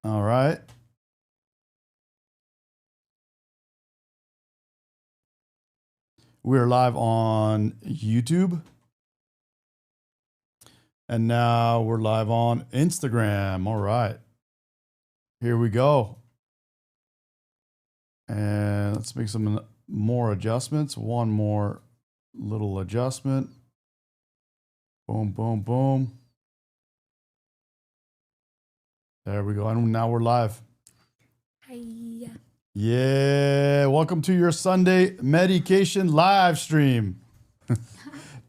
All right. We're live on YouTube. And now we're live on Instagram. All right. Here we go. And let's make some more adjustments. One more little adjustment. Boom, boom, boom. There we go. And now we're live. Hi. Yeah. Welcome to your Sunday medication live stream.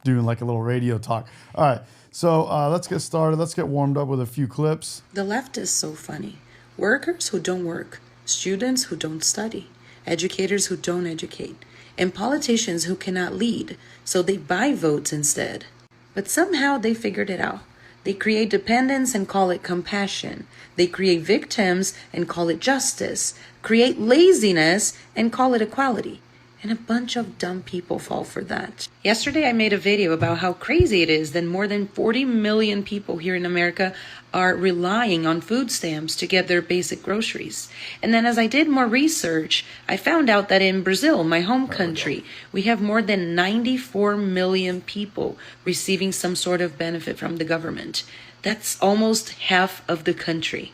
Doing like a little radio talk. All right. So let's get started. Let's get warmed up with a few clips. The left is so funny. Workers who don't work, students who don't study, educators who don't educate, and politicians who cannot lead, so they buy votes instead. But somehow they figured it out. They create dependence and call it compassion. They create victims and call it justice. Create laziness and call it equality. And a bunch of dumb people fall for that. Yesterday I made a video about how crazy it is that more than 40 million people here in America are relying on food stamps to get their basic groceries. And then as I did more research, I found out that in Brazil, my home country, we have more than 94 million people receiving some sort of benefit from the government. That's almost half of the country.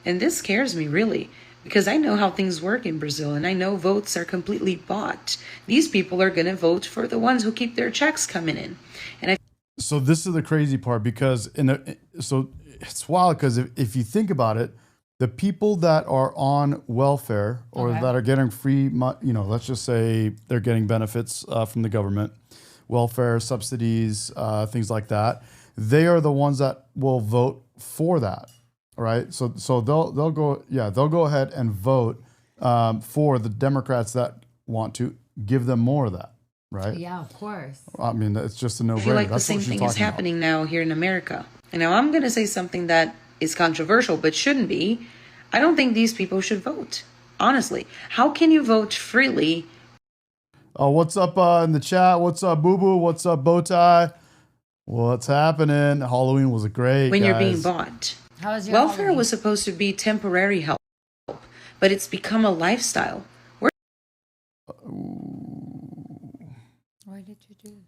And this scares me really, because I know how things work in Brazil, and I know votes are completely bought. These people are going to vote for the ones who keep their checks coming in. So this is the crazy part, because so it's wild, because if you think about it, the people that are on welfare or that are getting free, let's just say they're getting benefits from the government, welfare subsidies, things like that, they are the ones that will vote for that. Right, so they'll go ahead and vote for the Democrats that want to give them more of that, right? Yeah, of course. I mean, it's just a no-brainer. I feel like the same thing is happening now here in America. And now I'm going to say something that is controversial, but shouldn't be. I don't think these people should vote. Honestly, how can you vote freely? Oh, what's up in the chat? What's up, Boo Boo? What's up, Bowtie? What's happening? Halloween was great, when guys. You're being bought. How is your Welfare Halloween? was supposed to be temporary help, but it's become a lifestyle. Why did you do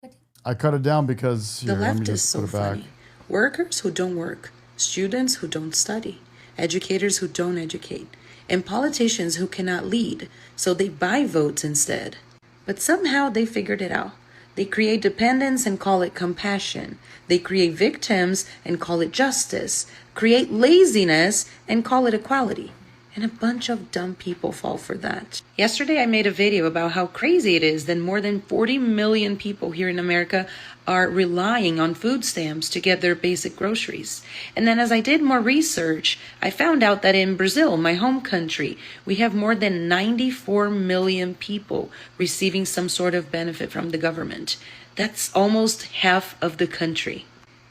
that? I cut it down because The let me left is just so put it back. funny. Workers who don't work, students who don't study, educators who don't educate, and politicians who cannot lead, so they buy votes instead. But somehow they figured it out. They create dependence and call it compassion. They create victims and call it justice. Create laziness and call it equality. And a bunch of dumb people fall for that. Yesterday I made a video about how crazy it is that more than 40 million people here in America are relying on food stamps to get their basic groceries. And then as I did more research, I found out that in Brazil, my home country, we have more than 94 million people receiving some sort of benefit from the government. That's almost half of the country.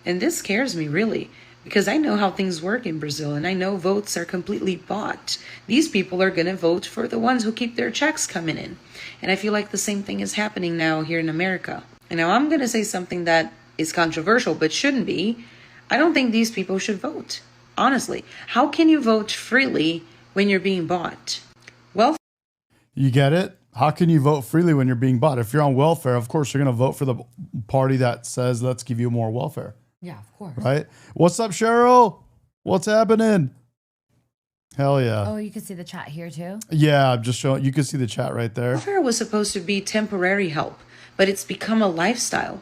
And this scares me really, because I know how things work in Brazil, and I know votes are completely bought. These people are going to vote for the ones who keep their checks coming in. And I feel like the same thing is happening now here in America. And now I'm going to say something that is controversial, but shouldn't be. I don't think these people should vote. Honestly, how can you vote freely when you're being bought? Well, You get it? How can you vote freely when you're being bought? If you're on welfare, of course, you're going to vote for the party that says, let's give you more welfare. Yeah, of course. Right? What's up, Cheryl? What's happening? Hell yeah. Oh, you can see the chat here too? Yeah, I'm just showing. You can see the chat right there. welfare was supposed to be temporary help, but it's become a lifestyle.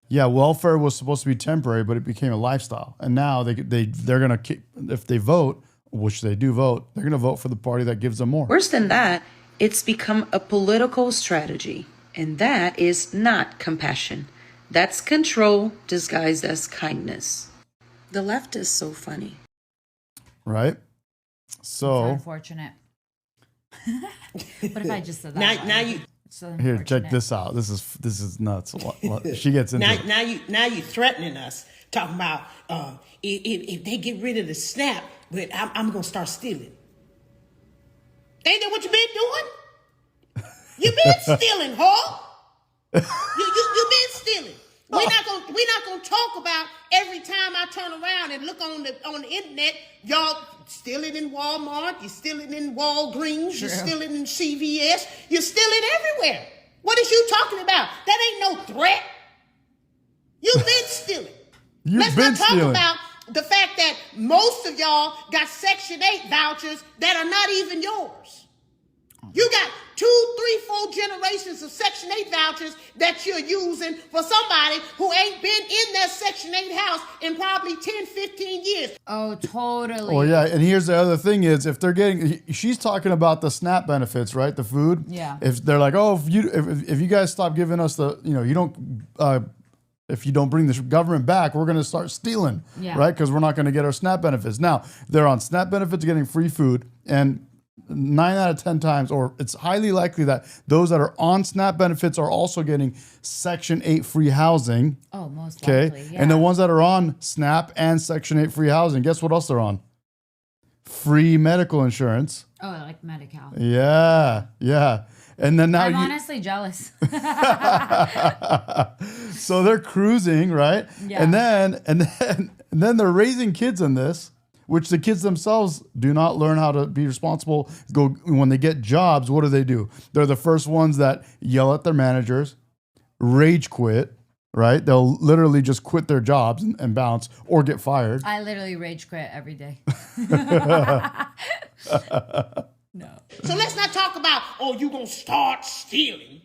Yeah, welfare was supposed to be temporary, but it became a lifestyle. And now they're going to keep, if they vote, which they do vote, they're going to vote for the party that gives them more. Worse than that, it's become a political strategy. And that is not compassion. That's control disguised as kindness. The left is so funny. Right? It's So unfortunate. What if I just said that? Now you So here, check unfortunate. this out. This is nuts. She gets into it. now you threatening us, talking about if they get rid of the SNAP, but I'm gonna start stealing. Ain't that what you been doing? You been stealing, huh? You been stealing. We're not gonna talk about every time I turn around and look on the internet, y'all stealing in Walmart, you're stealing in Walgreens, you're stealing in CVS, you're stealing everywhere. What is you talking about? That ain't no threat. You've been stealing. Let's not talk about the fact that most of y'all got Section 8 vouchers that are not even yours. You got 2, 3, 4 generations of Section 8 vouchers that you're using for somebody who ain't been in that Section 8 house in probably 10, 15 years. Oh, totally. Well, yeah, and here's the other thing is if they're getting, she's talking about the SNAP benefits, right? The food. Yeah. If they're like, oh, if you guys stop giving us the, you don't, if you don't bring the government back, we're going to start stealing, right? Because we're not going to get our SNAP benefits. Now, they're on SNAP benefits getting free food, and 9 out of 10 times, or it's highly likely that those that are on SNAP benefits are also getting Section 8 free housing. Oh, most likely, yeah. And the ones that are on SNAP and Section 8 free housing, guess what else they're on? Free medical insurance. Oh, like Medi-Cal. Yeah. And then now I'm honestly jealous. So they're cruising, right? Yeah. And then they're raising kids in this, which the kids themselves do not learn how to be responsible. When they get jobs, what do? They're the first ones that yell at their managers, rage quit, right? They'll literally just quit their jobs and bounce or get fired. I literally rage quit every day. No. So let's not talk about, oh, you gonna start stealing.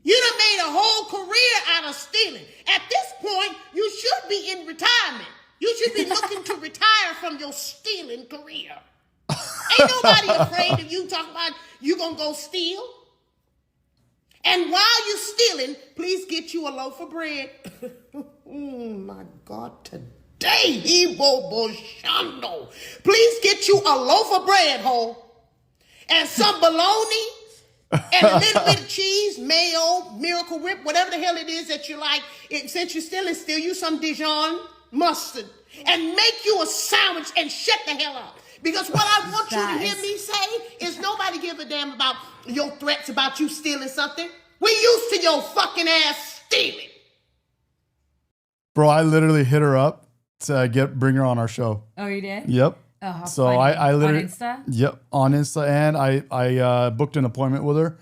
You done made a whole career out of stealing. At this point, you should be in retirement. You should be looking to retire from your stealing career. Ain't nobody afraid of you talking about you gonna go steal. And while you're stealing, please get you a loaf of bread. Oh my God, today, Boshando. Please get you a loaf of bread, ho, and some bologna, and a little bit of cheese, mayo, Miracle Whip, whatever the hell it is that you like. Since you're stealing, steal you some Dijon mustard and make you a sandwich and shut the hell up. Because what I want you to hear me say is nobody give a damn about your threats about you stealing something. We used to your fucking ass stealing. Bro, I literally hit her up to bring her on our show. Oh, you did? Yep. Oh, how so funny. I literally on Insta? Yep, on Insta, and I booked an appointment with her.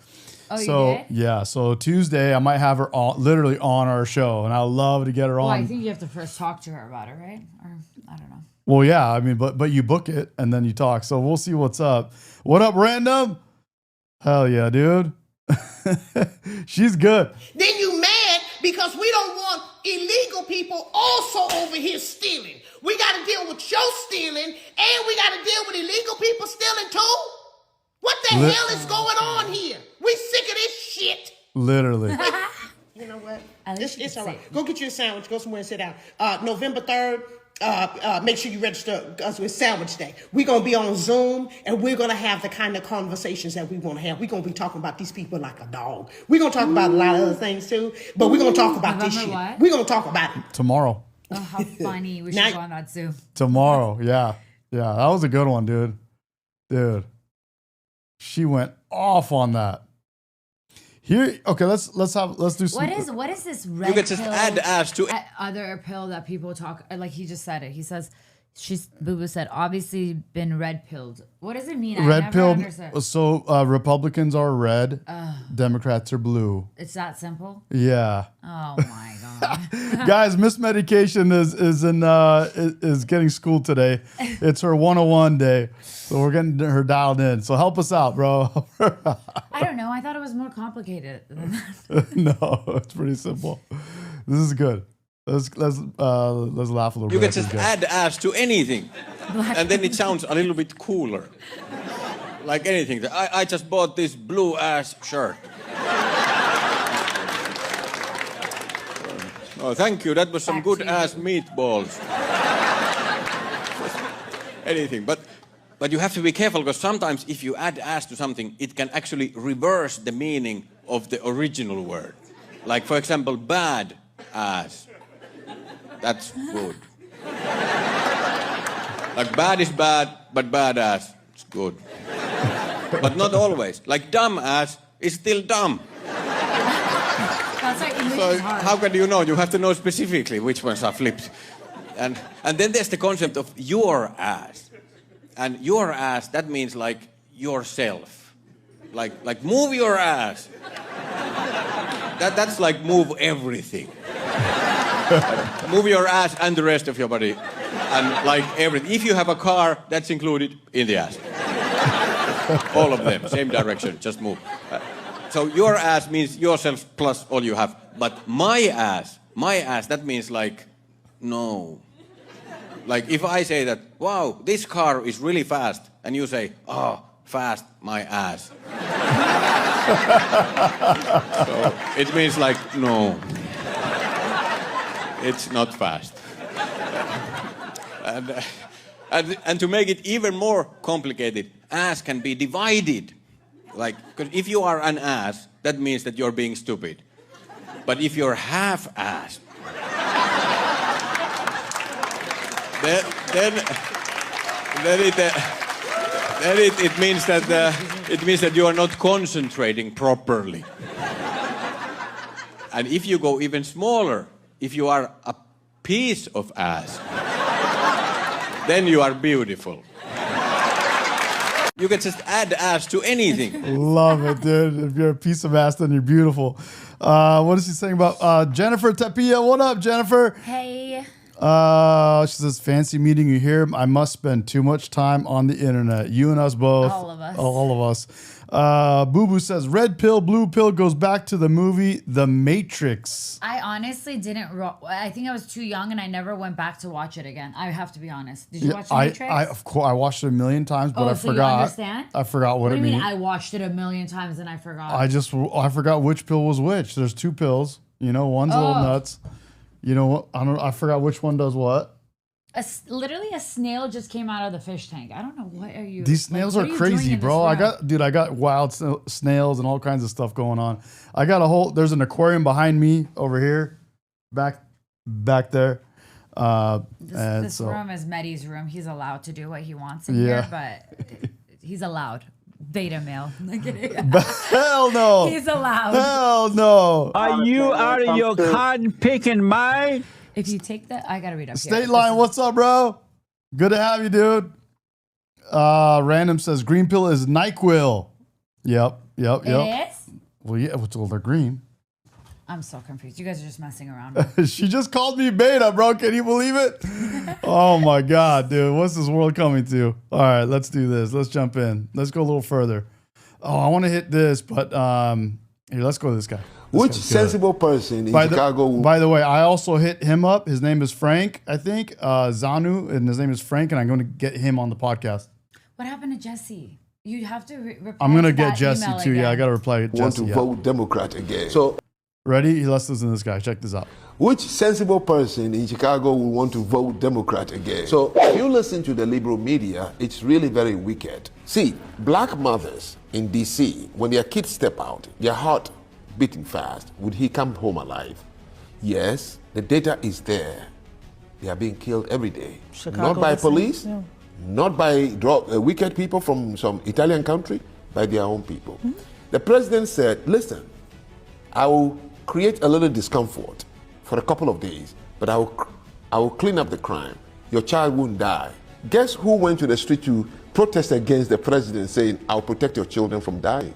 Oh, so, you did? Yeah, so Tuesday I might have her literally on our show, and I'd love to get her on. Well, I think you have to first talk to her about it, right? Or I don't know. Well, yeah, I mean, but you book it and then you talk. So we'll see what's up. What up, Random? Hell yeah, dude. She's good. Then you mad because we don't want illegal people also over here stealing. We got to deal with your stealing, and we got to deal with illegal people stealing too. What the hell is going on here? We sick of this shit. Literally. You know what? It's all right. Go get you a sandwich. Go somewhere and sit down. November 3rd, make sure you register us with Sandwich Day. We're going to be on Zoom, and we're going to have the kind of conversations that we want to have. We're going to be talking about these people like a dog. We're going to talk about a lot of other things, too, but we're going to talk about this shit. What? We're going to talk about it. Tomorrow. Oh, how funny. We should go on that Zoom. Tomorrow, yeah. Yeah, that was a good one, dude. Dude. She went off on that. Here, okay, let's do some. What is this red You can just pill, add ass to other pill that people talk, like he just said it. He says, Boo Boo said, obviously been red pilled. What does it mean? I red never pill. understood. So Republicans are red, Democrats are blue. It's that simple? Yeah. Oh my God. Guys, Miss Medication is getting schooled today. It's her 101 day. So we're getting her dialed in. So help us out, bro. I don't know. I thought it was more complicated than that. No, it's pretty simple. This is good. Let's laugh a little bit. You can just add ass to anything, and then it sounds a little bit cooler. Like anything. I just bought this blue ass shirt. Oh, thank you. That was some good ass meatballs. Anything, but you have to be careful because sometimes if you add ass to something, it can actually reverse the meaning of the original word. Like, for example, bad ass. That's good. Like bad is bad, but badass is good. But not always. Like dumb ass is still dumb. That's like So how can you know? You have to know specifically which ones are flipped. And then there's the concept of your ass. And your ass, that means like yourself. Like move your ass. That's like move everything. Move your ass and the rest of your body. And like everything. If you have a car, that's included in the ass. All of them, same direction, just move. So your ass means yourself plus all you have. But my ass, that means like, no. Like if I say that, wow, this car is really fast, and you say, oh, fast, my ass. So it means like, no. It's not fast. And to make it even more complicated, ass can be divided. Like, because if you are an ass, that means that you're being stupid. But if you're half-ass, then it means that you are not concentrating properly. And if you go even smaller, if you are a piece of ass, then you are beautiful. You can just add ass to anything. Love it, dude. If you're a piece of ass, then you're beautiful. What is he saying about Jennifer Tapia? What up, Jennifer? Hey. She says, fancy meeting you here. I must spend too much time on the internet. You and us both. All of us. All of us. Boo Boo says, red pill, blue pill goes back to the movie The Matrix. I honestly didn't. I think I was too young and I never went back to watch it again. I have to be honest. Did you watch The Matrix? Of course, I watched it a million times, but I so forgot. You understand? I forgot what do it you mean. means. I watched it a million times and I forgot. I forgot which pill was which. There's two pills. You know, one's little nuts. You know what? I forgot which one does what. Literally a snail just came out of the fish tank. I don't know what are you. These snails are crazy, bro. I got wild snails and all kinds of stuff going on. I got there's an aquarium behind me over here, back there. This room is Medi's room. He's allowed to do what he wants in here, but he's allowed. Beta male. Hell no. He's allowed. Hell no. Are you out of your cotton picking mind? If you take that, I gotta read up State Line, what's up, bro? Good to have you, dude. Random says green pill is NyQuil. Yep. It is? Well, yeah, well, they're green. I'm so confused. You guys are just messing around. She just called me beta, bro. Can you believe it? Oh my God, dude. What's this world coming to? All right, let's do this. Let's jump in. Let's go a little further. Oh, I want to hit this, but here, let's go to this guy. Which sensible person in Chicago? By the way, I also hit him up. His name is Frank, I think. Zanu, and his name is Frank, and I'm going to get him on the podcast. What happened to Jesse? You have to reply. I'm going to get Jesse too. Again. Yeah, I got to reply to Jesse. Want to vote Democrat again. So, ready? Let's listen to this guy. Check this out. Which sensible person in Chicago will want to vote Democrat again? So, if you listen to the liberal media, it's really very wicked. See, black mothers in D.C., when their kids step out, their heart beating fast. Would he come home alive? Yes, the data is there. They are being killed every day. Not by police, not by wicked people from some Italian country, by their own people. Mm-hmm. The president said, listen, I will create a little discomfort for a couple of days, but I will clean up the crime. Your child won't die. Guess who went to the street to protest against the president saying, I'll protect your children from dying?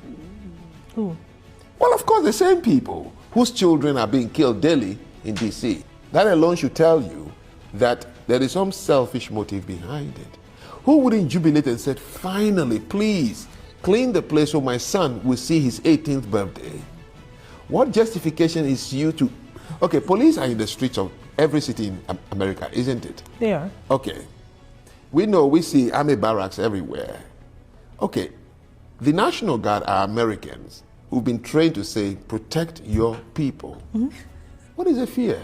Who? Well, of course, the same people whose children are being killed daily in D.C. That alone should tell you that there is some selfish motive behind it. Who wouldn't jubilate and said, finally, please, clean the place so my son will see his 18th birthday? What justification is you to... Okay, police are in the streets of every city in America, isn't it? They are. Okay. We see army barracks everywhere. Okay, the National Guard are Americans who've been trained to say, protect your people. Mm-hmm. What is the fear?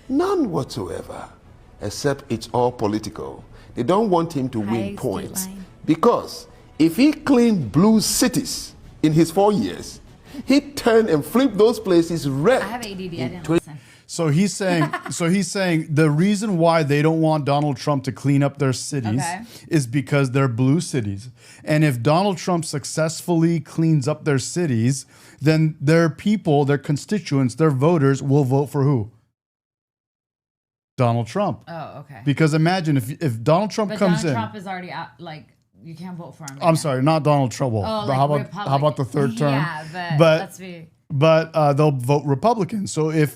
None whatsoever, except it's all political. They don't want him to win points. Because if he cleaned blue cities in his 4 years, he'd turn and flip those places red. I have ADD, I didn't listen. So he's saying the reason why they don't want Donald Trump to clean up their cities is because they're blue cities. And if Donald Trump successfully cleans up their cities, then their people, their constituents, their voters will vote for who? Donald Trump. Oh, okay. Because imagine if Donald Trump comes in. Donald Trump is already out, like, you can't vote for him. I'm sorry, not Donald Trump. Oh, but like how about the third term? Yeah, but let's be. But they'll vote Republican. So if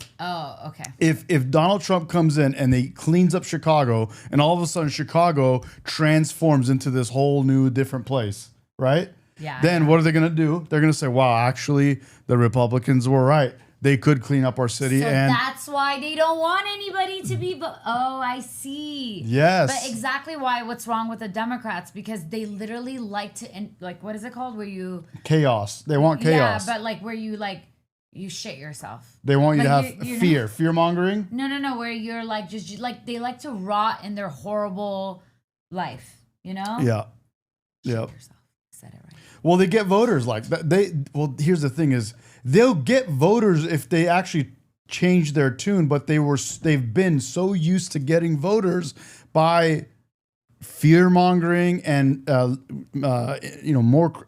Donald Trump comes in and he cleans up Chicago, and all of a sudden Chicago transforms into this whole new different place, right? Yeah. Then what are they going to do? They're going to say, "Wow, actually, the Republicans were right. They could clean up our city." So and that's why they don't want anybody to be. Oh, I see. Yes. But exactly why? What's wrong with the Democrats? Because they literally like to, like, what is it called? Where you chaos. They want chaos. Yeah, but like where you you shit yourself. They want you to have you're fear mongering. No. Where you're like just like they like to rot in their horrible life. You know? Yeah. Shit Yeah. yourself. I said it right. Well, they get voters like that. Here's the thing is they'll get voters if they actually change their tune, but they've been so used to getting voters by fear mongering and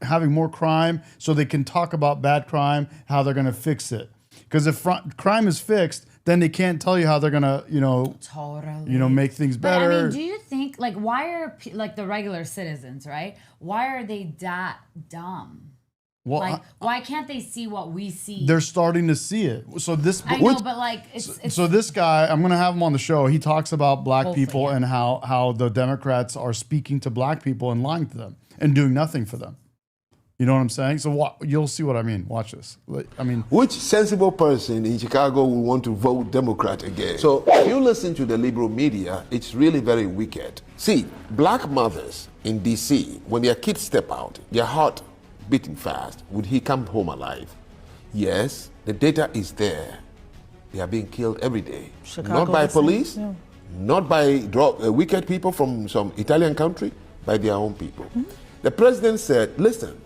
having more crime, so they can talk about bad crime, how they're going to fix it. Because if crime is fixed, then they can't tell you how they're going to make things better. But I mean, do you think why are like the regular citizens, right? Why are they that dumb? Well, why can't they see what we see? They're starting to see it. So this, I know, but like, it's so this guy, I'm gonna have him on the show. He talks about black people yeah. and how the Democrats are speaking to black people and lying to them and doing nothing for them. You know what I'm saying? So you'll see what I mean. Watch this. I mean, which sensible person in Chicago will want to vote Democrat again? So if you listen to the liberal media, it's really very wicked. See, black mothers in D.C., when their kids step out, their heart beating fast. Would he come home alive? Yes, the data is there. They are being killed every day. Chicago, not by police, not by wicked people from some Italian country, by their own people. Mm-hmm. The president said, listen,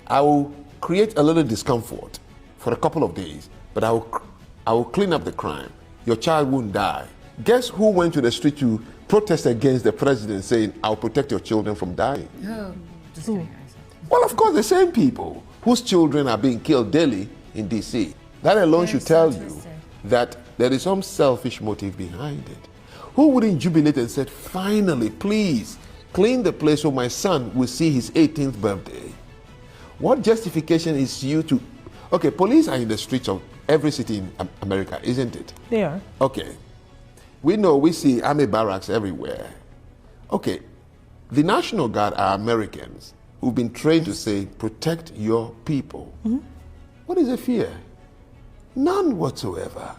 I will create a little discomfort for a couple of days, but I will clean up the crime. Your child won't die. Guess who went to the street to protest against the president saying, I'll protect your children from dying? Oh, just kidding. Well, of course, the same people whose children are being killed daily in D.C. That alone should tell you that there is some selfish motive behind it. Who wouldn't jubilate and said, finally, please, clean the place so my son will see his 18th birthday? What justification is you to... Okay, police are in the streets of every city in America, isn't it? They are. Okay. We see army barracks everywhere. Okay, the National Guard are Americans who've been trained to say, protect your people. Mm-hmm. What is the fear? None whatsoever,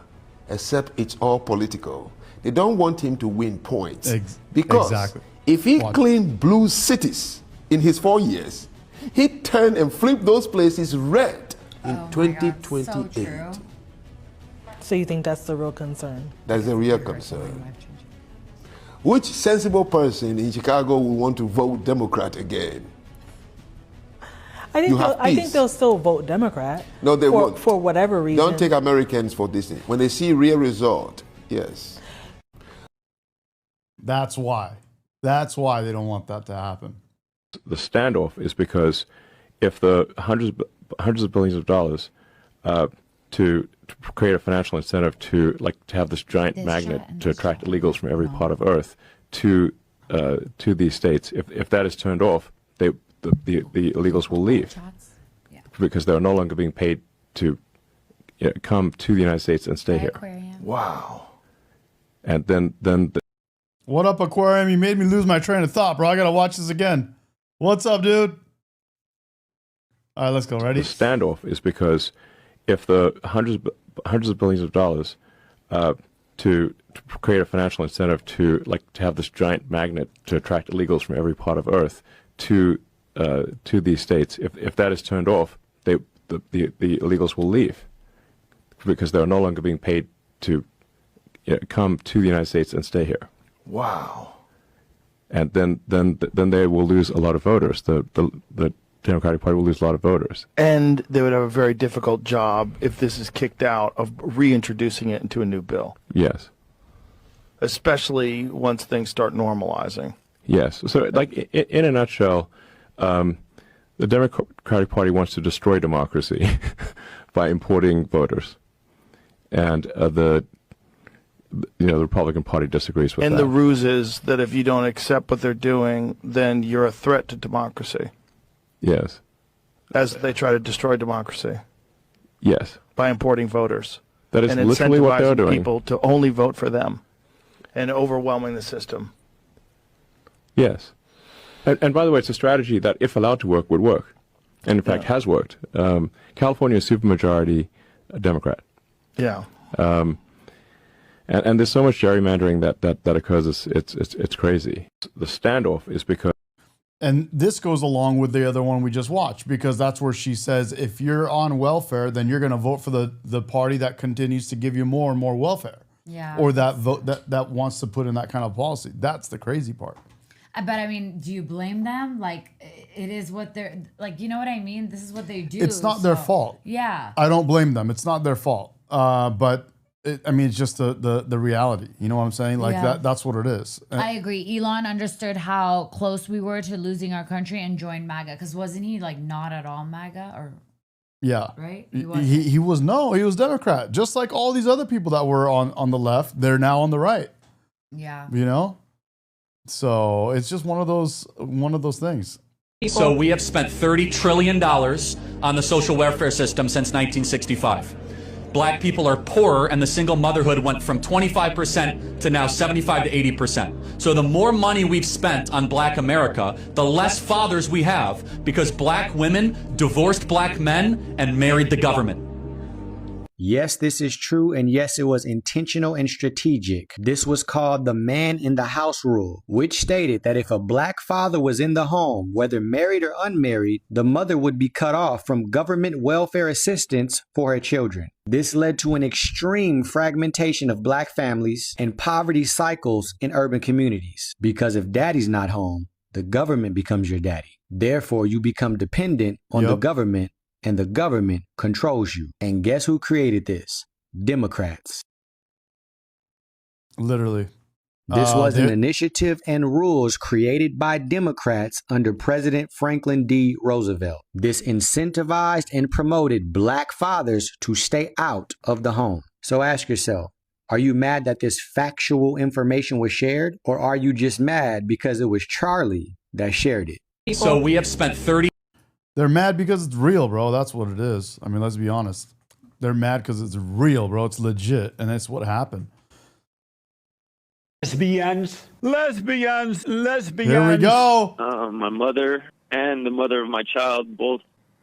except it's all political. They don't want him to win points. Because if he cleaned blue cities in his 4 years, he'd turn and flip those places red in 2028. So you think that's the real concern? That's the real concern. Which sensible person in Chicago will want to vote Democrat again? I think they'll still vote Democrat. No, they won't. For whatever reason. Don't take Americans for this thing. When they see real result, yes. That's why. That's why they don't want that to happen. The standoff is because if the hundreds of billions of dollars to create a financial incentive to have this giant magnet to attract illegals from every part of Earth to these states, if that is turned off, the illegals will leave because they're no longer being paid to come to the United States and stay here. Wow. And then what up, Aquarium? You made me lose my train of thought, bro. I gotta watch this again. What's up, dude? All right, let's go. Ready? The standoff is because if the hundreds of billions of dollars to create a financial incentive to have this giant magnet to attract illegals from every part of Earth to these states, if that is turned off, the illegals will leave because they're no longer being paid to come to the United States and stay here. Wow. And then they will lose a lot of voters. The Democratic Party will lose a lot of voters. And they would have a very difficult job if this is kicked out of reintroducing it into a new bill. Yes. Especially once things start normalizing. Yes. So, like, in a nutshell, the Democratic Party wants to destroy democracy by importing voters. And the Republican Party disagrees with that. And the ruse is that if you don't accept what they're doing, then you're a threat to democracy. Yes. As they try to destroy democracy. Yes. By importing voters. That is and literally what they're doing. People to only vote for them and overwhelming the system. Yes. And by the way, it's a strategy that, if allowed to work, would work. And in fact, has worked. California is supermajority Democrat. Yeah. And there's so much gerrymandering that occurs. It's crazy. The standoff is because. And this goes along with the other one we just watched, because that's where she says, if you're on welfare, then you're going to vote for the party that continues to give you more and more welfare. Yeah. Or that vote that wants to put in that kind of policy. That's the crazy part. But I mean, do you blame them? Like, it is what they're like. You know what I mean? This is what they do. It's not their fault. Yeah. I don't blame them. It's not their fault. But it's just the reality. You know what I'm saying? Like that's what it is. I agree. Elon understood how close we were to losing our country and joined MAGA. Because wasn't he like not at all MAGA or? Yeah. Right. He was Democrat. Just like all these other people that were on the left, they're now on the right. Yeah. You know. So it's just one of those things. So we have spent $30 trillion on the social welfare system since 1965. Black people are poorer, and the single motherhood went from 25% to now 75 to 80%. So the more money we've spent on Black America, the less fathers we have, because Black women divorced Black men and married the government. Yes, this is true, and yes, it was intentional and strategic. This was called the man in the house rule, which stated that if a Black father was in the home, whether married or unmarried, the mother would be cut off from government welfare assistance for her children. This led to an extreme fragmentation of Black families and poverty cycles in urban communities. Because if daddy's not home, the government becomes your daddy. Therefore, you become dependent on the government, and the government controls you. And guess who created this? Democrats. Literally. This was an initiative and rules created by Democrats under President Franklin D. Roosevelt. This incentivized and promoted Black fathers to stay out of the home. So ask yourself, are you mad that this factual information was shared? Or are you just mad because it was Charlie that shared it? So we have spent 30. They're mad because it's real, bro. That's what it is. I mean, let's be honest. They're mad because it's real, bro. It's legit. And that's what happened. Lesbians. Here we go. My mother and the mother of my child both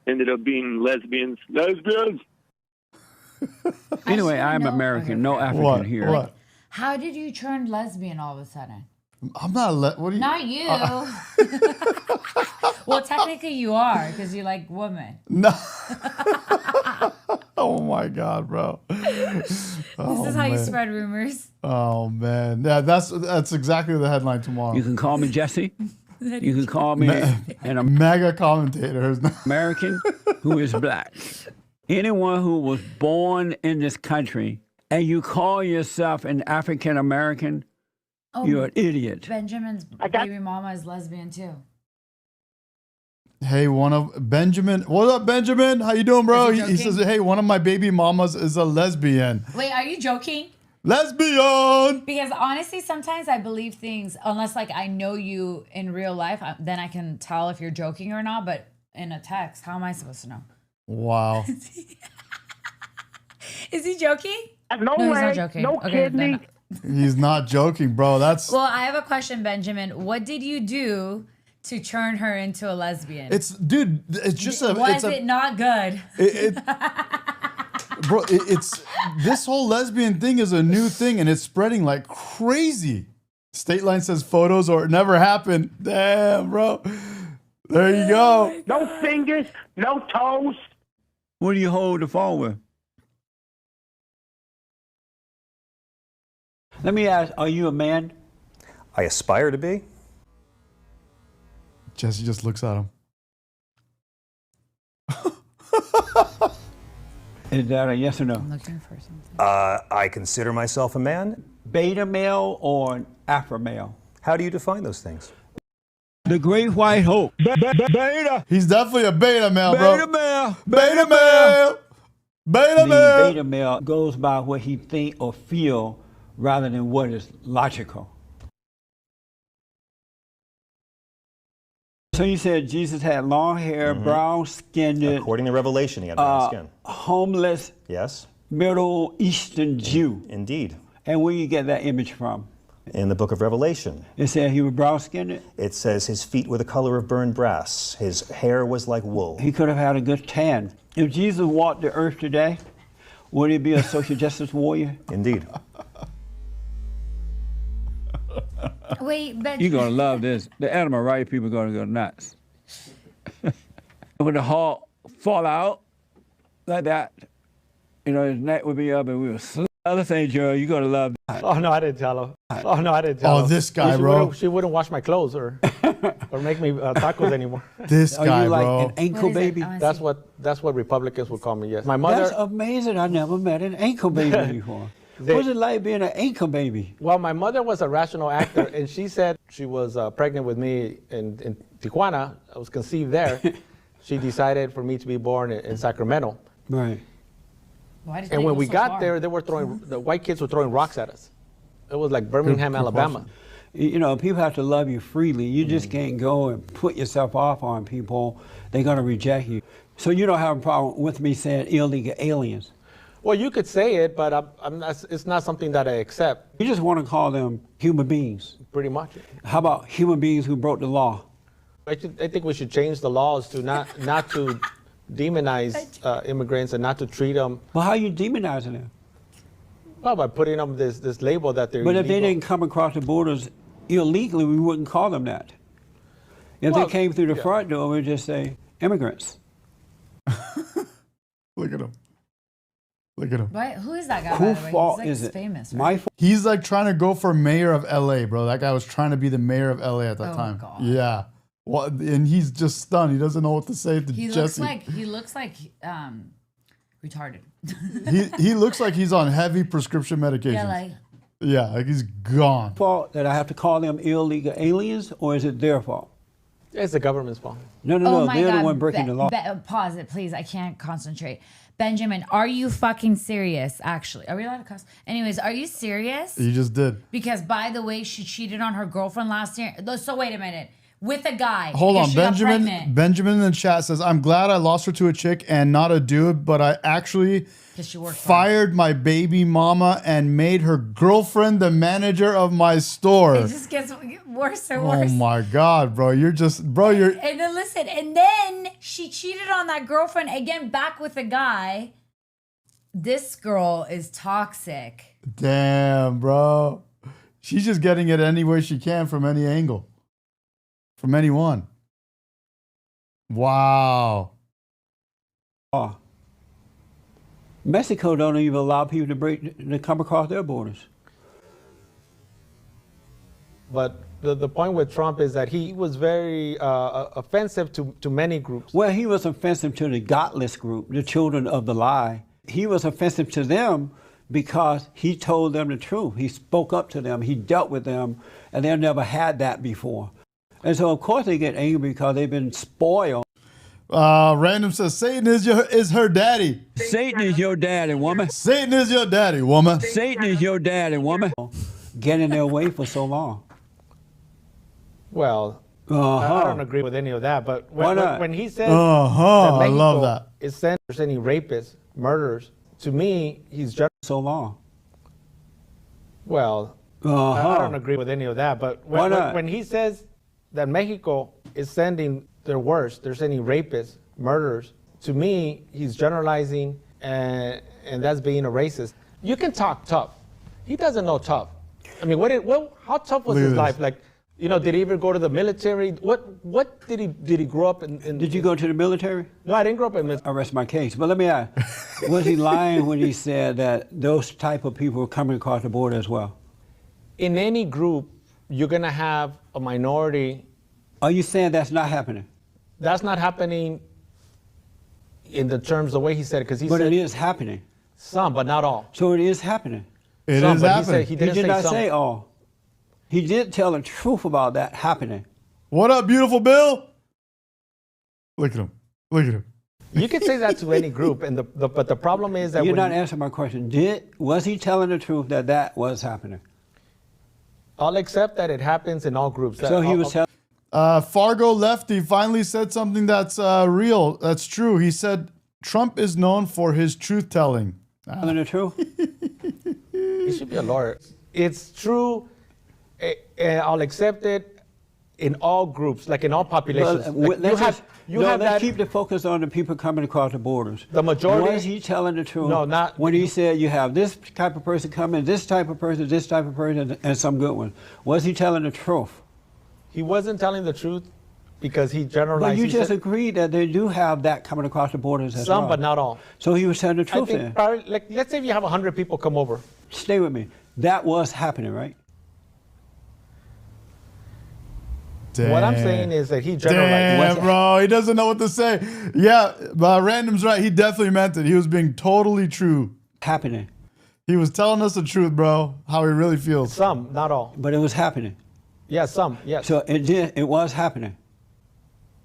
ended up being lesbians. Anyway, I'm American, no African here. What? How did you turn lesbian all of a sudden? I'm not what are you? Not you. Well, technically you are, because you like women. No. Oh my God, bro. This is how you spread rumors. Oh man. Yeah, that's exactly the headline tomorrow. You can call me Jesse. You can call me an mega commentator. American who is Black. Anyone who was born in this country and you call yourself an African American, you're an idiot. Benjamin's baby mama is lesbian too. Hey, one of Benjamin. What up, Benjamin? How you doing, bro? He says, hey, one of my baby mamas is a lesbian. Wait, are you joking? Lesbian! Because honestly, sometimes I believe things, unless like I know you in real life, then I can tell if you're joking or not. But in a text, how am I supposed to know? Wow. Is he joking? No way. He's not joking. No kidding. He's not joking, bro. That's well. I have a question, Benjamin. What did you do to turn her into a lesbian? It's just a. Was it not good? Bro, it's this whole lesbian thing is a new thing and it's spreading like crazy. State Line says photos or it never happened. Damn, bro. There you go. No fingers, no toes. What do you hold the phone with? Let me ask, are you a man? I aspire to be. Jesse just looks at him. Is that a yes or no? I'm looking for something. I consider myself a man. Beta male or an alpha male? How do you define those things? The great white hope. Beta. He's definitely a beta male, bro. Beta male. Beta male. Beta The male. beta male goes by what he think or feel rather than what is logical. So you said Jesus had long hair, brown skinned, According to Revelation, he had brown skin. homeless, Yes, Middle Eastern Jew. indeed. And where you get that image from? In the book of Revelation, It said he was brown skinned. it says his feet were the color of burned brass. His hair was like wool. He could have had a good tan. If Jesus walked the earth today, would he be a social justice warrior? Indeed. Wait, but You're gonna love this. The animal rights people are gonna go nuts. When the Hulk fall out like that, you know, his neck would be up and we would slap. Other thing, Joe, you're gonna love that. Oh no, I didn't tell her. Oh no, I didn't tell her. Oh, this guy, She bro. She wouldn't wash my clothes or make me tacos anymore. This Are guy, you like bro. an ankle baby? That's what Republicans would call me. Yes, my mother. That's amazing. I never met an ankle baby before. What's it like being an ankle baby? Well, my mother was a rational actor, and she said she was pregnant with me in Tijuana. I was conceived there. She decided for me to be born in Sacramento. Right. why did And they when go we so got far? there, the white kids were throwing rocks at us. It was like Birmingham, Good Alabama. You know, people have to love you freely. You just can't go and put yourself off on people. They're gonna reject you. So you don't have a problem with me saying illegal aliens. Well, you could say it, but I'm not, it's not something that I accept. You just want to call them human beings. Pretty much. How about human beings who broke the law? I think we should change the laws to not to demonize immigrants and not to treat them. Well, how are you demonizing them? Well, by putting them this label that they're But if they illegal. didn't come across the borders illegally, we wouldn't call them that. If Well, they came through the yeah. front door, we'd just say immigrants. Look at him. Look at him. Why, who is that guy, Who by the way? fault He's is like it? famous, right? My fault. He's like trying to go for mayor of LA, bro. That guy was trying to be the mayor of LA at that Oh, time. God. Yeah. Well, and he's just stunned. He doesn't know what to say to He Jesse. looks like retarded. he looks like he's on heavy prescription medications. Yeah, like he's gone. Fault that I have to call them illegal aliens, or is it their fault? It's the government's fault. No, oh my they're God. the one breaking the law. Pause it, please. I can't concentrate. Benjamin, are you fucking serious? Actually, are we allowed to cuss? Anyways, are you serious? You just did. Because by the way, she cheated on her girlfriend last year. So wait a minute, with a guy. Hold because on, she got Benjamin. pregnant. Benjamin in the chat says, "I'm glad I lost her to a chick and not a dude, but I actually 'Cause she worked for fired my baby mama and made her girlfriend the manager of my store." It just gets worse and Oh worse. my God, bro! You're And then listen, and then she cheated on that girlfriend again, back with a guy. This girl is toxic. damn, bro. She's just getting it any way she can from any angle, from anyone. Wow. Oh. Mexico don't even allow people to come across their borders. But the point with Trump is that he was very offensive to many groups. Well, he was offensive to the godless group, the children of the lie. He was offensive to them because he told them the truth. He spoke up to them. He dealt with them, and they never had that before. And so, of course, they get angry because they've been spoiled. Random says Satan is her daddy. Satan is your daddy, woman. Satan is your daddy, woman. Satan is your daddy, woman. Get in their way for so long. Well, I don't agree with any of that. But Why not? when he says I love that. is sent there's any rapists, murderers, to me, he's just so long. Well, I don't agree with any of that. But Why not? when he says that Mexico is sending their worst, they're sending rapists, murderers, to me, he's generalizing, and that's being a racist. You can talk tough. He doesn't know tough. I mean, how tough was Look at his this. life? Like, you know, did he ever go to the military? What did he grow up in? Did you go to the military? No, I didn't grow up in military. I rest my case. But let me ask, was he lying when he said that those type of people were coming across the border as well? In any group, you're going to have a minority. Are you saying that's not happening? That's not happening in the terms, the way he said it, because he But said it is happening. some, but not all. So it is happening. It Some, is but happening. He Did didn't not some. say all. He did tell the truth about that happening. What up, beautiful Bill? Look at him. Look at him. You can say that to any group, and but the problem is that You're when not answering my question. Was he telling the truth that was happening? I'll accept that it happens in all groups. So he was telling. Fargo Lefty finally said something that's real. That's true. He said Trump is known for his truth telling. Telling the truth? He should be a lawyer. It's true. I'll accept it in all groups, like in all populations. Well, Like let's let's keep the focus on the people coming across the borders. The majority. Was he telling the truth? No, not when he said you have this type of person coming, this type of person, and some good ones. Was he telling the truth? He wasn't telling the truth because he generalized. But you he just said, agreed that they do have that coming across the borders as well. some, but not all. So he was telling the I truth think then. probably, like, let's say if you have 100 people come over. Stay with me. That was happening, right? Damn. What I'm saying is that he generalized. Damn, bro. He doesn't know what to say. Yeah, Random's right. He definitely meant it. He was being totally true. Happening. He was telling us the truth, bro. How he really feels. Some, not all. But it was happening. Yeah, some, yes. So it was happening.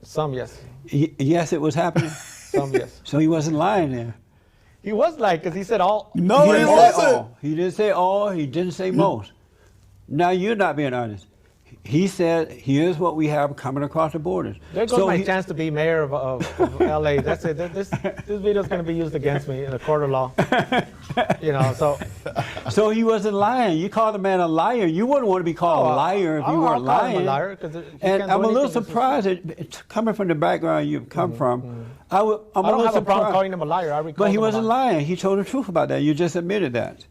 Some, yes. Yes, it was happening. Some, yes. So he wasn't lying there. He was like, because he said all. No, he didn't wasn't. say all. He didn't say all. He didn't say most. Now you're not being honest. He said, "Here's what we have coming across the borders." There goes my chance to be mayor of LA. That's it. This video is going to be used against me in a court of law. So he wasn't lying. You called the man a liar. You wouldn't want to be called a liar if you weren't I'll call him lying. a liar, and I'm a little surprised that coming from the background you've come from. I'm I a don't little have a problem surprised. calling him a liar. But he wasn't lying. He told the truth about that. You just admitted that.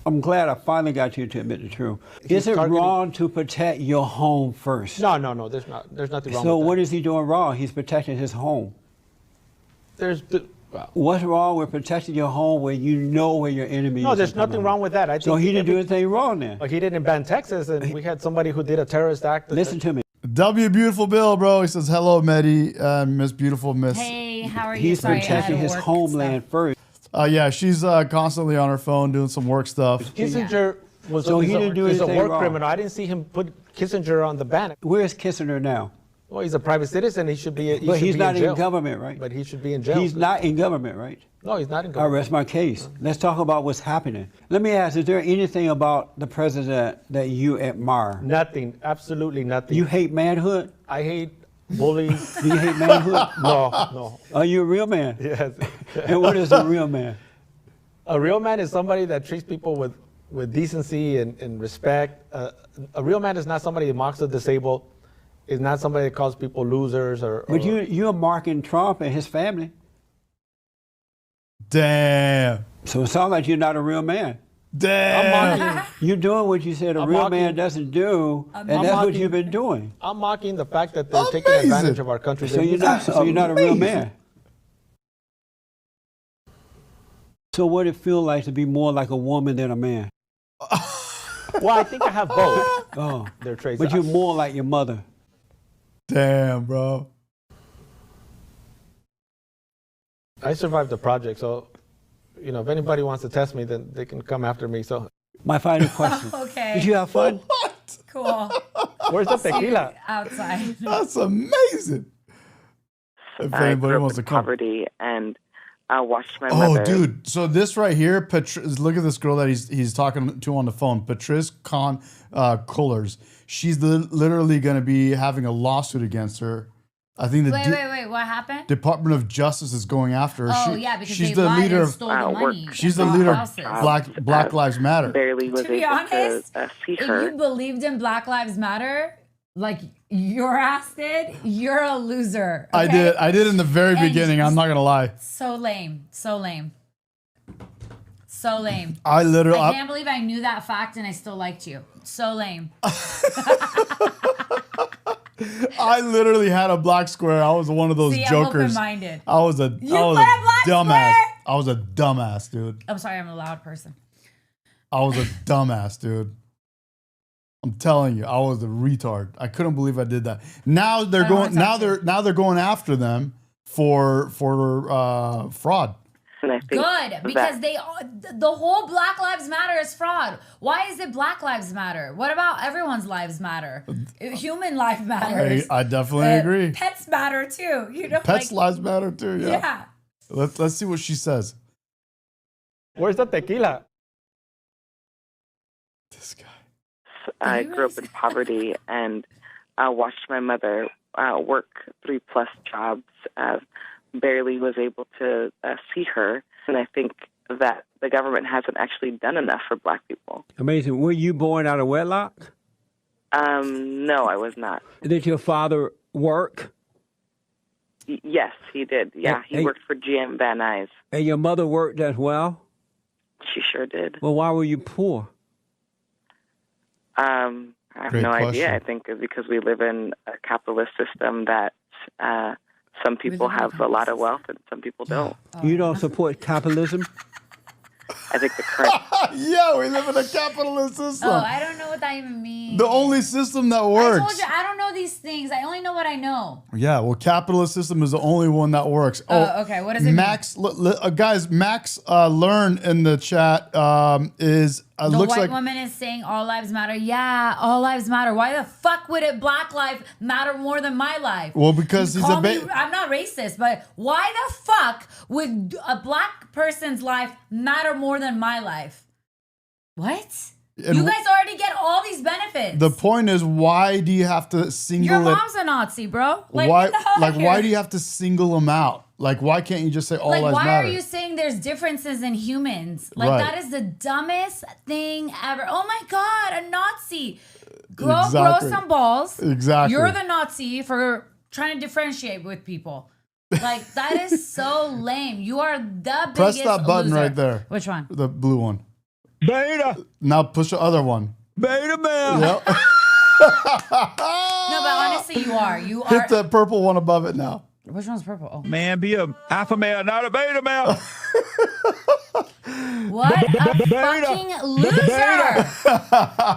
I'm glad I finally got you to admit the truth. Is it wrong to protect your home first? No. There's nothing wrong So with that. what is he doing wrong? He's protecting his home. What's wrong with protecting your home where you know where your enemy is? No, there's nothing wrong with that. I think So he didn't do anything wrong then? He didn't ban Texas, and we had somebody who did a terrorist act. Listen to me. W Beautiful Bill, bro. He says, hello, Medi, Miss Beautiful Miss. Hey, how are you? He's Sorry, I had protecting his work homeland first. Yeah, she's constantly on her phone doing some work stuff. Kissinger was So he didn't do is a anything war wrong. criminal. I didn't see him put Kissinger on the ban. Where is Kissinger now? Well, he's a private citizen. He should be. But he's not in jail. government, right? But he should be in jail. He's not in government, right? No, he's not in I government. rest my case. Let's talk about what's happening. Let me ask, is there anything about the president that you admire? Nothing. Absolutely nothing. You hate manhood? I hate bullies. Do you hate manhood? No. Are you a real man? Yes. And what is a real man? A real man is somebody that treats people with decency and respect. A real man is not somebody that mocks the disabled. Is not somebody that calls people losers or. But you're marking Trump and his family. Damn. So it sounds like you're not a real man. Damn. You're doing what you said a real man doesn't do, and that's what you've been doing. I'm mocking the fact that they're taking advantage of our country. So you're not a real man. So what it feel like to be more like a woman than a man? Well, I think I have both. Oh, their traits. But you're more like your mother. Damn, bro. I survived the project, so if anybody wants to test me, then they can come after me. So my final question. Okay. Did you have fun? What? Cool. Where's the See you tequila? outside. That's amazing. If I anybody grew up wants to in come. poverty, and I watched my Oh, mother. dude. So this right here, look at this girl that he's talking to on the phone, Patrice Cullors. She's literally going to be having a lawsuit against her. I think the Wait. What happened? Department of Justice is going after her. Oh, yeah, because she's they the lied leader and of stole the money. she's the and leader bought of houses. Black Lives Matter. Barely was To be able honest, to see if her. you believed in Black Lives Matter, like your ass did, you're a loser. Okay? I did in the very And beginning. I'm not gonna lie. So lame. So lame. So lame. I can't believe I knew that fact and I still liked you. So lame. I literally had a black square. I was one of those See, I'm jokers. open-minded. I was a You put a black dumbass. square? I was a dumbass, dude. I'm sorry, I'm a loud person. I was a dumbass, dude. I'm telling you, I was a retard. I couldn't believe I did that. Now they're going. Now they're going after them for fraud. Good, because the whole Black Lives Matter is fraud. Why is it Black Lives Matter? What about everyone's lives matter? Human life matters. I definitely agree. Pets matter too. You know, pets' lives matter too. Yeah. Let's see what she says. Where's the tequila? This guy. I grew up in poverty, and I watched my mother work 3+ jobs. Barely was able to see her, and I think that the government hasn't actually done enough for Black people. Amazing. Were you born out of wedlock? No, I was not. Did your father work? Yes, he did. Yeah, he worked for GM Van Nuys. And your mother worked as well? She sure did. Well, why were you poor? I have no idea. I think because we live in a capitalist system that some people have a lot of wealth and some people don't. You don't support capitalism? I think the current... Yeah, we live in a capitalist system. Oh, I don't know what that even means. The only system that works. I told you, I don't know these things. I only know what I know. Yeah, well, capitalist system is the only one that works. Okay. What does it mean? Guys, Max Learn in the chat is... the looks white like woman is saying all lives matter. Yeah, all lives matter. Why the fuck would it Black life matter more than my life? Well, because he's I'm not racist, but why the fuck would a Black person's life matter more than my life? What? And you guys already get all these benefits. the point is, why do you have to single Your it? mom's a Nazi, bro. Why? What the hell Like, here? why do you have to single them out? Like, why can't you just say all lives why matter? are you saying there's differences in humans? Like, Right. that is the dumbest thing ever. Oh my God, a Nazi. Grow Exactly. some balls. Exactly. You're the Nazi for trying to differentiate with people. Like, that is so lame. You are the biggest Press that button loser. right there. Which one? The blue one. Beta. Now push the other one. Beta male. Yep. No, but honestly, you are. You are. Hit the purple one above it now. Which one's purple? Oh. Man, be a alpha male, not a beta male. What a fucking loser!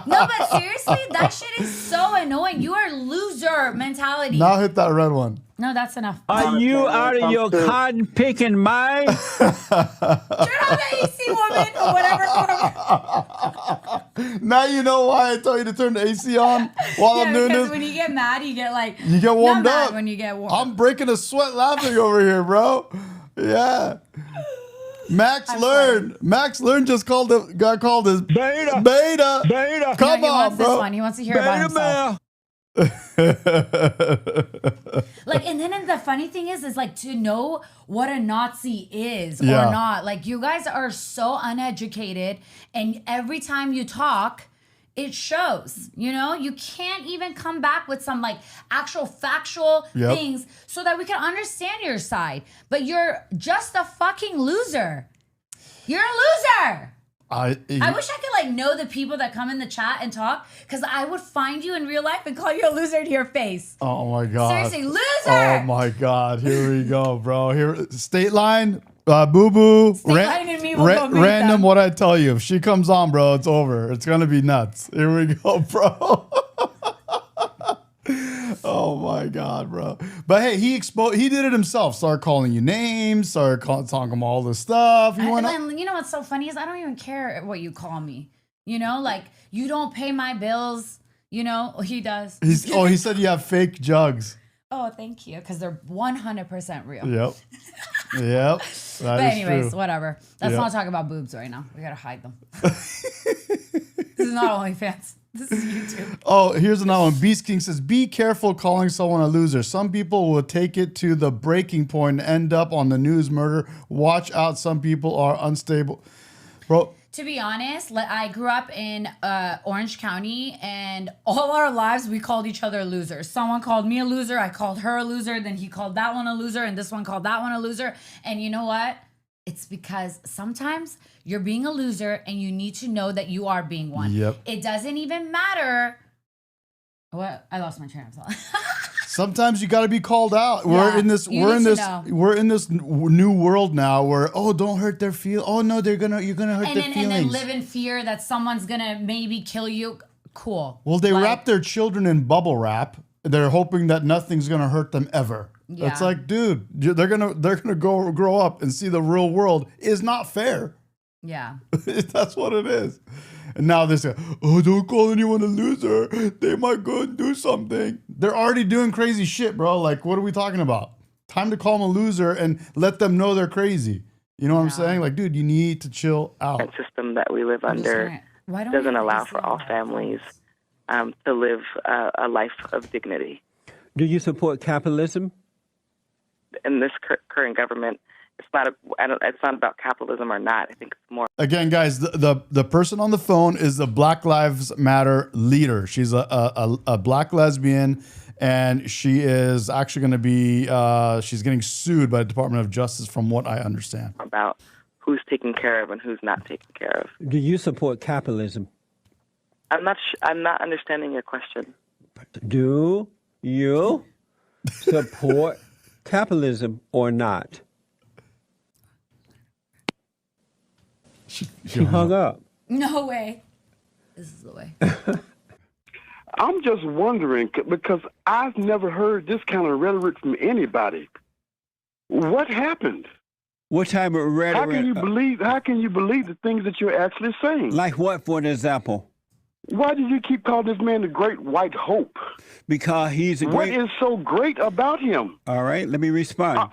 No, but seriously, that shit is so annoying. You are loser mentality. Now hit that red one. No, that's enough. Are you out of your cotton picking mind? Turn on the AC woman or whatever. Now you know why I told you to turn the AC on while I'm doing because this. when you get mad, you get like You get warmed not mad up. when you get warm. I'm breaking a sweat laughing over here, bro. Yeah. Max Learn just got called as Beta. Beta. Come he on, wants bro. This one. He wants to hear about himself. Like, and then the funny thing is like to know what a Nazi is or not. Like, you guys are so uneducated, and every time you talk, it shows. You know, you can't even come back with some like actual factual things so that we can understand your side. But you're just a fucking loser. You're a loser. I wish I could like know the people that come in the chat and talk, because I would find you in real life and call you a loser to your face. Oh my God. Seriously, loser. Oh my God. Here we go, bro. Here, State Line, Boo Boo, Line and me will go meet random. them. What I tell you, if she comes on, bro, it's over. It's gonna be nuts. Here we go, bro. Oh my God, bro. But hey, he did it himself. Started calling you names, started talking about all this stuff. And you know what's so funny is I don't even care what you call me. You know, like, you don't pay my bills. You know, he does. He said you have fake jugs. Oh, thank you, because they're 100% real. Yep. Yep. But anyways, whatever. Let's not talk about boobs right now. We gotta hide them. This is not OnlyFans. This is YouTube. Oh, here's another one. Beast King says, be careful calling someone a loser. Some people will take it to the breaking point and end up on the news murder. Watch out. Some people are unstable. Bro. To be honest, I grew up in Orange County, and all our lives we called each other losers. Someone called me a loser. I called her a loser. Then he called that one a loser. And this one called that one a loser. And you know what? It's because sometimes you're being a loser and you need to know that you are being one. Yep. It doesn't even matter. What? I lost my train of thought. Sometimes you got to be called out. Yeah, We're in this know. new world now where, oh, don't hurt their feel. Oh no, you're gonna hurt their feelings. And then live in fear that someone's gonna maybe kill you. cool. Well, they Like, wrap their children in bubble wrap. They're hoping that nothing's gonna hurt them ever. Yeah. It's like, dude, they're gonna grow up and see the real world is not fair. Yeah. That's what it is. And now they say, oh, don't call anyone a loser. They might go and do something. They're already doing crazy shit, bro. Like, what are we talking about? Time to call them a loser and let them know they're crazy. You know what I'm saying? Like, dude, you need to chill out. The system that we live under doesn't allow for all families to live a life of dignity. Do you support capitalism? In this current government, it's not about capitalism or not. I think it's more. Again, guys, the person on the phone is the Black Lives Matter leader. She's a black lesbian, and she is actually going to be she's getting sued by the Department of Justice, from what I understand. About who's taken care of and who's not taken care of. Do you support capitalism? I'm not understanding your question. Do you support capitalism or not? She hung up. No way. This is the way. I'm just wondering, because I've never heard this kind of rhetoric from anybody. What happened? What type of rhetoric? How can you believe the things that you're actually saying? Like what, for example? Why do you keep calling this man the Great White Hope? Because he's a great... What is so great about him? All right, let me respond.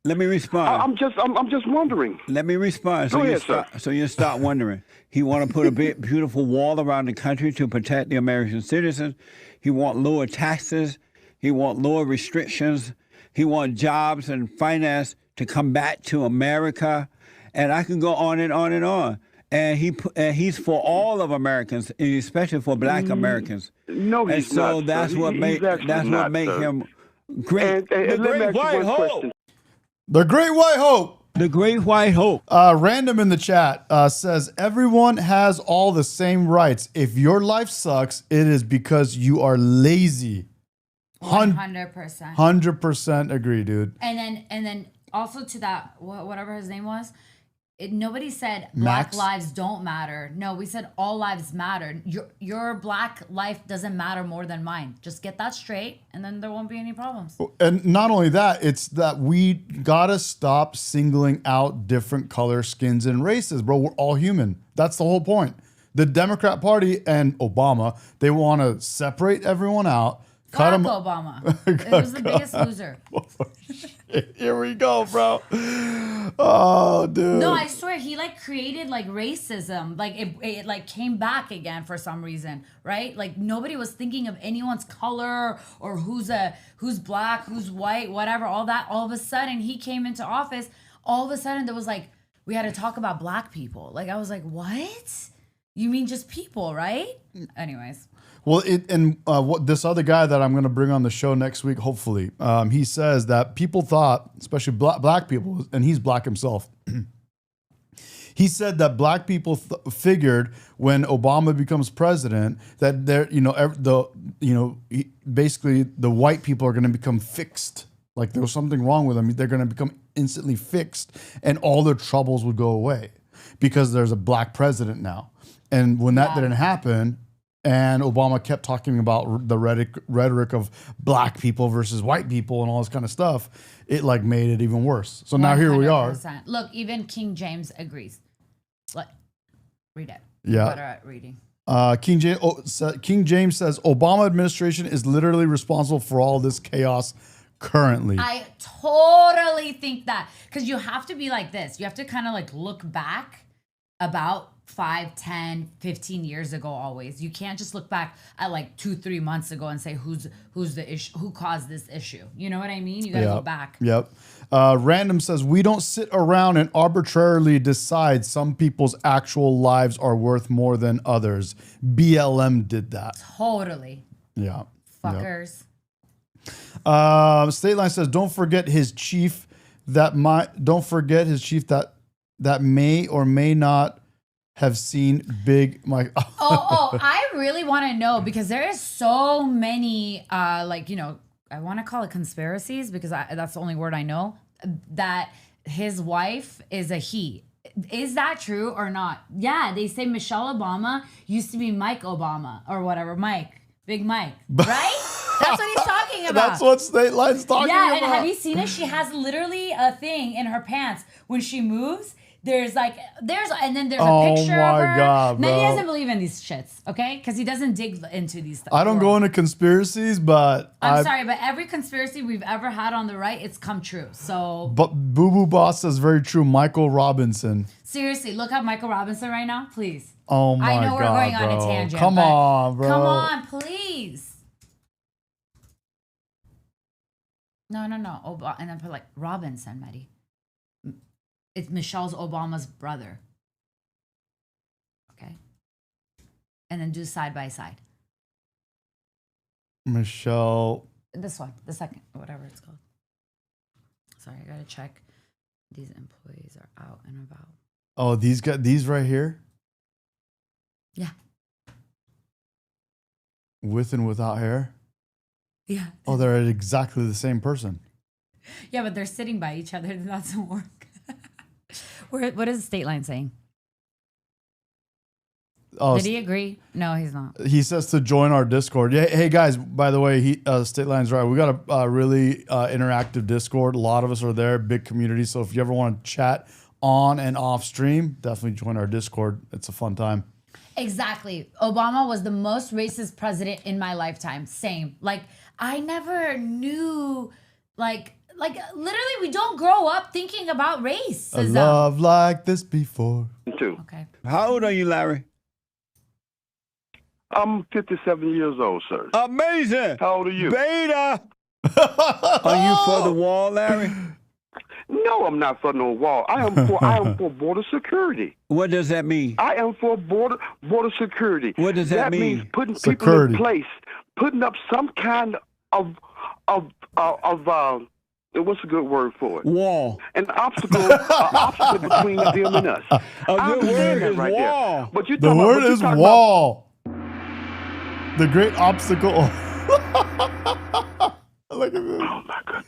Let me respond. I'm just wondering. Let me respond. Go ahead, sir. So you stop wondering. He want to put a big, beautiful wall around the country to protect the American citizens. He want lower taxes. He want lower restrictions. He want jobs and finance to come back to America. And I can go on and on and on. And he's for all of Americans, especially for Black Americans. No, he's and so not. That's sir. what make him great. And let me ask you one question. The Great White Hope. The Great White Hope. Random in the chat says, everyone has all the same rights. If your life sucks, it is because you are lazy. 100%. 100% agree, dude. And then also to that, whatever his name was, nobody said Black lives don't matter. No, we said all lives matter. Your Black life doesn't matter more than mine. Just get that straight, and then there won't be any problems. And not only that, it's that we gotta stop singling out different color, skins, and races, bro. We're all human. That's the whole point. The Democrat Party and Obama, they want to separate everyone out. Fuck Obama. It was the biggest loser. Here we go, bro. Oh, dude. No, I swear he created racism. It came back again for some reason, right? Like nobody was thinking of anyone's color or who's black, who's white, whatever, all that. All of a sudden he came into office. All of a sudden there was we had to talk about Black people. I was like, what? You mean just people, right? Anyways. Well, what this other guy that I'm going to bring on the show next week, hopefully, he says that people thought, especially black people, and he's black himself. He said that black people figured when Obama becomes president that basically the white people are going to become fixed. Like there was something wrong with them. They're going to become instantly fixed, and all their troubles would go away because there's a black president now. And when that didn't happen, and Obama kept talking about the rhetoric of black people versus white people and all this kind of stuff, it made it even worse. So now here we are. Look, even King James agrees. Read it. Yeah. Better at reading. King James says Obama administration is literally responsible for all this chaos currently. I totally think that because you have to be like this. You have to kind of look back about 5, 10, 15 years ago always. You can't just look back at 2-3 months ago and say who's the issue, who caused this issue. You know what I mean? You gotta go back. Yep. Random says we don't sit around and arbitrarily decide some people's actual lives are worth more than others. BLM did that. Totally. Yeah. Fuckers. Yep. State Line says don't forget his chief that may or may not have seen Big Mike. I really want to know because there is so many, I want to call it conspiracies because that's the only word I know, that his wife is a he. Is that true or not? Yeah, they say Michelle Obama used to be Mike Obama or whatever. Big Mike, right? That's what he's talking about. That's what State Line's talking about. Yeah, and have you seen it? She has literally a thing in her pants when she moves. And then there's a picture of her. God, bro. Medi doesn't believe in these shits, okay? Because he doesn't dig into these stuff. I don't go into conspiracies, but I'm sorry, but every conspiracy we've ever had on the right, it's come true. So, But Boo Boo Boss says very true. Michael Robinson. seriously, look up Michael Robinson right now, please. Oh my God, I know we're going on a tangent. Come but on, bro. Come on, please. No. And then put like Robinson, Medi. It's Michelle's Obama's brother. Okay. And then do side by side. Michelle. This one, the second, whatever it's called. Sorry, I gotta check. These employees are out and about. Oh, these right here? Yeah. With and without hair? Yeah. Oh, they're exactly the same person. Yeah, but they're sitting by each other. That doesn't work. What is the State Line saying? Oh, Did he agree? No, he's not. He says to join our Discord. Yeah, hey guys, by the way, State Line's right. We got a really interactive Discord. A lot of us are there, big community. So if you ever want to chat on and off stream, definitely join our Discord. It's a fun time. Exactly. Obama was the most racist president in my lifetime. Same. Like, I never knew, like literally, we don't grow up thinking about race. A love like this before. Too. Okay. How old are you, Larry? I'm 57 years old, sir. Amazing. How old are you? Beta. Are you for the wall, Larry? No, I'm not for no wall. I am for border security. What does that mean? I am for border security. What does that mean? Means putting people in place, putting up some kind of what's a good word for it? Wall. An obstacle between them and us. A good word is right wall. There. But The word is wall. The great obstacle. Look at this. Oh my goodness.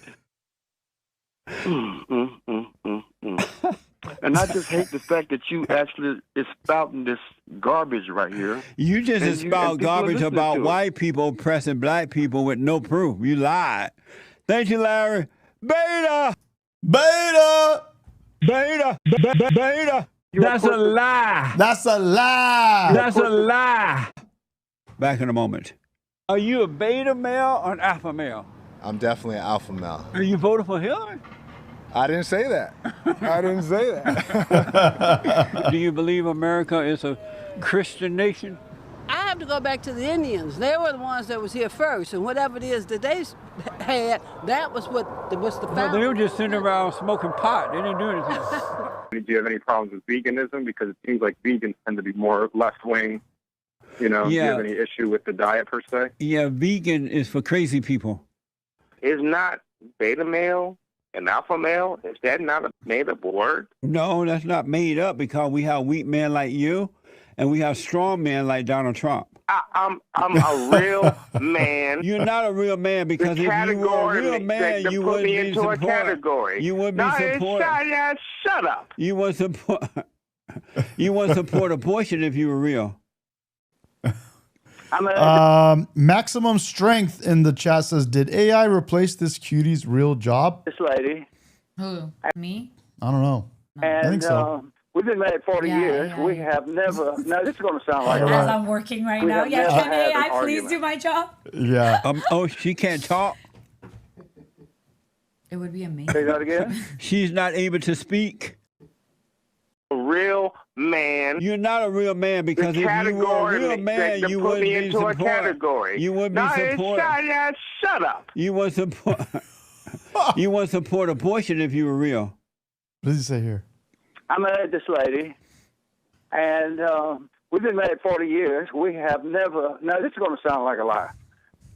And I just hate the fact that you actually is spouting this garbage right here. You just spout garbage about white people oppressing black people with no proof. You lied. Thank you, Larry. Beta! Beta! Beta! Beta! That's a lie. That's a lie. That's a lie. Back in a moment. Are you a beta male or an alpha male? I'm definitely an alpha male. Are you voting for Hillary? I didn't say that. I didn't say that. Do you believe America is a Christian nation? I have to go back to the Indians. They were the ones that was here first, and whatever it is that they had, that was what was the Well, they were just sitting around smoking pot. They didn't do anything. Do you have any problems with veganism? Because it seems like vegans tend to be more left-wing. You know, do you have any issue with the diet per se? Yeah, vegan is for crazy people. Is not beta male and alpha male? Is that not a made-up word? No, that's not made up because we have weak men like you, and we have strong men like Donald Trump. I'm a real man. You're not a real man because if you were a real man, you wouldn't be into a category. You wouldn't be supporting. Shut up. You wouldn't support. You wouldn't support abortion if you were real. Maximum Strength in the chat says, did AI replace this cutie's real job? This lady. Who? Me? I don't know. And I think so. We've been married 40 years. Yeah. We have never. Now this is going to sound like as I'm working right now. Yeah, can AI please do my job? Yeah. Oh, she can't talk. It would be amazing. Say that again. She's not able to speak. A real man. You're not a real man because if you were a real man, you wouldn't be supporting. You wouldn't be supporting. Shut up. You wouldn't support. You wouldn't support abortion if you were real. What does he say here? I married this lady, and we've been married 40 years. We have never. Now this is going to sound like a lie.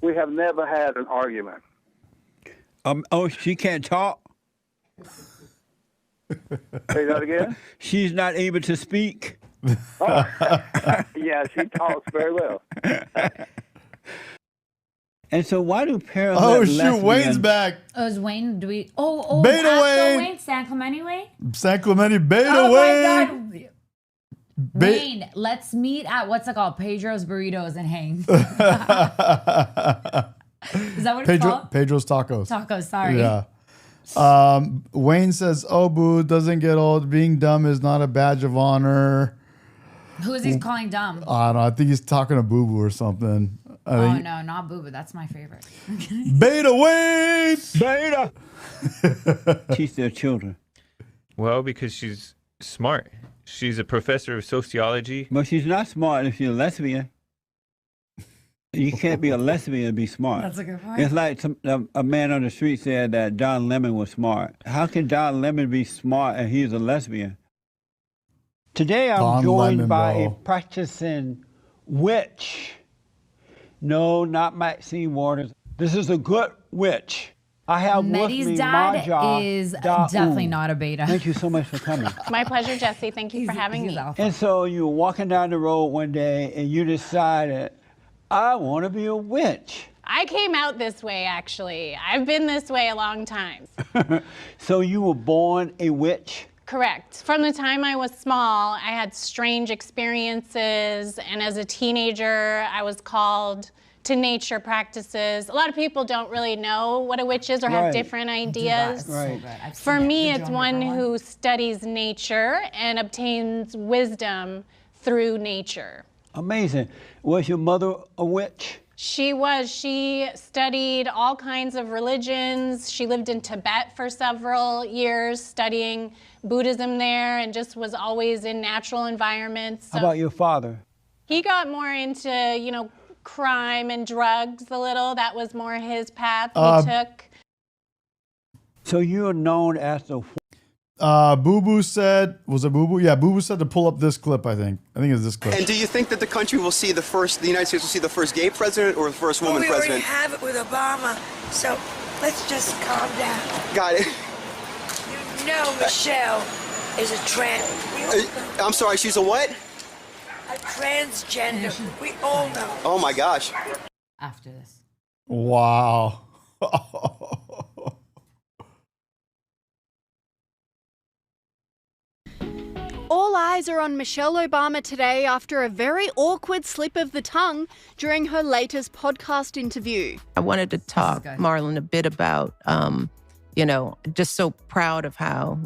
We have never had an argument. Oh, she can't talk. Say that again? She's not able to speak. Oh. Yeah, she talks very well. And so why do parents Oh, let shoot, lesbians- Wayne's back. Oh, is Wayne, do we, oh, Beta actual Wayne. Wayne, San Clemente Wayne? San Clemente Beta Oh Wayne. my God. Wayne, let's meet at, what's it called? Pedro's Burritos and hang. Is that what it's called? Pedro's Tacos. Tacos, sorry. Yeah. Wayne says, "Oh, boo, doesn't get old. Being dumb is not a badge of honor." Who is he calling dumb? I don't know. I think he's talking to Boo Boo or something. Oh, no, not Boo Boo. That's my favorite. Beta Wayne! Beta! Teach their children. Well, because she's smart. She's a professor of sociology. But she's not smart if you're a lesbian. You can't be a lesbian and be smart. That's a good point. It's like a man on the street said that Don Lemon was smart. How can Don Lemon be smart and he's a lesbian? Today I'm Don joined Lemon, by bro. a practicing witch. No, not Maxine Waters. This is a good witch. I have with Meddy's me dad Maja is Daoud. definitely not a beta. Thank you so much for coming. My pleasure, Jesse. Thank you for having me. And so you were walking down the road one day and you decided, I want to be a witch. I came out this way, actually. I've been this way a long time. So you were born a witch? Correct. From the time I was small, I had strange experiences, and as a teenager, I was called to nature practices. A lot of people don't really know what a witch is or have Right. different ideas. Right. For me, it's one who studies nature and obtains wisdom through nature. Amazing. Was your mother a witch? She was. She studied all kinds of religions. She lived in Tibet for several years, studying Buddhism there, and just was always in natural environments. How about your father? He got more into, crime and drugs a little. That was more his path he took. So you're known as the Boo Boo said, was it Boo Boo? Yeah, Boo Boo said to pull up this clip, I think. I think it's this clip. And do you think that the country will see the United States will see the first gay president or the first woman we president? already have it with Obama, so let's just calm down. Got it. You know Michelle is a I'm sorry, she's a what? a transgender. We all know. Oh my gosh. After this. Wow. All eyes are on Michelle Obama today after a very awkward slip of the tongue during her latest podcast interview. I wanted to talk, Marlon, a bit about, just so proud of how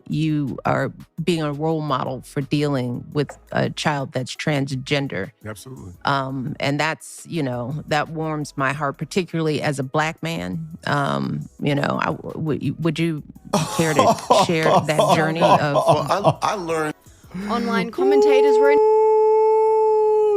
you are being a role model for dealing with a child that's transgender. Absolutely. And that's, that warms my heart, particularly as a Black man. Would you care to share that journey of... Well, I learned... Online commentators were in...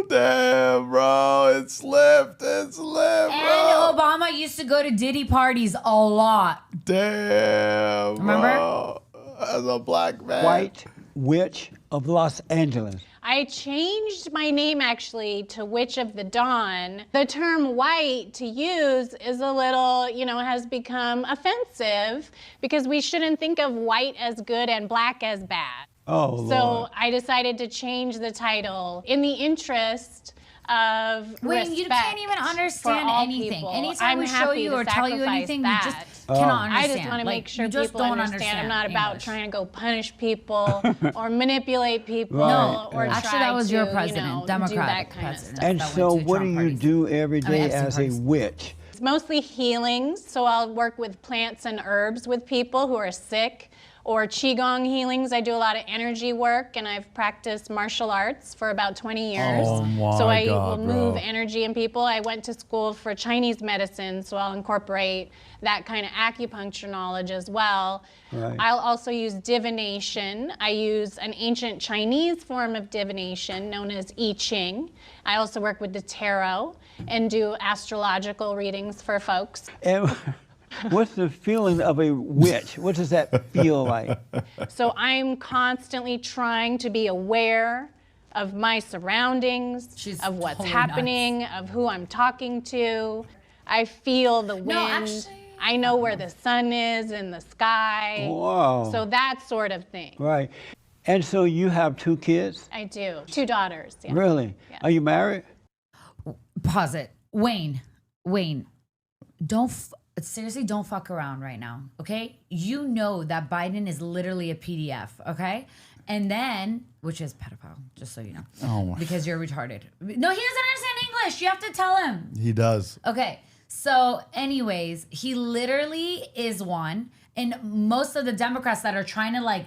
Damn, bro. It slipped. And Obama used to go to Diddy parties a lot. Damn, Remember? bro. As a Black man. White Witch of Los Angeles. I changed my name actually to Witch of the Dawn. The term white to use is a little, has become offensive because we shouldn't think of white as good and black as bad. Oh, So Lord. I decided to change the title in the interest of Wait, you respect can't even for understand all anything. people. Anytime I'm we show happy you to or tell you sacrifice anything, that. you just cannot I understand. just want to make sure you just people don't understand. I'm not English. about trying to go punish people or manipulate people Right, or right. Actually, try that was your to, president, do Democratic that kind of president. stuff. And that so went to what do Trump you parties. do every day Epstein as parties. a witch? It's mostly healings, so I'll work with plants and herbs with people who are sick, or Qigong healings. I do a lot of energy work, and I've practiced martial arts for about 20 years. Oh my so I God, will move bro. energy in people. I went to school for Chinese medicine, so I'll incorporate that kind of acupuncture knowledge as well. Right. I'll also use divination. I use an ancient Chinese form of divination known as I Ching. I also work with the tarot and do astrological readings for folks. And what's the feeling of a witch? What does that feel like? So I'm constantly trying to be aware of my surroundings, of what's totally happening, of who I'm talking to. I feel the wind. I know where the sun is in the sky. Wow. So that sort of thing. Right. And so you have 2 kids? I do. 2 daughters. Yeah. Really? Are you married? Pause it. Wayne, Wayne, seriously, don't fuck around right now, okay? You know that Biden is literally a PDF, okay? And then, which is pedophile, just so you know. Oh. Because you're retarded. No, he doesn't understand English. You have to tell him. He does. Okay. So anyways, he literally is one. And most of the Democrats that are trying to like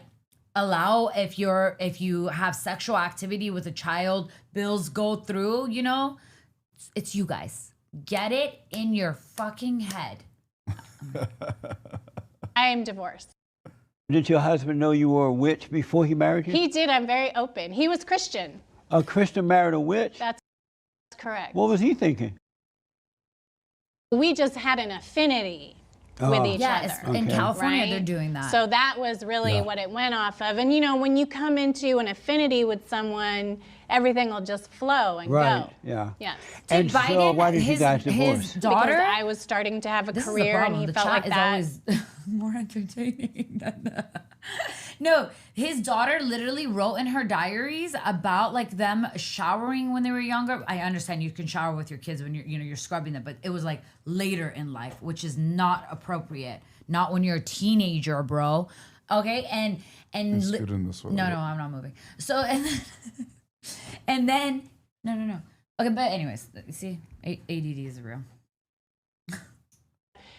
allow if you have sexual activity with a child, bills go through, you know, it's you guys. Get it in your fucking head. I am divorced. Did your husband know you were a witch before he married you? He did. I'm very open. He was Christian. A Christian married a witch? That's correct. What was he thinking? We just had an affinity with each other. In California, they're doing that. So that was really what it went off of. And you know, when you come into an affinity with someone, everything will just flow and go. Yeah. Yes. And so why did you guys divorce? His daughter, because I was starting to have a this career, is the and he problem. The felt chat like that. is always more entertaining than No, his daughter literally wrote in her diaries about like them showering when they were younger. I understand you can shower with your kids when you're scrubbing them, but it was like later in life, which is not appropriate. Not when you're a teenager, bro. Okay, and Scoot in this way. no, I'm not moving. So and then no. Okay, but anyways, see, ADD is real.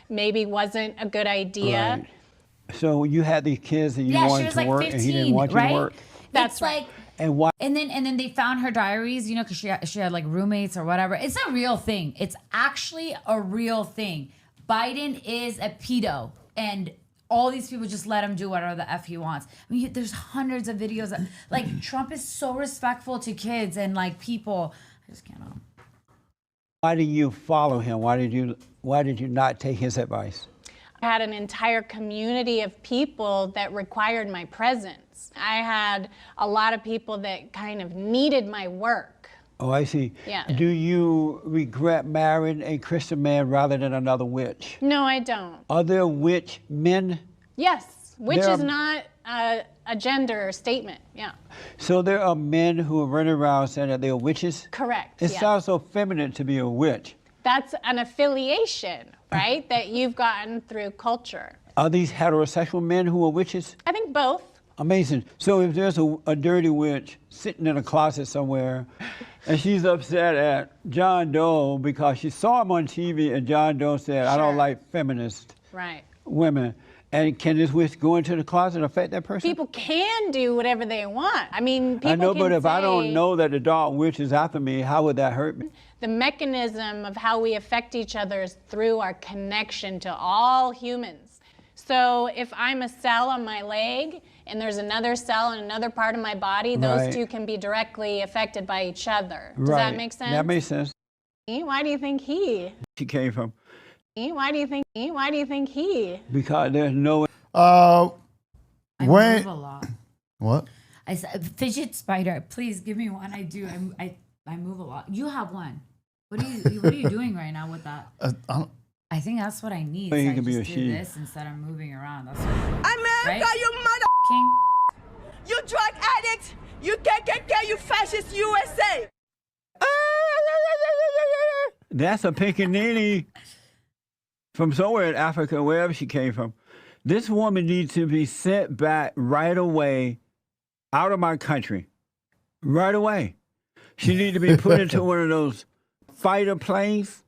Maybe wasn't a good idea. Right. So you had these kids and you Yeah, she wanted was to like work 15, and he didn't want you right? to work? That's It's right. like, And why? and then they found her diaries, you know, because she had like roommates or whatever. It's a real thing. It's actually a real thing. Biden is a pedo, and all these people just let him do whatever the F he wants. I mean, there's hundreds of videos that, like, Trump is so respectful to kids and like people. I just can't. Why do you follow him? Why did you not take his advice? I had an entire community of people that required my presence. I had a lot of people that kind of needed my work. Oh, I see. Yeah. Do you regret marrying a Christian man rather than another witch? No, I don't. Are there witch men? Yes, which There is are- not a gender statement. Yeah. So there are men who are running around saying that they're witches? Correct. It yes. sounds so feminine to be a witch. That's an affiliation, right, that you've gotten through culture. Are these heterosexual men who are witches? I think both. Amazing. So if there's a dirty witch sitting in a closet somewhere and she's upset at John Doe because she saw him on TV and John Doe said, I don't like feminist Right. women. And can this witch go into the closet and affect that person? People can do whatever they want. I mean, people I know, can but if I say don't know that the dark witch is after me, how would that hurt me? the mechanism of how we affect each other is through our connection to all humans. So if I'm a cell on my leg and there's another cell in another part of my body, those Right. two can be directly affected by each other. Does Right. that make sense? That makes sense. Why do you think he? She came from. Why do you think he? Because there's no. I Wait. move a lot. What? I said, fidget spider, please give me one. I do. I move a lot. You have one. What are you doing right now with that? I think that's what I need. Well, So you I can be just a do she. this instead of moving around. That's what America, right? you mother. King. You drug addict. You KKK, you fascist USA. That's a pickaninny from somewhere in Africa, wherever she came from. This woman needs to be sent back right away out of my country. Right away. She needs to be put into one of those fighter planes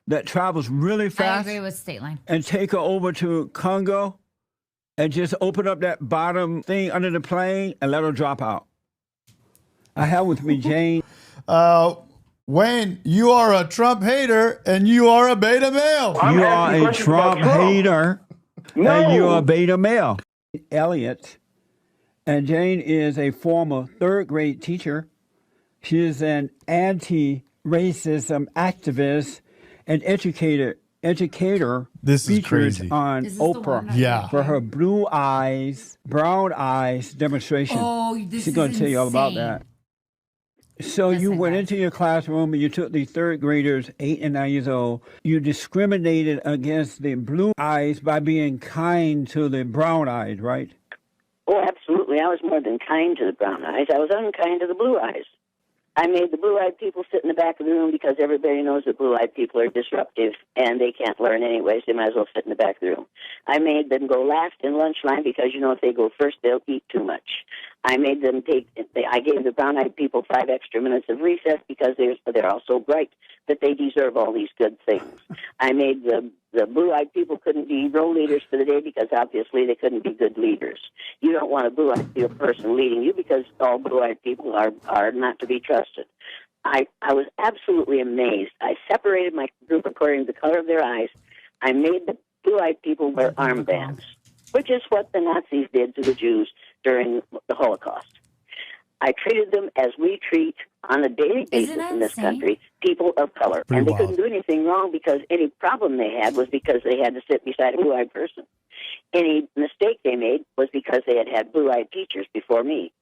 that travels really I fast agree with State Line. and take her over to Congo and just open up that bottom thing under the plane and let her drop out. I have with me Jane. Wayne, you are a Trump hater and you are a beta male. You are a Trump hater and you are a beta male. Elliot. And Jane is a former third grade teacher. She is an anti-racism activist and educator This is featured crazy. on Is this the one Oprah that- Yeah. for her blue eyes, brown eyes demonstration. Oh, this She's is going to tell you all about insane. that. So you went into your classroom and you took these third graders, 8 and 9 years old. You discriminated against the blue eyes by being kind to the brown eyes, right? Oh, absolutely. I was more than kind to the brown eyes. I was unkind to the blue eyes. I made the blue-eyed people sit in the back of the room because everybody knows that blue-eyed people are disruptive and they can't learn anyways. They might as well sit in the back of the room. I made them go last in lunch line because, you know, if they go first, they'll eat too much. I made them I gave the brown-eyed people 5 extra minutes of recess because they're all so bright that they deserve all these good things. I made the blue-eyed people couldn't be role leaders for the day because obviously they couldn't be good leaders. You don't want a blue-eyed person leading you because all blue-eyed people are not to be trusted. I was absolutely amazed. I separated my group according to the color of their eyes. I made the blue-eyed people wear armbands, which is what the Nazis did to the Jews during the Holocaust. I treated them as we treat on a daily basis in this country people of color. Pretty and they wild. couldn't do anything wrong because any problem they had was because they had to sit beside a blue-eyed person. Any mistake they made was because they had blue-eyed teachers before me.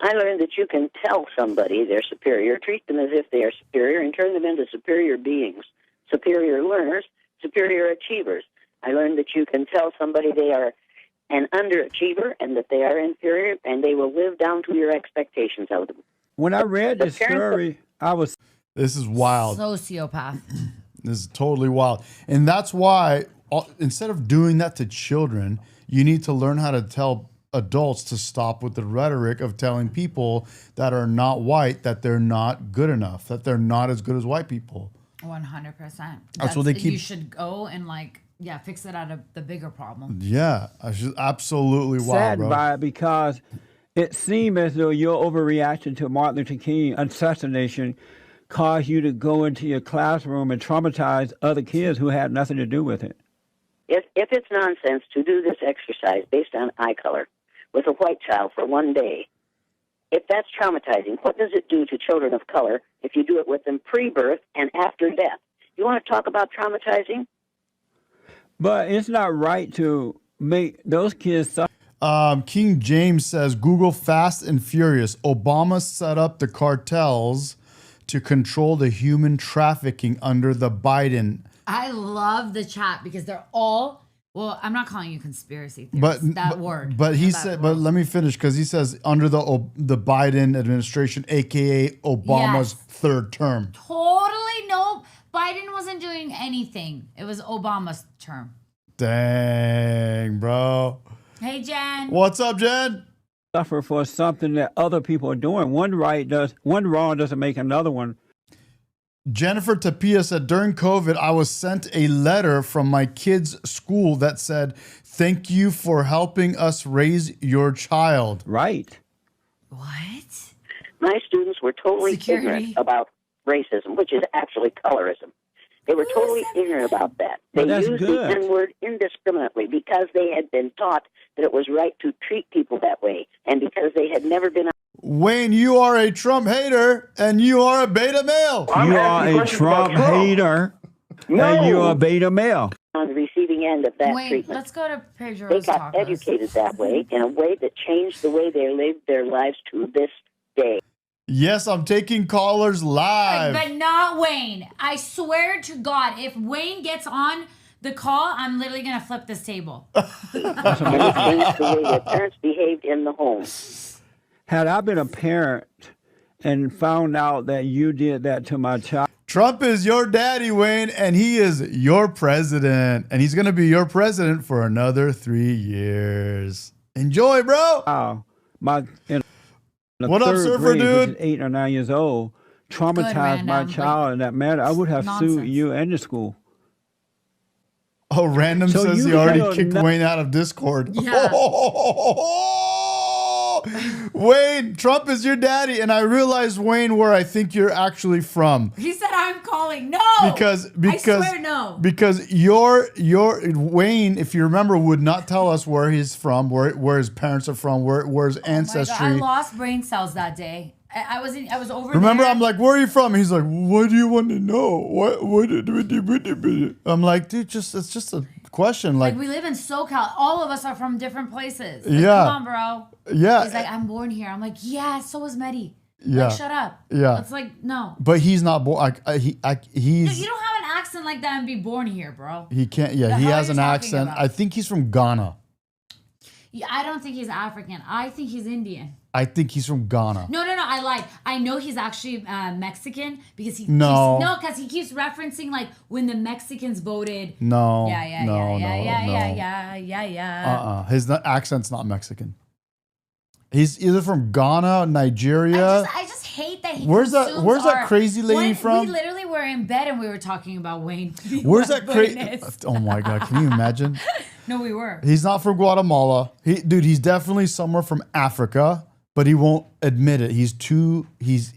I learned that you can tell somebody they're superior, treat them as if they are superior, and turn them into superior beings, superior learners, superior achievers. I learned that you can tell somebody they are an underachiever and that they are inferior, and they will live down to your expectations of them. When I read this story, I was... This is wild. Sociopath. This is totally wild. And that's why, instead of doing that to children, you need to learn how to tell adults to stop with the rhetoric of telling people that are not white that they're not good enough, that they're not as good as white people. 100%. That's what they keep... You should go and fix it out of the bigger problem. Yeah, absolutely wild, sad bro. by it because it seemed as though your overreaction to Martin Luther King assassination caused you to go into your classroom and traumatize other kids who had nothing to do with it. If it's nonsense to do this exercise based on eye color with a white child for one day, if that's traumatizing, what does it do to children of color if you do it with them pre-birth and after death? You want to talk about traumatizing? But it's not right to make those kids suffer. King James says, Google Fast and Furious. Obama set up the cartels to control the human trafficking under the Biden. I love the chat because they're all, well, I'm not calling you conspiracy theorists, word. But he said, but let me finish because he says under the Biden administration, AKA Obama's third term. Totally no. Biden wasn't doing anything. It was Obama's term. Dang, bro. Hey, Jen. What's up, Jen? Suffer for something that other people are doing. One wrong doesn't make another one. Jennifer Tapia said, during COVID, I was sent a letter from my kids' school that said, thank you for helping us raise your child. Right. What? My students were totally ignorant about racism, which is actually colorism. They were totally ignorant about that. They used the N-word indiscriminately because they had been taught that it was right to treat people that way, and because they had never been... Wayne, you are a Trump hater, and you are a beta male. You are a Trump hater, and you are a beta male. On the receiving end of that treatment. Let's go to Pedro's They got educated that way in a way that changed the way they lived their lives to this day. Yes, I'm taking callers live. But not Wayne. I swear to God, if Wayne gets on the call, I'm literally going to flip this table. And it changed the way that parents behaved in the home. Had I been a parent and found out that you did that to my child. Trump is your daddy, Wayne, and he is your president. And he's going to be your president for another 3 years. Enjoy, bro. Wow. What up, surfer grade, dude? Which is 8 or 9 years old, traumatized my child in that manner. I would have sued you and the school. Oh, Random So says you he already held kicked no- Wayne out of Discord. Yeah. Wayne, Trump is your daddy, and I realized, Wayne, where I think you're actually from. He said I'm calling. No. Because I swear no. Because your Wayne, if you remember, would not tell us where he's from, where his parents are from, where his ancestry. Oh my God, I lost brain cells that day. I was over Remember, there. I'm like, where are you from? He's like, what do you want to know? What I'm like, dude, it's just a question. Like we live in SoCal. All of us are from different places. Like, Yeah. Come on, bro. Yeah. He's like, I'm born here. I'm like, yeah, so was Medi. Yeah. Like, shut up. Yeah. It's like, no. But he's not born. He's. You don't have an accent like that and be born here, bro. He can't. Yeah, The he hell has are an you talking accent. about? I think he's from Ghana. Yeah, I don't think he's African. I think he's Indian. I think he's from Ghana. No, I lied. I know he's actually Mexican because he No. because he keeps referencing like when the Mexicans voted. No. Yeah. His accent's not Mexican. He's either from Ghana, Nigeria. I just hate that he Where's that consumes our- crazy lady when from? We literally were in bed and we were talking about Wayne. Where's that crazy? Oh my God! Can you imagine? No, we were. He's not from Guatemala. He's definitely somewhere from Africa, but he won't admit it.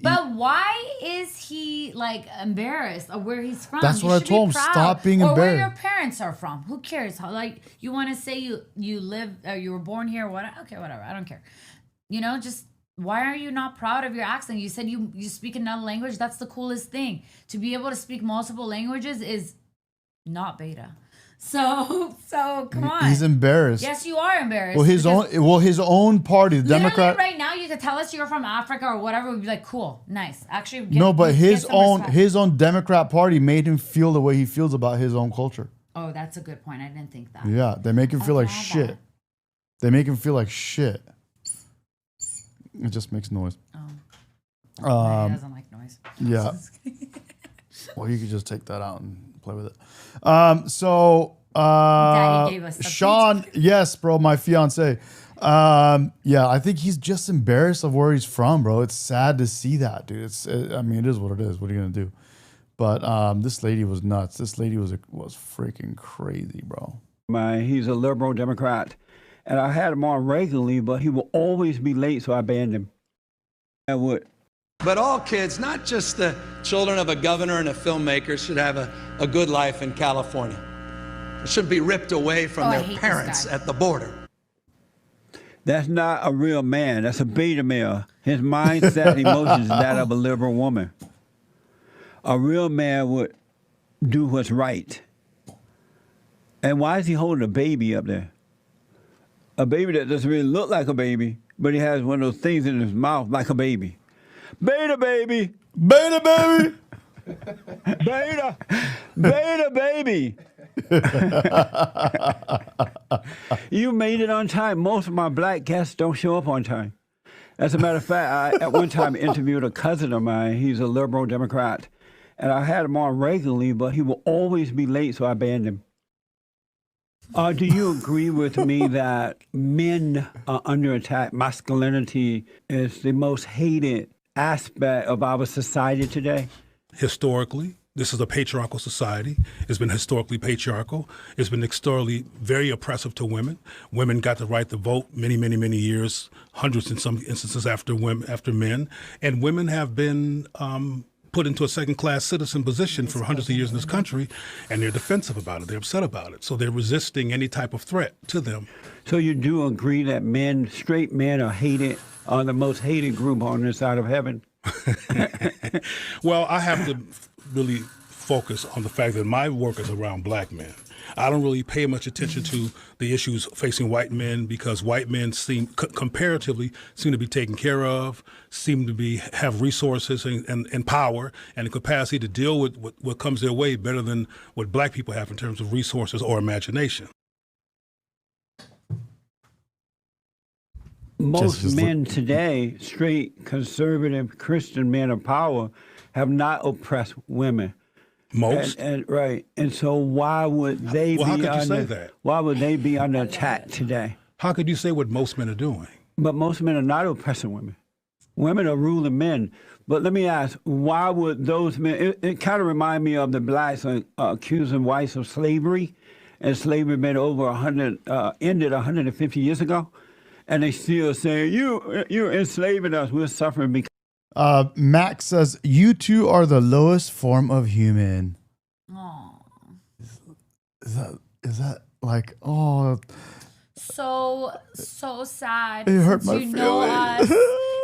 But why is he like embarrassed of where he's from? That's You what I should told be him. proud. Stop being or embarrassed. where your parents are from. Who cares? How, like you want to say you live, you were born here. What? Okay, whatever. I don't care. Just why are you not proud of your accent? You said you speak another language. That's the coolest thing. To be able to speak multiple languages is not beta. So come on. He's embarrassed. Yes, you are embarrassed. Well, his own party, the Literally Democrat. right now, you could tell us you're from Africa or whatever. We'd be like, cool, nice. Actually, But get some respect. his own Democrat party made him feel the way he feels about his own culture. Oh, that's a good point. I didn't think that. Yeah, they make him feel like shit. They make him feel like shit. It just makes noise. He doesn't like noise. Yeah. Well, you could just take that out and play with it. Daddy gave us something. Sean, yes, bro, my fiance. I think he's just embarrassed of where he's from, bro. It's sad to see that, dude. It is what it is. What are you gonna do? But this lady was nuts. This lady was freaking crazy, bro. He's a liberal Democrat, and I had him on regularly, but he will always be late, so I banned him. I would. But all kids, not just the children of a governor and a filmmaker, should have a good life in California. They shouldn't be ripped away from their parents at the border. That's not a real man. That's a beta male. His mindset and emotions is that of a liberal woman. A real man would do what's right. And why is he holding a baby up there? A baby that doesn't really look like a baby, but he has one of those things in his mouth like a baby. Beta baby! Beta baby! Beta baby! You made it on time. Most of my black guests don't show up on time. As a matter of fact, I at one time interviewed a cousin of mine. He's a liberal Democrat. And I had him on regularly, but he will always be late, so I banned him. Do you agree with me that men are under attack? Masculinity is the most hated aspect of our society today? Historically, this is a patriarchal society. It's been historically patriarchal. It's been historically very oppressive to women. Women got the right to vote many, many, many years, hundreds in some instances after men. And women have been put into a second-class citizen position for hundreds of years in this country, and they're defensive about it. They're upset about it. So they're resisting any type of threat to them. So you do agree that straight men are the most hated group on this side of heaven? Well, I have to really focus on the fact that my work is around black men. I don't really pay much attention to the issues facing white men because white men comparatively seem to be taken care of, seem to have resources and power and the capacity to deal with what comes their way better than what black people have in terms of resources or imagination. Most men today, straight, conservative, Christian men of power, have not oppressed women. Most? Right. And so why would they how could you say that? Why would they be under attack today? How could you say what most men are doing? But most men are not oppressing women. Women are ruling men. But let me ask, why would those men, it kind of reminds me of the blacks accusing whites of slavery, and slavery been ended 150 years ago, and they still say, you're enslaving us, we're suffering because. Max says, you two are the lowest form of human. Aww. Is that like, oh. So sad. It hurt since my you know feelings. us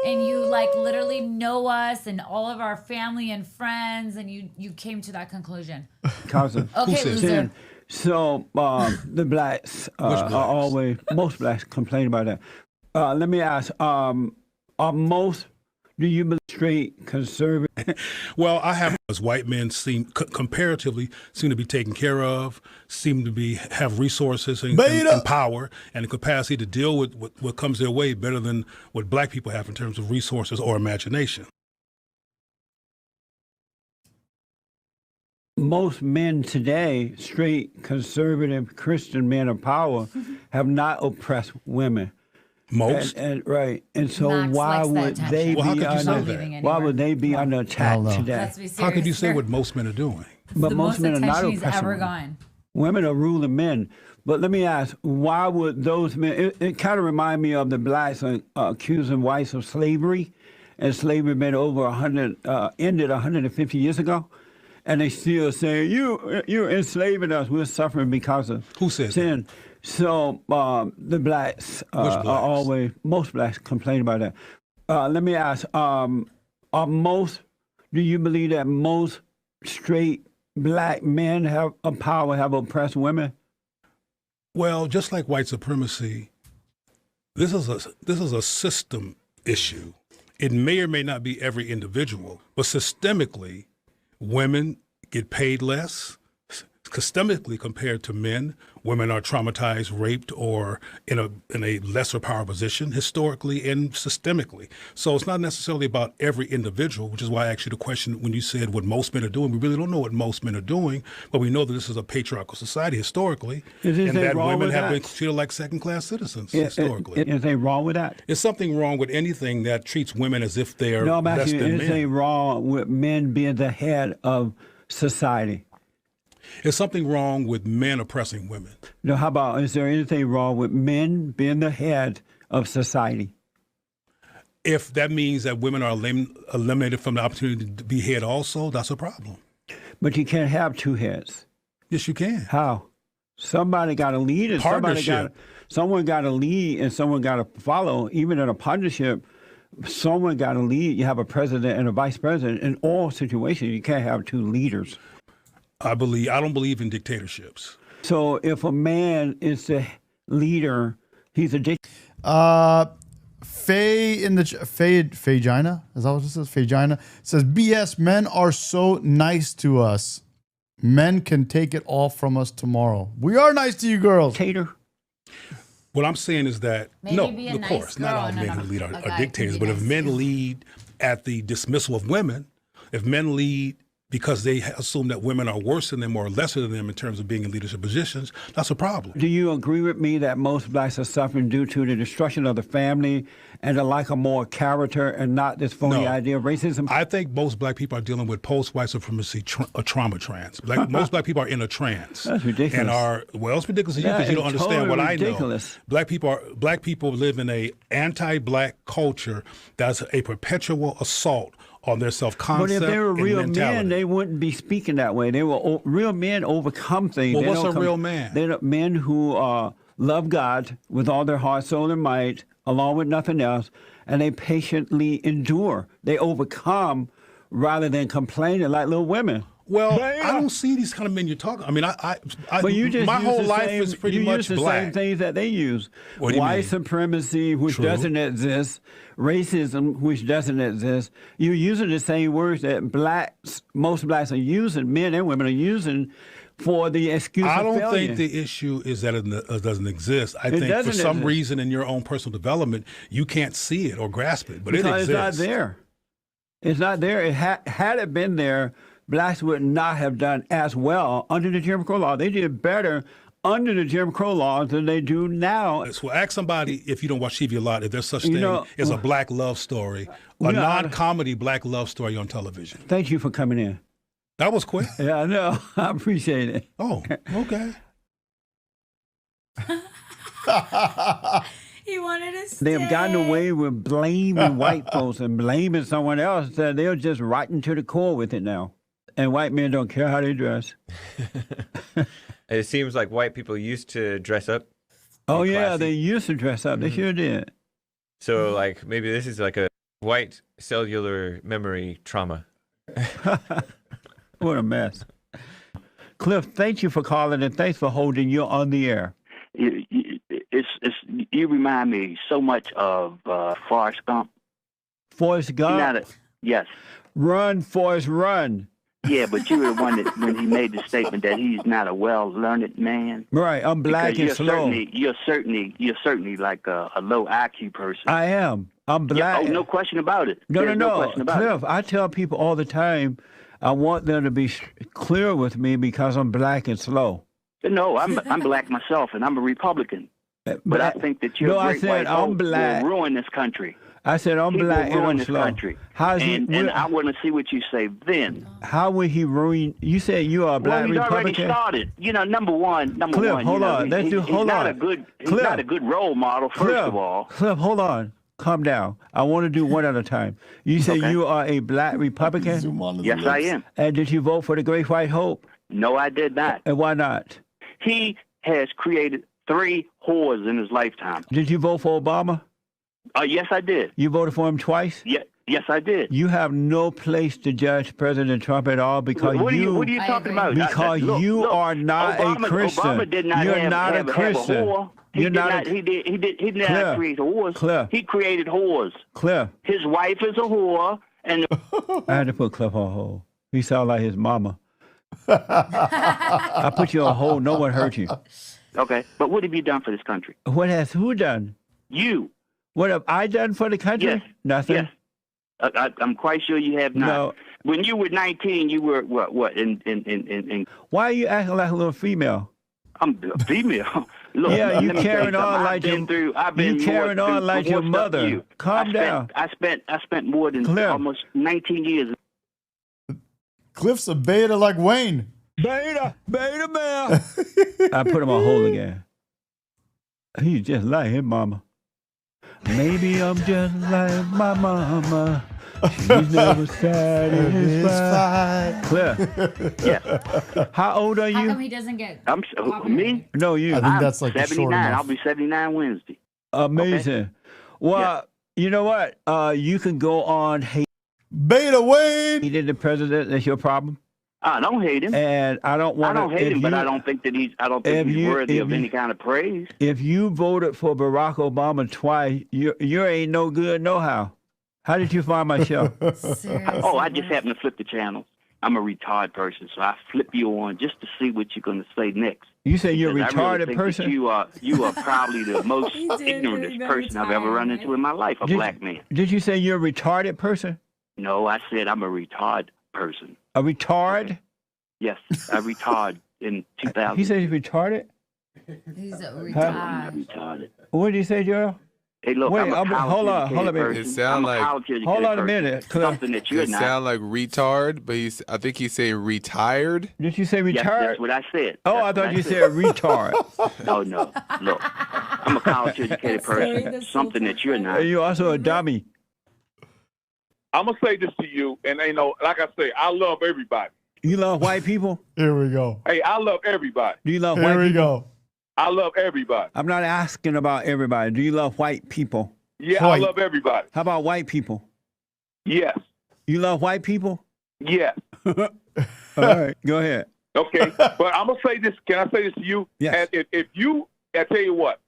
and you like literally know us and all of our family and friends and you came to that conclusion. Cousin. Okay, loser. So the blacks are always, most blacks complain about that. Let me ask, are most do you believe straight conservative? Well, I have as white men comparatively seem to be taken care of, seem to have resources and power and the capacity to deal with what comes their way better than what black people have in terms of resources or imagination. Most men today, straight conservative Christian men of power, have not oppressed women. Most, right, and so Max why would they well, be how could you say that? Why would they be under attack today? Let's be serious. How could you say what most men are doing? But the most men are not attention he's oppressing ever women. gotten. Women are ruling men. But let me ask, why would those men? It kind of reminds me of the blacks accusing whites of slavery, and slavery been over ended 150 years ago. And they still say, you're enslaving us. We're suffering because of Who says sin. That? So the blacks are most blacks complain about that. Let me ask, do you believe that most straight black men have oppressed women? Well, just like white supremacy, this is a system issue. It may or may not be every individual, but systemically, women get paid less. Systemically compared to men, women are traumatized, raped, or in a lesser power position historically and systemically. So it's not necessarily about every individual, which is why I asked you the question when you said what most men are doing. We really don't know what most men are doing, but we know that this is a patriarchal society historically, and that women have been treated like second-class citizens historically. Is there wrong with that? Is something wrong with anything that treats women as if they are less than men? Is there wrong with men being the head of society? Is something wrong with men oppressing women? No, how about, is there anything wrong with men being the head of society? If that means that women are eliminated from the opportunity to be head also, that's a problem. But you can't have two heads. Yes, you can. How? Somebody got to lead and someone got to lead and someone got to follow. Even in a partnership, someone got to lead. You have a president and a vice president. In all situations, you can't have two leaders. I don't believe in dictatorships. So if a man is the leader, he's a dictator. Fagina, is that what this is? Fagina says, BS, men are so nice to us. Men can take it all from us tomorrow. We are nice to you girls. Dictator. What I'm saying is that, of course, not all men who lead are dictators, but if men lead at the dismissal of women, if men lead because they assume that women are worse than them or lesser than them in terms of being in leadership positions, that's a problem. Do you agree with me that most blacks are suffering due to the destruction of the family and the lack of moral character and not this phony idea of racism? I think most black people are dealing with post-white supremacy a trauma trance. Most black people are in a trance. That's ridiculous. It's ridiculous to you because you don't understand what I know. Black people live in a anti-black culture that's a perpetual assault on their self-concept. But if they were real mentality. men, they wouldn't be speaking that way. They were real men overcome things. Well, what's a real man? They're men who love God with all their heart, soul, and might, along with nothing else, and they patiently endure. They overcome rather than complaining like little women. Well, I don't see these kind of men you're talking. I mean, but you just my whole life is pretty much the black. Same things that they use. What do you White mean? supremacy, which doesn't exist, racism, which doesn't exist. You're using the same words that most blacks are using, men and women are using, for the excuse of failure. I don't think the issue is that it doesn't exist. I think for some reason in your own personal development, you can't see it or grasp it, but because it exists. It's not there. It's not there. Had it been there, blacks would not have done as well under the Jim Crow law. They did better under the Jim Crow laws than they do now. So ask somebody, if you don't watch TV a lot, if there's such thing as a black love story, a non-comedy black love story on television. Thank you for coming in. That was quick. Yeah, I know. I appreciate it. Oh, okay. He wanted to stay. They've gotten away with blaming white folks and blaming someone else. They're just rotten to the core with it now. And white men don't care how they dress. It seems like white people used to dress up. Oh, yeah, they used to dress up. They sure did. So, like, maybe this is like a white cellular memory trauma. What a mess. Cliff, thank you for calling and thanks for holding you on the air. You remind me so much of Forrest Gump. Forrest Gump. Yes. Run, Forrest, run. Yeah, but you were the one that when he made the statement that he's not a well-learned man. Right, I'm black and slow. You're certainly like a low IQ person. I am. I'm black. Yeah, oh, no question about it. No, There's no question about Cliff, it. I tell people all the time, I want them to be clear with me because I'm black and slow. No, I'm black myself, and I'm a Republican. But I think that your great white hope will ruin this country. I said I'm black and I'm this slow. Country. And I want to see what you say then. How will he ruin? You said you are a black he's Republican. Already started. You know, number one. Cliff, hold on. Let's do. Hold on. He's not a good role model. First of all, Cliff, hold on. Calm down. I want to do one at a time. You say you are a black Republican. Yes, I am. And did you vote for the Great White Hope? No, I did not. And why not? He has created 3 whores in his lifetime. Did you vote for Obama? Yes, I did. You voted for him twice? Yes, I did. You have no place to judge President Trump at all because what are you talking about? Because you are not Obama, a Christian. Obama did not You're have, not have, a Christian. Have a whore. He did not create whores. Cliff. He created whores. Cliff. His wife is a whore, and I had to put Cliff on hold. He sounded like his mama. I put you on hold. No one hurt you. Okay, but what have you done for this country? What has who done? You. What have I done for the country? Yes. Nothing. Yes. I'm quite sure you have not. No. When you were 19, you were what? In Why are you acting like a little female? I'm a female. Look, yeah, you let me carrying tell on like your mother. You. Calm down. I spent more than almost 19 years. Cliff's a beta like Wayne. Beta man. I put him on hold again. He's just like his mama. Maybe I'm just like my mama. She's never satisfied. Cliff. Yeah. How old are you? How come he doesn't get me? No, you. I think that's like 79. I'll be 79 Wednesday. Amazing. Okay? Well, you know what? You can go on hate. Beta Wayne. He did the president. That's your problem. I don't hate him. And I don't want to. I don't hate him, but I don't think that he's worthy of any kind of praise. If you voted for Barack Obama twice, you ain't no good no how. How did you find my show? Oh, I just happened to flip the channel. I'm a retarded person, so I flip you on just to see what you're going to say next. You say you're a retarded think person? You are probably the most ignorantest person I've ever run into in my life, black man. Did you say you're a retarded person? No, I said I'm a retarded person. A retard? Okay. Yes, a retard in 2000. He said he's retarded? He's a retard. Retarded. What did you say, Joel? Hey, look, wait, hold on a minute. It sound like hold on a minute. Something that you're it not. sound like retard, but I think he's saying retired. Did you say retard? Yes, that's what I said. Oh, I thought you said retard. No. Look, I'm a college-educated person. Something that you're not. You're also a dummy. I'm gonna say this to you, and like I say, I love everybody. You love white people? Here we go. Hey, I love everybody. Do you love white people? Here we go. I love everybody. I'm not asking about everybody. Do you love white people? Yeah, I love everybody. How about white people? Yes. You love white people? Yes. All right, go ahead. Okay, but I'm gonna say this. Can I say this to you? Yes. And if you, I tell you what,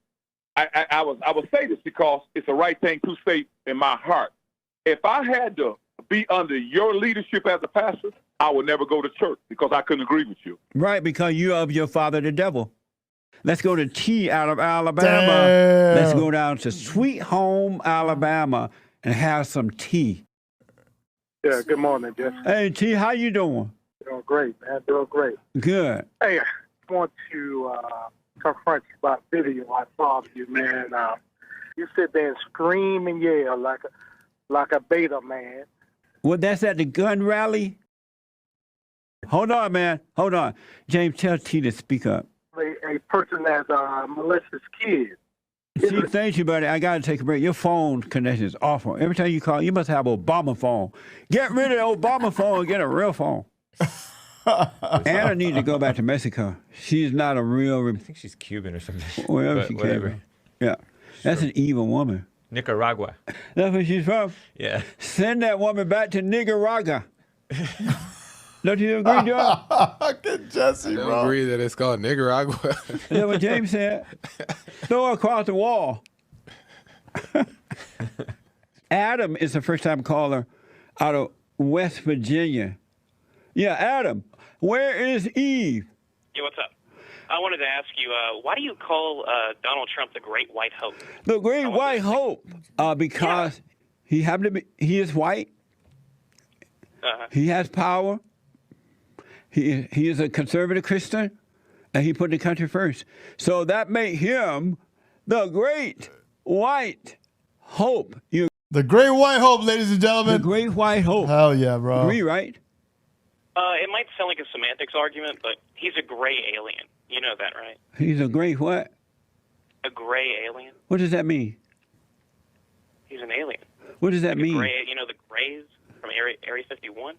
I would say this because it's the right thing to say in my heart. If I had to be under your leadership as a pastor, I would never go to church because I couldn't agree with you. Right, because you're of your father, the devil. Let's go to T out of Alabama. Damn. Let's go down to Sweet Home, Alabama, and have some tea. Yeah, good morning, Jeff. Hey, T, how you doing? Doing great, man. Doing great. Good. Hey, I want to confront you about video I saw of you, man. You sit there and scream and yell like a beta man. Well, that's at the gun rally? Hold on, man. Hold on. James, tell T to speak up. A person that malicious kids. See, thank you, buddy. I got to take a break. Your phone connection is awful. Every time you call, you must have Obama phone. Get rid of the Obama phone and get a real phone. Anna needs to go back to Mexico. She's not a real... I think she's Cuban or something. Wherever she came from. Yeah. That's an evil woman. Nicaragua. That's where she's from? Yeah. Send that woman back to Nicaragua. Don't you agree, Joe? Good Jesse, I don't agree that it's called Nicaragua. That's what James said. Throw her across the wall. Adam is the first-time caller out of West Virginia. Yeah, Adam, where is Eve? Yeah, what's up? I wanted to ask you, why do you call Donald Trump the Great White Hope? The Great White Hope, because he is white. He has power. He is a conservative Christian, and he put the country first. So that made him the Great White Hope. The Great White Hope, ladies and gentlemen. The Great White Hope. Hell yeah, bro. Agree, right? It might sound like a semantics argument, but he's a gray alien. You know that, right? He's a great what? A gray alien. What does that mean? He's an alien. What does that mean? Gray, you know the Grays from Area 51?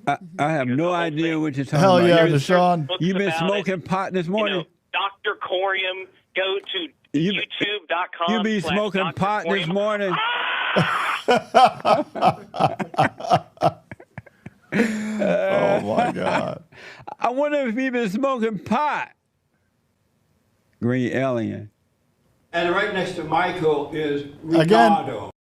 I have no idea what you're talking Hell about. yeah, Deshaun. You've been smoking pot this morning? Dr. Corium, go to youtube.com. You be smoking pot this morning? Oh my God. I wonder if you've been smoking pot. Great alien. And right next to Michael is Ricardo.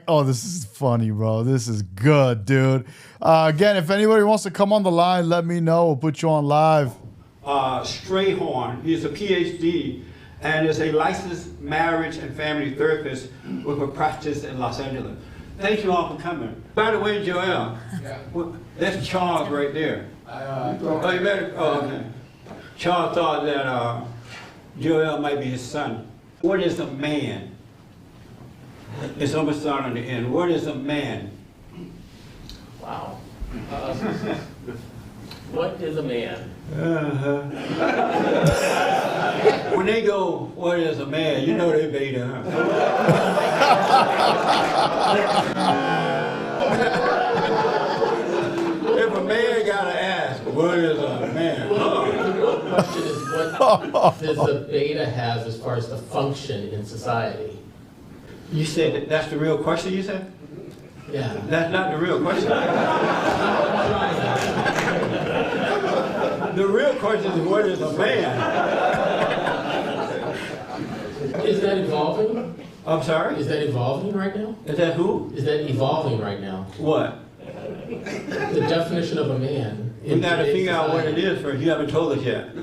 Oh, this is funny, bro. This is good, dude. Again, if anybody wants to come on the line, let me know. We'll put you on live. Strayhorn. He's a PhD and is a licensed marriage and family therapist with a practice in Los Angeles. Thank you all for coming. By the way, Joel, that's Charles right there. You met him? Oh, okay. Charles thought that Joel might be his son. What is a man? It's almost starting on the end. What is a man? Wow. What is a man? When they go, what is a man? You know they beta, huh? If a man gotta ask, what is a man? The real question is what does a beta have as far as the function in society? You said that's the real question, you said? Yeah. That's not the real question. The real question is, what is a man? Is that evolving? I'm sorry? Is that evolving right now? Is that who? Is that evolving right now? What? The definition of a man. We got to figure out what it is first. You haven't told us yet.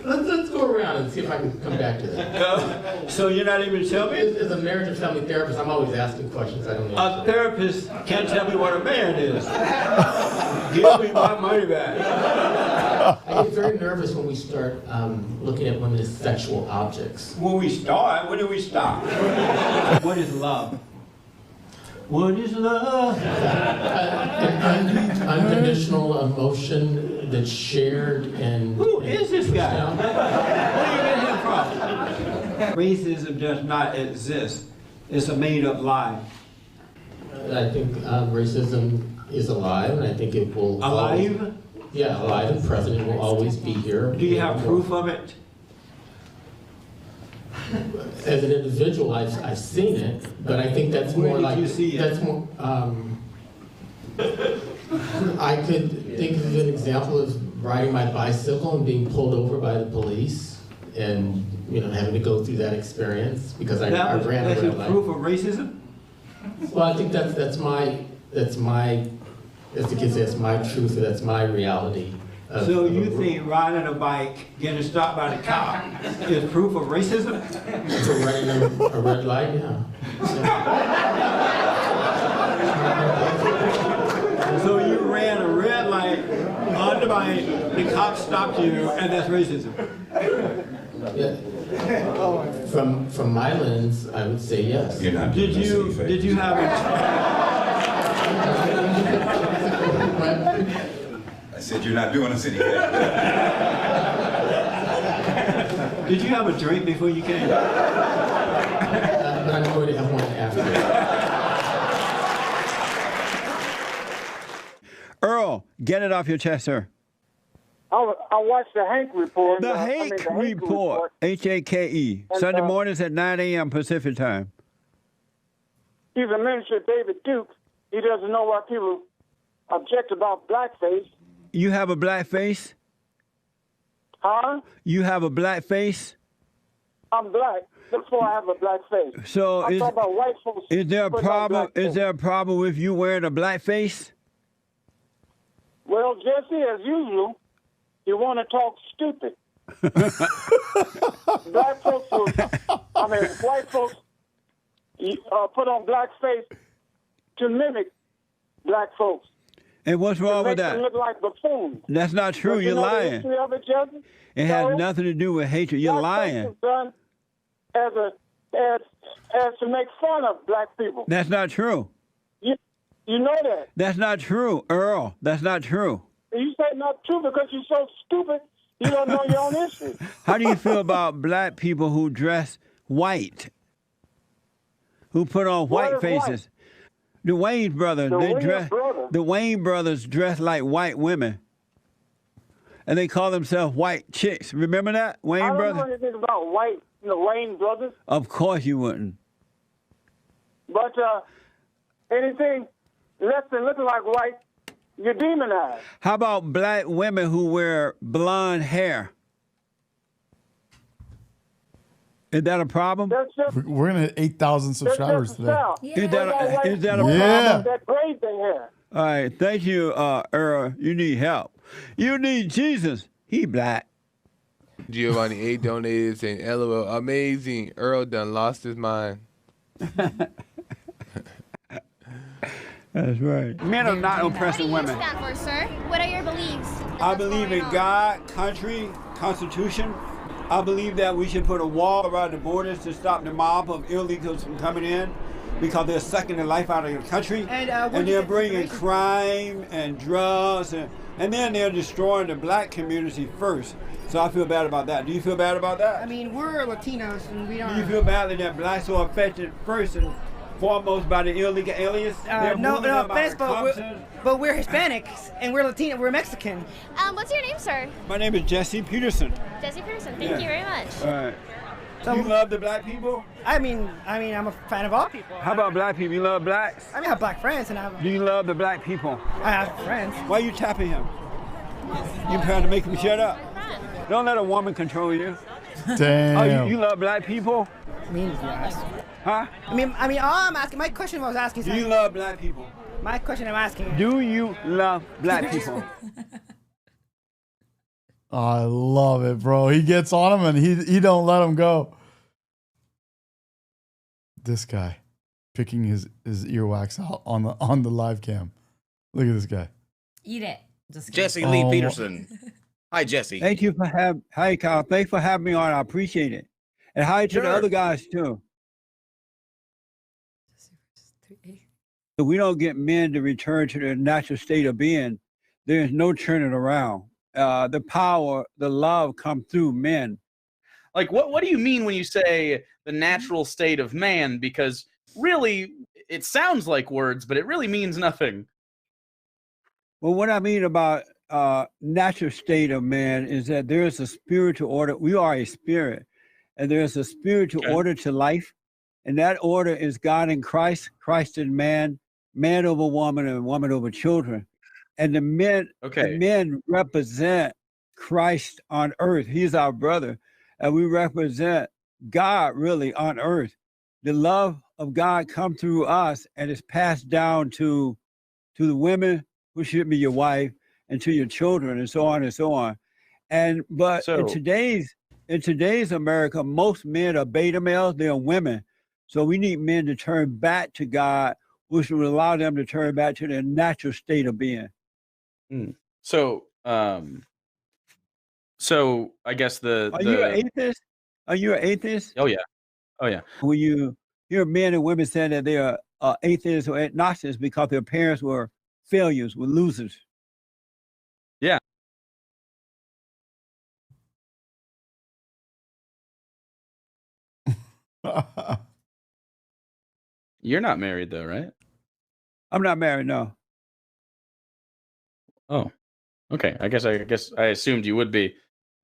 Let's go around and see if I can come back to that. So you're not even telling me? As a marriage and family therapist, I'm always asking questions I don't know. A therapist can't tell me what a man is. Give me my money back. I get very nervous when we start looking at women as sexual objects. When we start, when do we stop? What is love? What is love? Unconditional emotion that's shared and... Who is this guy? Where do you get him from? Racism does not exist. It's a made-up lie. I think racism is alive, and I think it will... Alive? Always, yeah, alive and present. It will always be here. Do you have proof of it? As an individual, I've seen it, but I think that's more like... Where did you see it? That's more... I could think of an example of riding my bicycle and being pulled over by the police and, having to go through that experience because I ran a red light. Proof of racism? Well, I think that's the kids say, that's my truth, that's my reality. So you think riding a bike, getting stopped by the cop, is proof of racism? For running a red light, yeah. So you ran a red light on the bike, the cop stopped you, and that's racism? Yeah. From my lens, I would say yes. Did you have a... I said you're not doing us anything. Did you have a drink before you came? But I'm going to have one after. Earl, get it off your chest, sir. I watched the Hank Report. The Hake Report, H-A-K-E, Sunday mornings at 9 a.m. Pacific time. He's a minister, David Duke. He doesn't know why people object about blackface. You have a black face? Huh? You have a black face? I'm black. Therefore, I have a black face. So I'm talking about white folks. is there a putting on problem? black Is face. there a problem with you wearing a black face? Well, Jesse, as usual, you want to talk stupid. Black folks, white folks put on black face to mimic black folks. And what's wrong with Make them that? look like buffoons. That's not true. But You're you know the lying. history of it, Jesse? It has nothing to do with hatred. You're Black folks lying. was done as to make fun of black people. That's not true. You know that. That's not true, Earl. That's not true. You say not true because you're so stupid. You don't know your own history. How do you feel about black people who dress white? Who put on What white is faces? The Wayne brothers, The they Wayans dress. brothers? The Wayne brothers dress like white women, and they call themselves white chicks. Remember that, I Wayne don't brothers? know anything about Wayne brothers, Of course you wouldn't. but anything less than looking like white, you're demonized. How about black women who wear blonde hair? Is that a problem? We're gonna hit 8,000 subscribers today. Is that a Yeah. problem? That grade they have. All right, thank you, Earl. You need help. You need Jesus. He black. Giovanni A donated saying, LOL, amazing. Earl done lost his mind. That's right. Men are not oppressing women. Stand for, sir? What are your beliefs? I believe in God, country, Constitution. I believe that we should put a wall around the borders to stop the mob of illegals from coming in because they're sucking the life out of the country. And they're bringing crime and drugs, and then they're destroying the black community first. So I feel bad about that. Do you feel bad about that? I mean, we're Latinos and we don't. Do you feel badly that blacks are affected first and foremost by the illegal aliens? No offense, but we're Hispanics and we're Latino, we're Mexican. What's your name, sir? My name is Jesse Peterson. Jesse Peterson. Thank you very much. All right. So, you love the black people? I mean, I'm a fan of all people. How about black people? You love blacks? I mean, I have black friends and I have. Do you love the black people? I have friends. Why are you tapping him? You trying to make him shut up? Don't let a woman control you. Damn. Oh, you love black people? I mean, yes. Huh? I mean, all I'm asking, my question was asking. Do you love black people? My question I'm asking. Do you love black people? I love it, bro. He gets on him and he don't let him go. This guy picking his earwax out on the live cam. Look at this guy. Eat it. Jesse Lee Peterson. Hi, Jesse. Thank you for hi, Kyle. Thanks for having me on. I appreciate it. And hi to the other guys too. If we don't get men to return to their natural state of being, there is no turning around. The power, the love come through men. Like, what do you mean when you say the natural state of man? Because really, it sounds like words, but it really means nothing. Well, what I mean about natural state of man is that there is a spiritual order. We are a spirit, and there is a spiritual order to life, and that order is God in Christ, Christ in man, man over woman, and woman over children. And the men represent Christ on earth. He's our brother, and we represent God really on earth. The love of God come through us, and it's passed down to the women who should be your wife, and to your children, and so on and so on. But in today's America, most men are beta males, they're women. So we need men to turn back to God, which will allow them to turn back to their natural state of being. So I guess Are you an atheist? Are you an atheist? Oh yeah. When you hear men and women saying that they are atheists or agnostics because their parents were failures, were losers. Yeah. You're not married though, right? I'm not married, no. Oh, okay. I guess I assumed you would be.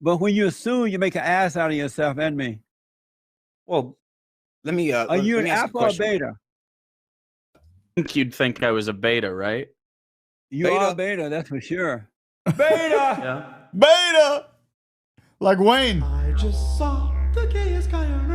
But when you assume, you make an ass out of yourself and me. Well, let me. Are you an alpha or beta? I think you'd think I was a beta, right? You are beta, that's for sure. Beta! Yeah. Beta! Like Wayne. I just saw the gayest guy around.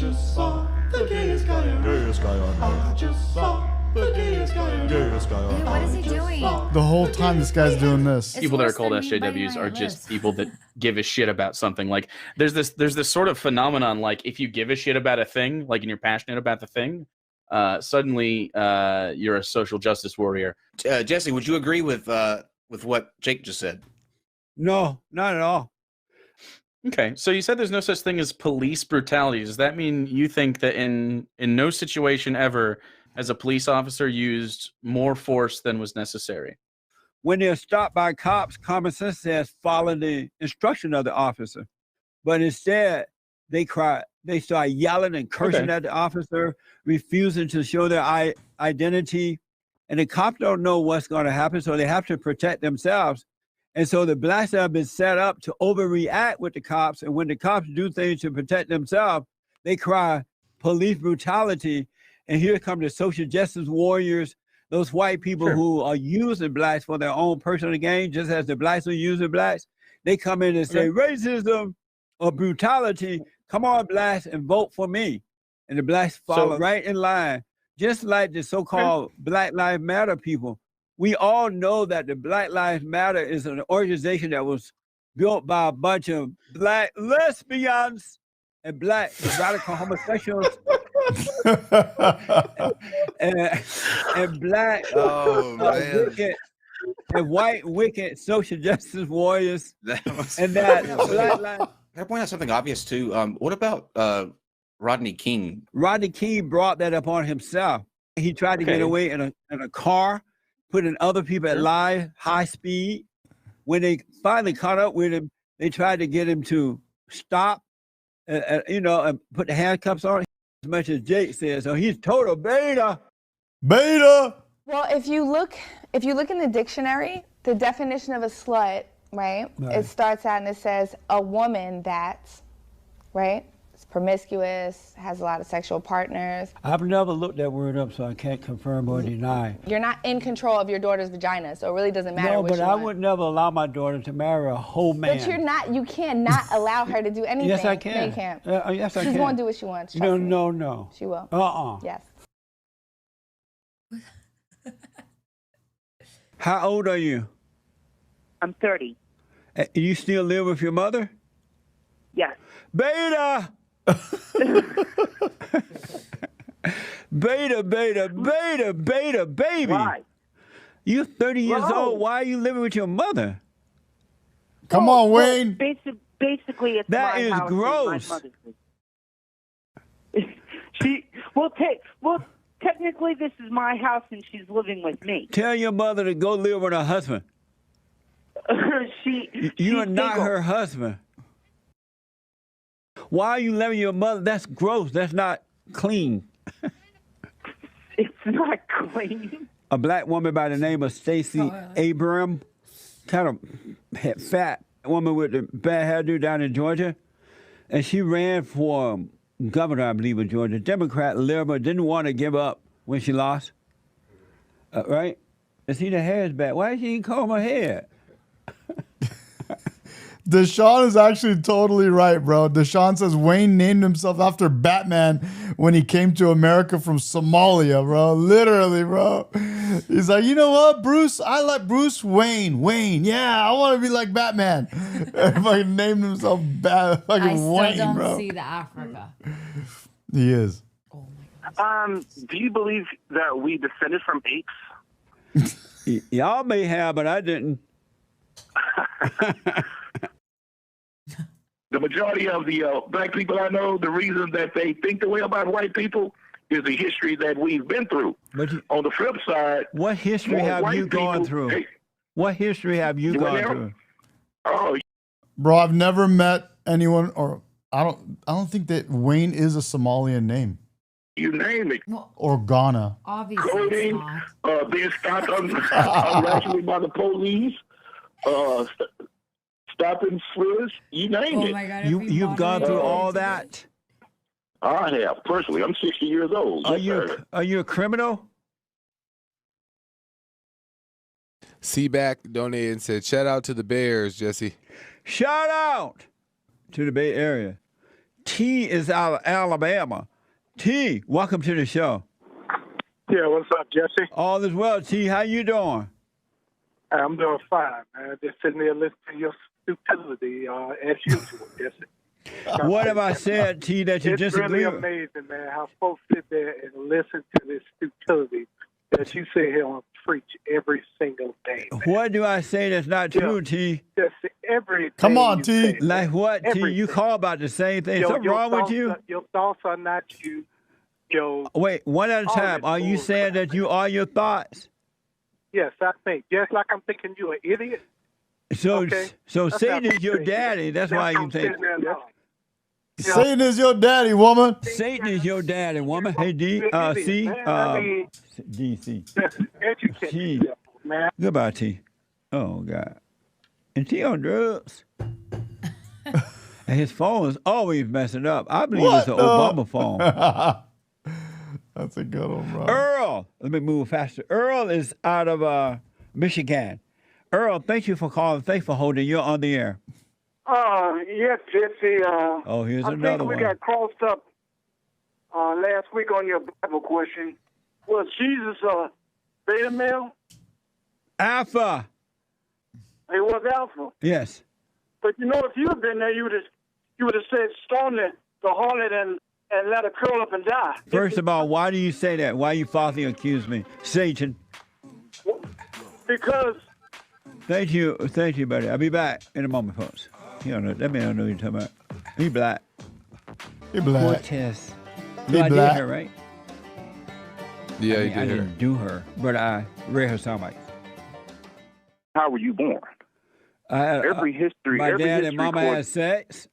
just saw the gayest guy on earth. I just saw the gayest guy on earth. What is he doing? The whole time this guy's doing this. People that are called SJWs are just people that give a shit about something. Like there's this sort of phenomenon, like if you give a shit about a thing, like and you're passionate about the thing, suddenly you're a social justice warrior. Jesse, would you agree with what Jake just said? No, not at all. Okay, so you said there's no such thing as police brutality. Does that mean you think that in no situation ever has a police officer used more force than was necessary? When they're stopped by cops, common sense says follow the instruction of the officer. But instead, they start yelling and cursing at the officer, refusing to show their identity. And the cops don't know what's going to happen, so they have to protect themselves. And so the blacks have been set up to overreact with the cops. And when the cops do things to protect themselves, they cry police brutality. And here come the social justice warriors, those white people who are using blacks for their own personal gain, just as the blacks are using blacks. They come in and say, racism or brutality, come on, blacks, and vote for me. And the blacks follow right in line, just like the so-called Black Lives Matter people. We all know that the Black Lives Matter is an organization that was built by a bunch of black lesbians and black radical homosexuals and black wicked and white wicked social justice warriors. And that Black Lives. Can I point out something obvious too? What about Rodney King? Rodney King brought that upon himself. He tried to get away in a car, putting other people at high speed. When they finally caught up with him, they tried to get him to stop, and put the handcuffs on, as much as Jake says. So he's total beta. Beta. Well, if you look in the dictionary, the definition of a slut, right? It starts out and it says a woman that's, right? It's promiscuous, has a lot of sexual partners. I've never looked that word up, so I can't confirm or deny. You're not in control of your daughter's vagina, so it really doesn't matter. No, but I would never allow my daughter to marry a whole man. But you cannot allow her to do anything. Yes, I can. No, you can't. Yes, I can. She's going to do what she wants. Trust me. No. She will. Yes. How old are you? I'm 30. You still live with your mother? Yes. Beta! Beta, baby. Why? You're 30 years old. Why are you living with your mother? Come on, Wayne. Basically, it's that my is house gross. And my mother's. Technically, this is my house, and she's living with me. Tell your mother to go live with her husband. You are not her husband. Why are you living with your mother? That's gross. That's not clean. It's not clean. A black woman by the name of Stacey Abrams, kind of fat woman with the bad hairdo down in Georgia, and she ran for governor, I believe, of Georgia. Democrat, liberal, didn't want to give up when she lost. Right? And see, the hair is bad. Why did she even comb her hair? Deshaun is actually totally right, bro. Deshaun says Wayne named himself after Batman when he came to America from Somalia, bro. Literally, bro. He's like, you know what, Bruce? I like Bruce Wayne. Wayne, yeah, I want to be like Batman. Fucking named himself fucking Wayne, don't bro. see the Africa. He is. Do you believe that we descended from apes? Y'all may have, but I didn't. The majority of the black people I know, the reason that they think the way about white people is the history that we've been through. On the flip side, what history have you gone through? What history have you gone through? Oh, bro, I've never met anyone, or I don't think that Wayne is a Somalian name. You name it. Or Ghana. Obviously, coding, being stopped unrationally by the police, stopping Swiss, you name it. my God, You've gone through all that? I have, personally. I'm 60 years old. Are you a criminal? Seaback donated and said, shout out to the Bears, Jesse. Shout out to the Bay Area. T is out of Alabama. T, welcome to the show. Yeah, what's up, Jesse? All is well, T. How you doing? I'm doing fine, man. Just sitting there listening to your stupidity as usual, Jesse. What have I said, T, that you it's disagree really with? amazing, man, how folks sit there and listen to this stupidity that you sit here and preach every single day. Man. What do I say that's not true, T? Just everything. Come on, you T. say, Like what, T? everything. You call about the same thing. Something wrong with you? Your thoughts are not you. Wait, one at a all time. this Are you saying that you are your thoughts? Yes, I think. Just like I'm thinking you're an idiot. So, Okay. so That's Satan not is your true. daddy. That's why you think. Satan is your daddy, woman. Satan is your daddy, woman. Hey, D, C, D, C. T. Goodbye, T. Oh, God. And T on drugs. And his phone is always messing up. I believe it's an Obama phone. That's a good one, bro. Earl, let me move faster. Earl is out of Michigan. Earl, thank you for calling. Thanks for holding. You're on the air. Yes, Jesse. Oh, here's I another think we one. got crossed up last week on your Bible question. Was Jesus beta male? Alpha. It was alpha. Yes. But you know, if you had been there, you would have said stone the harlot and let her curl up and die. First of all, why do you say that? Why you falsely accuse me? Satan. Because. Thank you, buddy. I'll be back in a moment, folks. You don't know. That man don't know what you're talking about. He black. He black. Cortez. He No, I black. did her, right? Yeah, I you mean, I did her. didn't do her, but I read her soundbite. How were you born? Every history. My every dad history and mama course- had sex.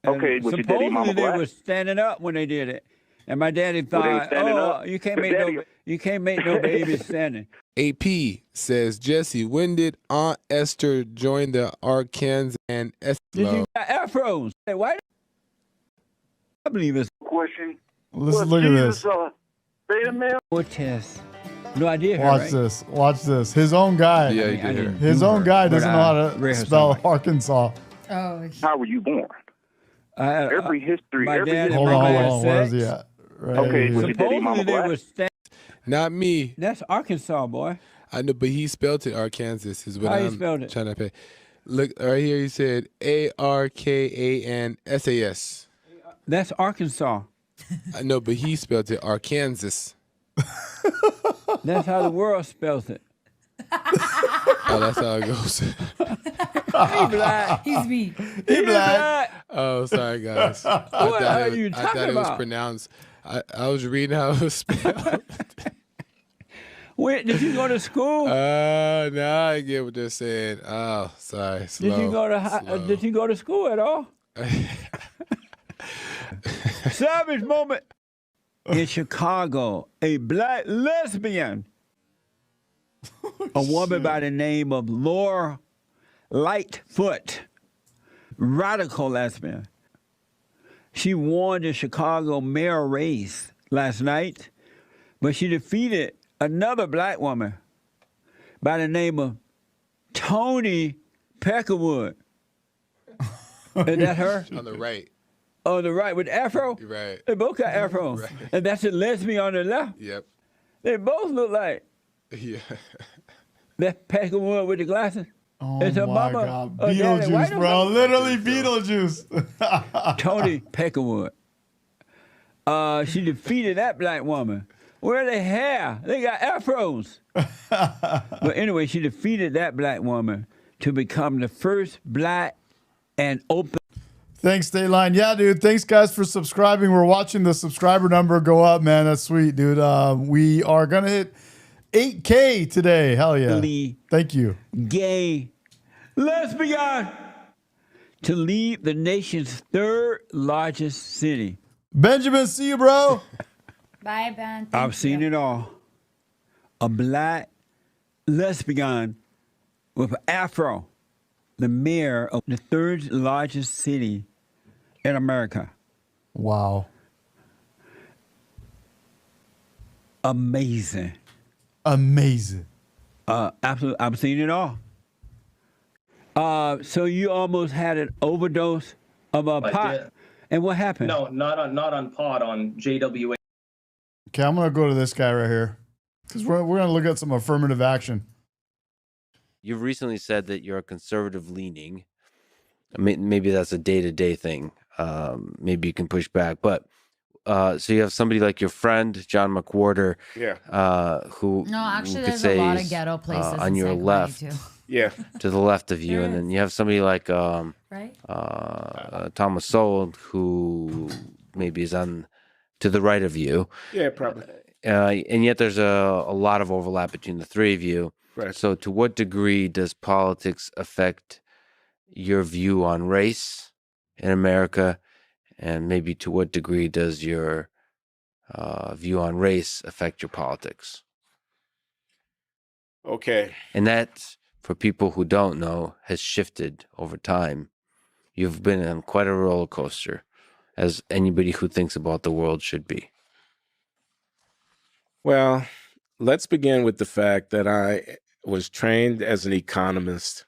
and Okay, was your daddy supposedly mama they black? were standing up when they did it, and my daddy Well, they were thought, standing "Oh, up. you can't But make daddy- you can't make no babies standing." AP says, Jesse, when did Aunt Esther join the Arkansas and Did Esther? you got afros? Hey, why? I believe it's Question. Let's Was look at Jesus this. beta male? Cortez. No idea. Watch right? this. Watch this. His own guy. Yeah, he did her. His own guy doesn't know how to spell Arkansas. Oh. How were you born? Every history. My every dad and history Hold on, mama hold had on. Where is sex. he at? Right Okay, here. was your daddy mama Supposedly they black? were standing. Not me. That's Arkansas, boy. I know, but he spelled it Arkansas. Is what How you I'm spelled it? trying to pay. Look right here. He said ARKANSAS. That's Arkansas. I know, but he spelled it Arkansas. That's how the world spells it. Oh, that's how it goes. He black. He's me. He black. Oh, sorry, guys. I What thought are it was, you I talking thought it was about? pronounced. I was reading how it was spelled. Wait, did you go to school? Now I get what they're saying. Oh, sorry. Slow, Did you go to slow. Did you go to school at all? Savage moment. In Chicago, a black lesbian, a woman by the name of Laura Lightfoot, radical lesbian. She won the Chicago mayor race last night, but she defeated another black woman by the name of Toni Peckerwood. Is that her? On the right. On the right with afro? Right. They both got afro. Right. And that's a lesbian on the left. Yep. They both look like Yeah. that Peckerwood with the glasses. Oh It's her my mama. God. or daddy. Why Beetlejuice, don't bro. they- Literally Beetlejuice. Toni Peckerwood. She defeated that black woman. Where are their hair? They got afros. But anyway, she defeated that black woman to become the first black and open. Thanks, Dateline. Yeah, dude. Thanks, guys, for subscribing. We're watching the subscriber number go up, man. That's sweet, dude. We are going to hit 8K today. Hell yeah. Thank you. Gay lesbian to lead the nation's third largest city. Benjamin, see you, bro. Bye, Ben. I've seen it all. A black lesbian with an afro, the mayor of the third largest city in America. Wow. Amazing. Amazing. Absolutely. I've seen it all. So you almost had an overdose of a pot. And what happened? No, not on pod, on JWA. Okay, I'm gonna go to this guy right here because we're gonna look at some affirmative action. You've recently said that you're conservative leaning. Maybe that's a day-to-day thing. Maybe you can push back, but so you have somebody like your friend John McWhorter, who actually, could there's say a lot of is, ghetto places on in your San left, Clemente, too. to the left of you, and then you have somebody like Thomas Sowell, who maybe is on to the right of you. Yeah, probably. And yet there's a lot of overlap between the three of you. Right. So to what degree does politics affect your view on race in America? And maybe to what degree does your view on race affect your politics? Okay. And that, for people who don't know, has shifted over time. You've been on quite a roller coaster, as anybody who thinks about the world should be. Well, let's begin with the fact that I was trained as an economist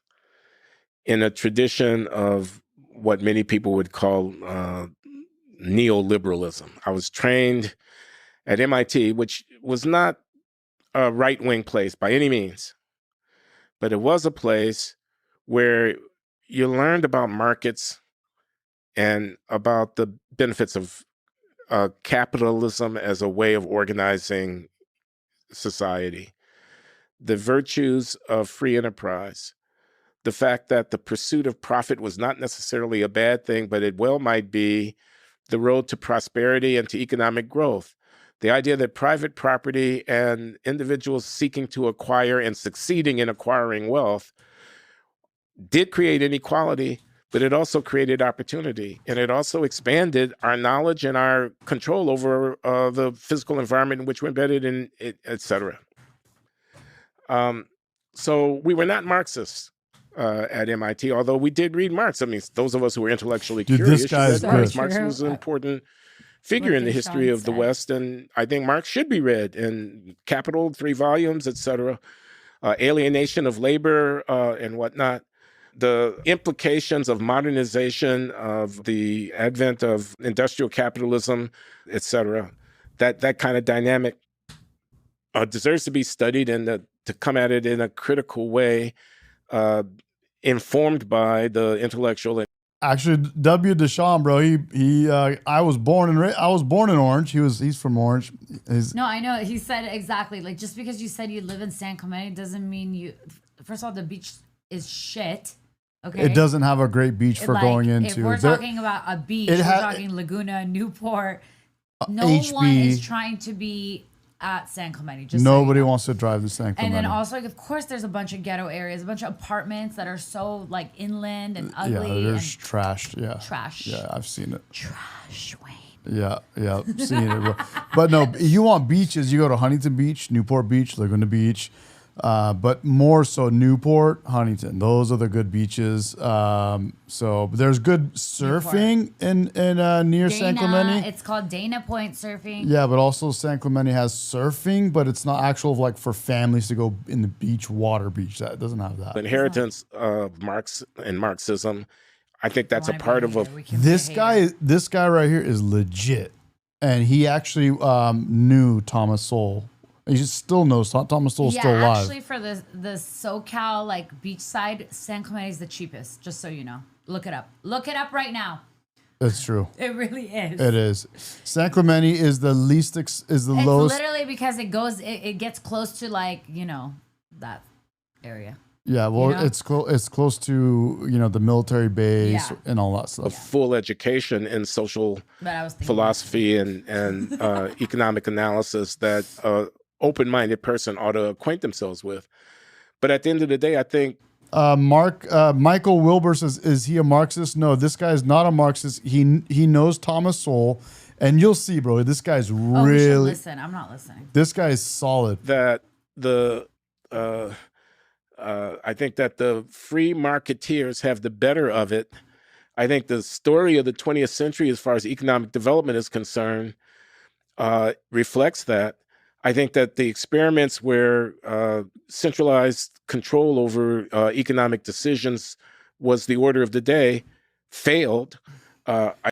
in a tradition of what many people would call neoliberalism. I was trained at MIT, which was not a right-wing place by any means, but it was a place where you learned about markets and about the benefits of capitalism as a way of organizing society, the virtues of free enterprise, the fact that the pursuit of profit was not necessarily a bad thing, but it well might be the road to prosperity and to economic growth. The idea that private property and individuals seeking to acquire and succeeding in acquiring wealth did create inequality, but it also created opportunity. And it also expanded our knowledge and our control over the physical environment in which we're embedded in, et cetera. So we were not Marxists at MIT, although we did read Marx. I mean, those of us who were intellectually curious, this guy's Marx. good. Marx was an important figure in the history of the West, and I think Marx should be read. And Capital, 3 volumes, et cetera. Alienation of labor and whatnot. The implications of modernization, of the advent of industrial capitalism, et cetera. That kind of dynamic deserves to be studied and to come at it in a critical way, informed by the intellectual. Actually, W. Deshawn, bro. I was born in Orange. He's from Orange. No, I know. He said exactly. Like, just because you said you live in San Clemente doesn't mean you. First of all, the beach is shit. Okay. It doesn't have a great beach for going into. If we're talking about a beach, we're talking Laguna, Newport. No HB. one is trying to be at San Clemente. Just Nobody wants to drive to San Clemente. And then also, like, of course, there's a bunch of ghetto areas, a bunch of apartments that are so like inland and ugly. Yeah, there's trash. Yeah, trash. Yeah, I've seen it. Trash, Wayne. Yeah, I've seen it. But no, you want beaches? You go to Huntington Beach, Newport Beach, Laguna Beach. But more so Newport, Huntington. Those are the good beaches. So there's good surfing in near San Clemente. It's called Dana Point Surfing. Yeah, but also San Clemente has surfing, but it's not actual like for families to go in the beach, water beach. That doesn't have that. The inheritance of Marx and Marxism, I think that's a part of This guy right here is legit, and he actually knew Thomas Sowell. He still knows Thomas Sowell's still alive. Yeah, actually, for the SoCal like beachside, San Clemente is the cheapest. Just so you know, look it up. Look it up right now. It's true. It really is. It is. San Clemente is the least lowest. It's literally because it gets close to like that area. Yeah, well, it's close to the military base and all that stuff. A full education in social philosophy and economic analysis that open-minded person ought to acquaint themselves with. But at the end of the day, I think Michael Wilbur says, is he a Marxist? No, this guy is not a Marxist. He knows Thomas Sowell, and you'll see, bro. This guy's really. We should listen. I'm not listening. This guy is solid. That I think that the free marketeers have the better of it. I think the story of the 20th century, as far as economic development is concerned, reflects that. I think that the experiments where centralized control over economic decisions was the order of the day failed.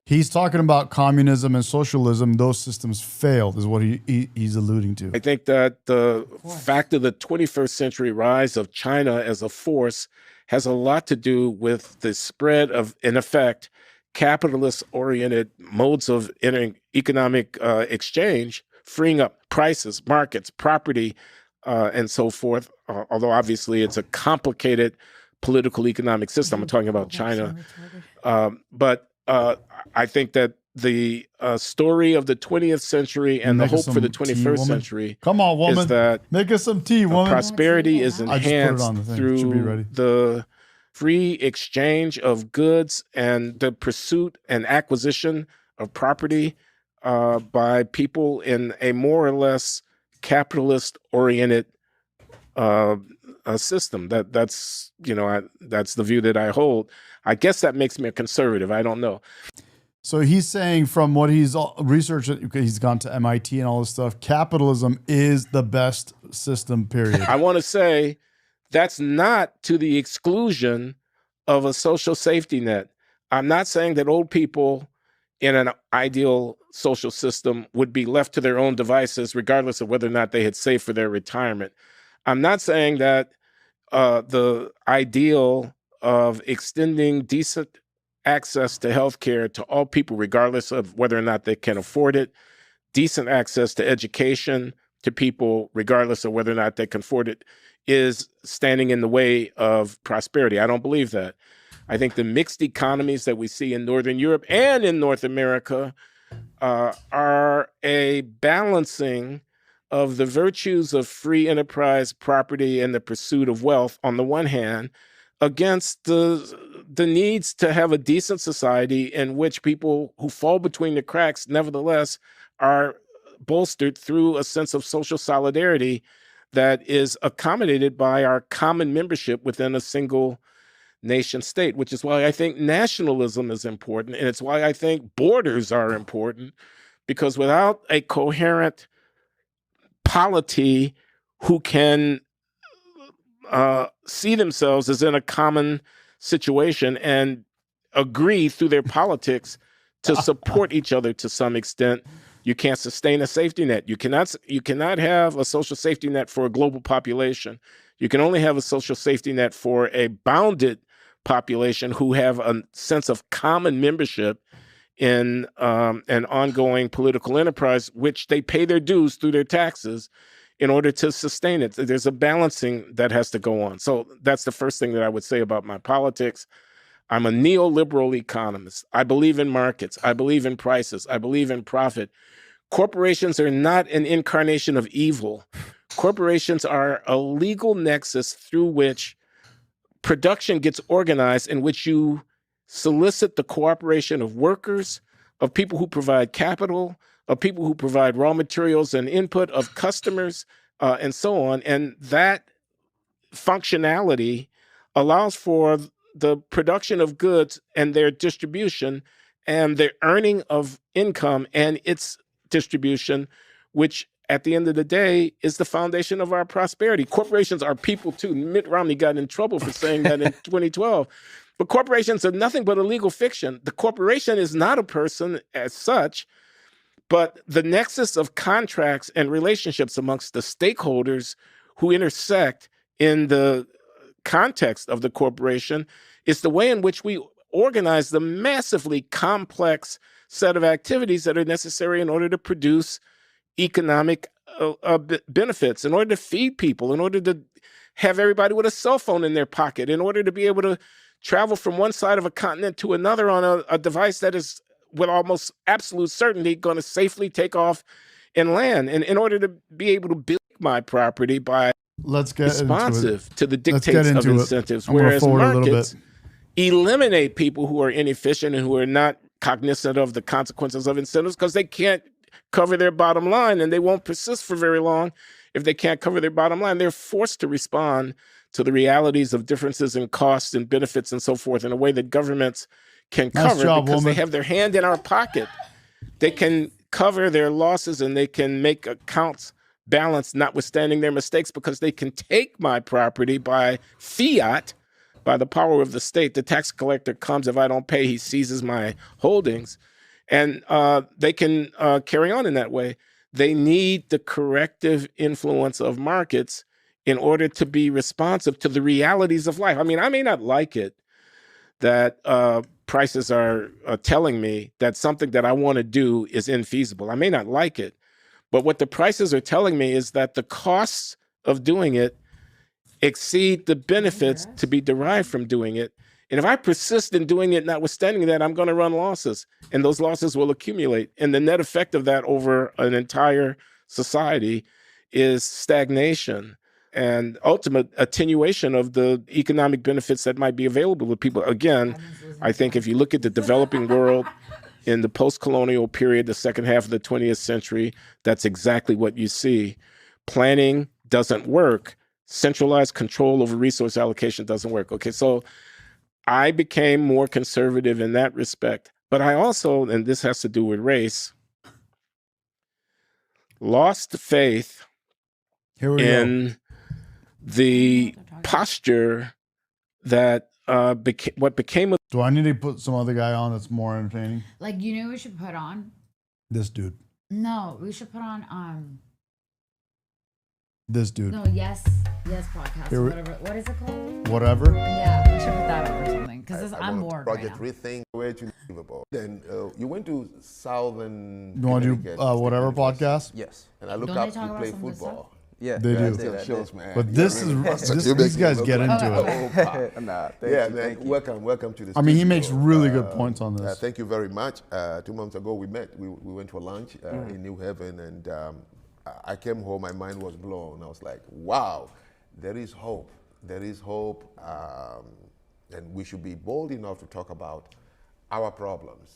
He's talking about communism and socialism. Those systems failed, is what he's alluding to. I think that the fact of the 21st century rise of China as a force has a lot to do with the spread of, in effect, capitalist-oriented modes of economic exchange, freeing up prices, markets, property, and so forth. Although obviously it's a complicated political economic system. I'm talking about China. But I think that the story of the 20th century and the hope for the 21st century Come on, woman. is that make us some tea, woman. Prosperity is I just put it enhanced on the thing. It through should be ready. the free exchange of goods and the pursuit and acquisition of property by people in a more or less capitalist-oriented system. That's that's the view that I hold. I guess that makes me a conservative. I don't know. So he's saying, from what he's researched, he's gone to MIT and all this stuff, capitalism is the best system, period. I want to say that's not to the exclusion of a social safety net. I'm not saying that old people in an ideal social system would be left to their own devices, regardless of whether or not they had saved for their retirement. I'm not saying that the ideal of extending decent access to healthcare to all people, regardless of whether or not they can afford it, decent access to education to people, regardless of whether or not they can afford it, is standing in the way of prosperity. I don't believe that. I think the mixed economies that we see in Northern Europe and in North America are a balancing of the virtues of free enterprise, property, and the pursuit of wealth on the one hand, against the needs to have a decent society in which people who fall between the cracks nevertheless are bolstered through a sense of social solidarity that is accommodated by our common membership within a single nation state, which is why I think nationalism is important. And it's why I think borders are important, because without a coherent polity who can see themselves as in a common situation and agree through their politics to support each other to some extent, you can't sustain a safety net. You cannot have a social safety net for a global population. You can only have a social safety net for a bounded population who have a sense of common membership in an ongoing political enterprise, which they pay their dues through their taxes in order to sustain it. There's a balancing that has to go on. So that's the first thing that I would say about my politics. I'm a neoliberal economist. I believe in markets. I believe in prices. I believe in profit. Corporations are not an incarnation of evil. Corporations are a legal nexus through which production gets organized, in which you solicit the cooperation of workers, of people who provide capital, of people who provide raw materials and input, of customers, and so on. And that functionality allows for the production of goods and their distribution and the earning of income and its distribution, which at the end of the day is the foundation of our prosperity. Corporations are people too. Mitt Romney got in trouble for saying that in 2012. But corporations are nothing but a legal fiction. The corporation is not a person as such, but the nexus of contracts and relationships amongst the stakeholders who intersect in the context of the corporation is the way in which we organize the massively complex set of activities that are necessary in order to produce economic benefits, in order to feed people, in order to have everybody with a cell phone in their pocket, in order to be able to travel from one side of a continent to another on a device that is with almost absolute certainty going to safely take off and land. And in order to be able to build my property by responsive to the dictates of incentives, whereas markets eliminate people who are inefficient and who are not cognizant of the consequences of incentives because they can't cover their bottom line, and they won't persist for very long if they can't cover their bottom line. They're forced to respond to the realities of differences in costs and benefits and so forth in a way that governments can cover because they have their hand in our pocket. They can cover their losses and they can make accounts balanced, notwithstanding their mistakes, because they can take my property by fiat, by the power of the state. The tax collector comes. If I don't pay, he seizes my holdings. And they can carry on in that way. They need the corrective influence of markets in order to be responsive to the realities of life. I mean, I may not like it that prices are telling me that something that I want to do is infeasible. I may not like it, but what the prices are telling me is that the costs of doing it exceed the benefits to be derived from doing it. And if I persist in doing it, notwithstanding that, I'm going to run losses, and those losses will accumulate. And the net effect of that over an entire society is stagnation and ultimate attenuation of the economic benefits that might be available to people. Again, I think if you look at the developing world in the post-colonial period, the second half of the 20th century, that's exactly what you see. Planning doesn't work. Centralized control over resource allocation doesn't work. Okay, so I became more conservative in that respect. But I also, and this has to do with race, lost faith in the posture that what became of. Do I need to put some other guy on that's more entertaining? Like, you know who we should put on? This dude. No, we should put on This dude. no, yes podcast Here or we- whatever. What is it called? Whatever. Yeah, we should put that up or something because I'm bored right Project now. Rethink, way to Liverpool. Then you went to Southern. You want to do Connecticut whatever State University. podcast? Yes. And I look Don't they up, talk you about play some of this football. Yeah, They do. Still shows, man. But You this really- is You these make guys me get look into like- it. Nah, Yeah, man. Welcome to the I mean, he studio. makes really good points on this. Thank you very much. 2 months ago, we met. We went for lunch in New Haven, and I came home. My mind was blown. I was like, "Wow, there is hope. There is hope, and we should be bold enough to talk about our problems,